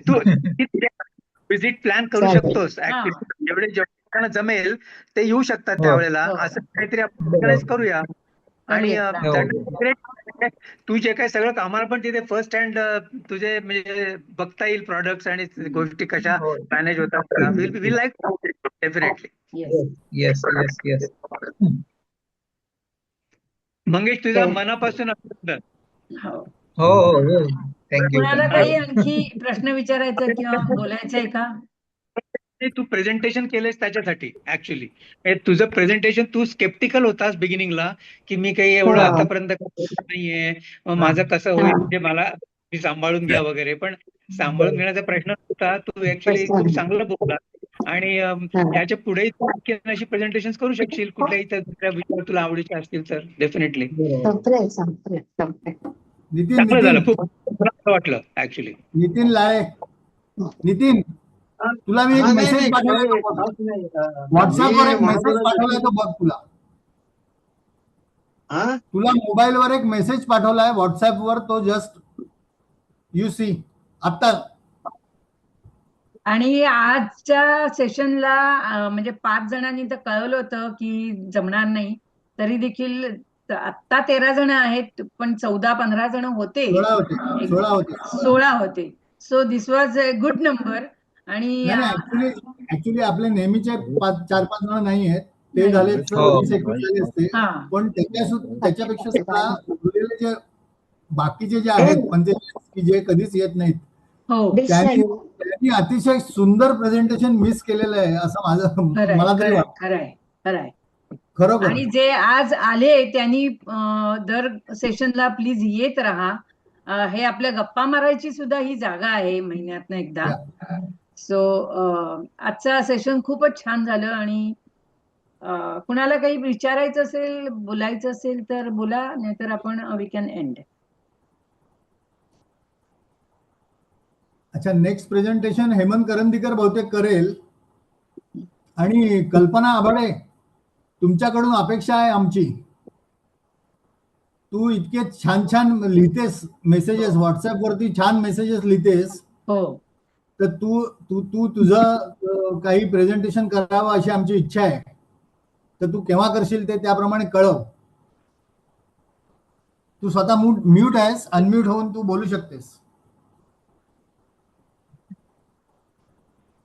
तू व्हिजिट प्लॅन करू शकतोस. जेवढे जेवढ्यांना जमेल ते येऊ शकतात त्यावेळेला. असं काहीतरी आपण ऑर्गनाइज करूया. आणि तू जे काही सगळं आम्हाला पण तिथे फर्स्ट हँड तुझे म्हणजे बघता येईल प्रॉडक्ट्स आणि गोष्टी कशा मॅनेज होतात. We like definitely. Yes yes yes. Mangesh, तुझा मनापासून अभिनंदन. हो हो, थँक्यू. कुणाला काही आणखी प्रश्न विचारायचा किंवा बोलायचं आहे का? तू प्रेझेंटेशन केलंस त्याच्यासाठी ऍक्च्युली. तुझं प्रेझेंटेशन, तू स्केप्टिकल होतास बिगिनिंगला की मी काही एवढं आतापर्यंत नाहीये, माझं कसं होईल, म्हणजे मला मी सांभाळून घ्या वगैरे. पण सांभाळून घेण्याचा प्रश्न होता. तू ऍक्च्युली खूप चांगलं बोलला आणि त्याच्या पुढेही तू आणखी अशी प्रेझेंटेशन करू शकशील कुठल्याही दुसऱ्या विषयावर तुला आवडीचे असतील तर. डेफिनेटली चांगलं झालं. खूप मला वाटलं ऍक्च्युली. नितीन लाळे, नितीन तुला मी एक मेसेज पाठवलाय, व्हॉट्सअपवर एक मेसेज पाठवलाय, तो बघ. तुला मोबाईलवर एक मेसेज पाठवलाय व्हॉट्सअपवर, तो जस्ट यू सी आता. आणि आजच्या सेशनला म्हणजे 5 जणांनी तर कळवलं होतं की जमणार नाही, तरी देखील आता 13 जण आहेत, पण 14-15 जण होते. 16 होते. So this was a good number. आणि ऍक्च्युली आपले नेहमीचे 4-5 जण नाही आहेत, ते झाले 20-21 झाले असते. पण त्याच्यापेक्षा सुद्धा उरलेले जे बाकीचे जे आहेत 45 की जे कधीच येत नाहीत, त्यांनी अतिशय सुंदर प्रेझेंटेशन मिस केलेलं आहे असं मला तरी वाटतं. खरंय. खरोखर. आणि जे आज आले त्यांनी दर सेशनला प्लीज येत राहा. हे आपल्या गप्पा मारायची सुद्धा ही जागा आहे महिन्यातनं एकदा. सो आजचं सेशन खूपच छान झालं. आणि कुणाला काही विचारायचं असेल, बोलायचं असेल तर बोला, नाहीतर आपण वी कॅन एंड. अच्छा, नेक्स्ट प्रेझेंटेशन हेमंत करंदीकर बहुतेक करेल. आणि कल्पना आभाळे, तुमच्याकडून अपेक्षा आहे आमची तू इतके छान छान लिहितेस मेसेजेस, व्हॉट्सअप वरती छान मेसेजेस लिहितेस, हो तर तू तू तू तुझं काही प्रेझेंटेशन करावं अशी आमची इच्छा आहे. तर तू केव्हा करशील ते त्याप्रमाणे कळव. तू स्वतः म्यूट आहेस, अनम्यूट होऊन तू बोलू शकतेस.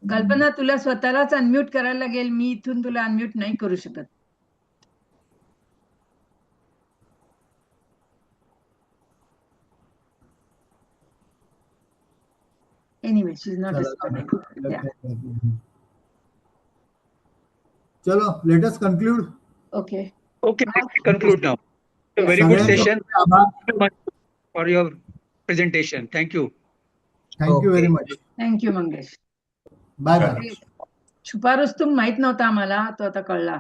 कल्पना, तुला स्वतःलाच अनम्यूट करायला लागेल. मी इथून तुला अनम्यूट नाही करू शकत. Anyway, she is not responding. चलो, let us conclude. Okay. Okay, conclude now. A very good सगळ्यांचे session. आभार. Thank you much for your presentation. Thank you. Thank you very much. Thank you Mangesh. Bye bye. छुपा रुस्तुम माहित नव्हता आम्हाला, तो आता कळला.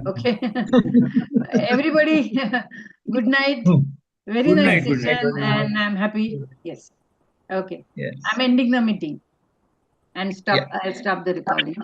Okay. Everybody, good night. Very Good nice night, good night. session, and I'm happy. Yes. Okay. Yes. I'm ending the meeting and Yeah. I'll stop the recording.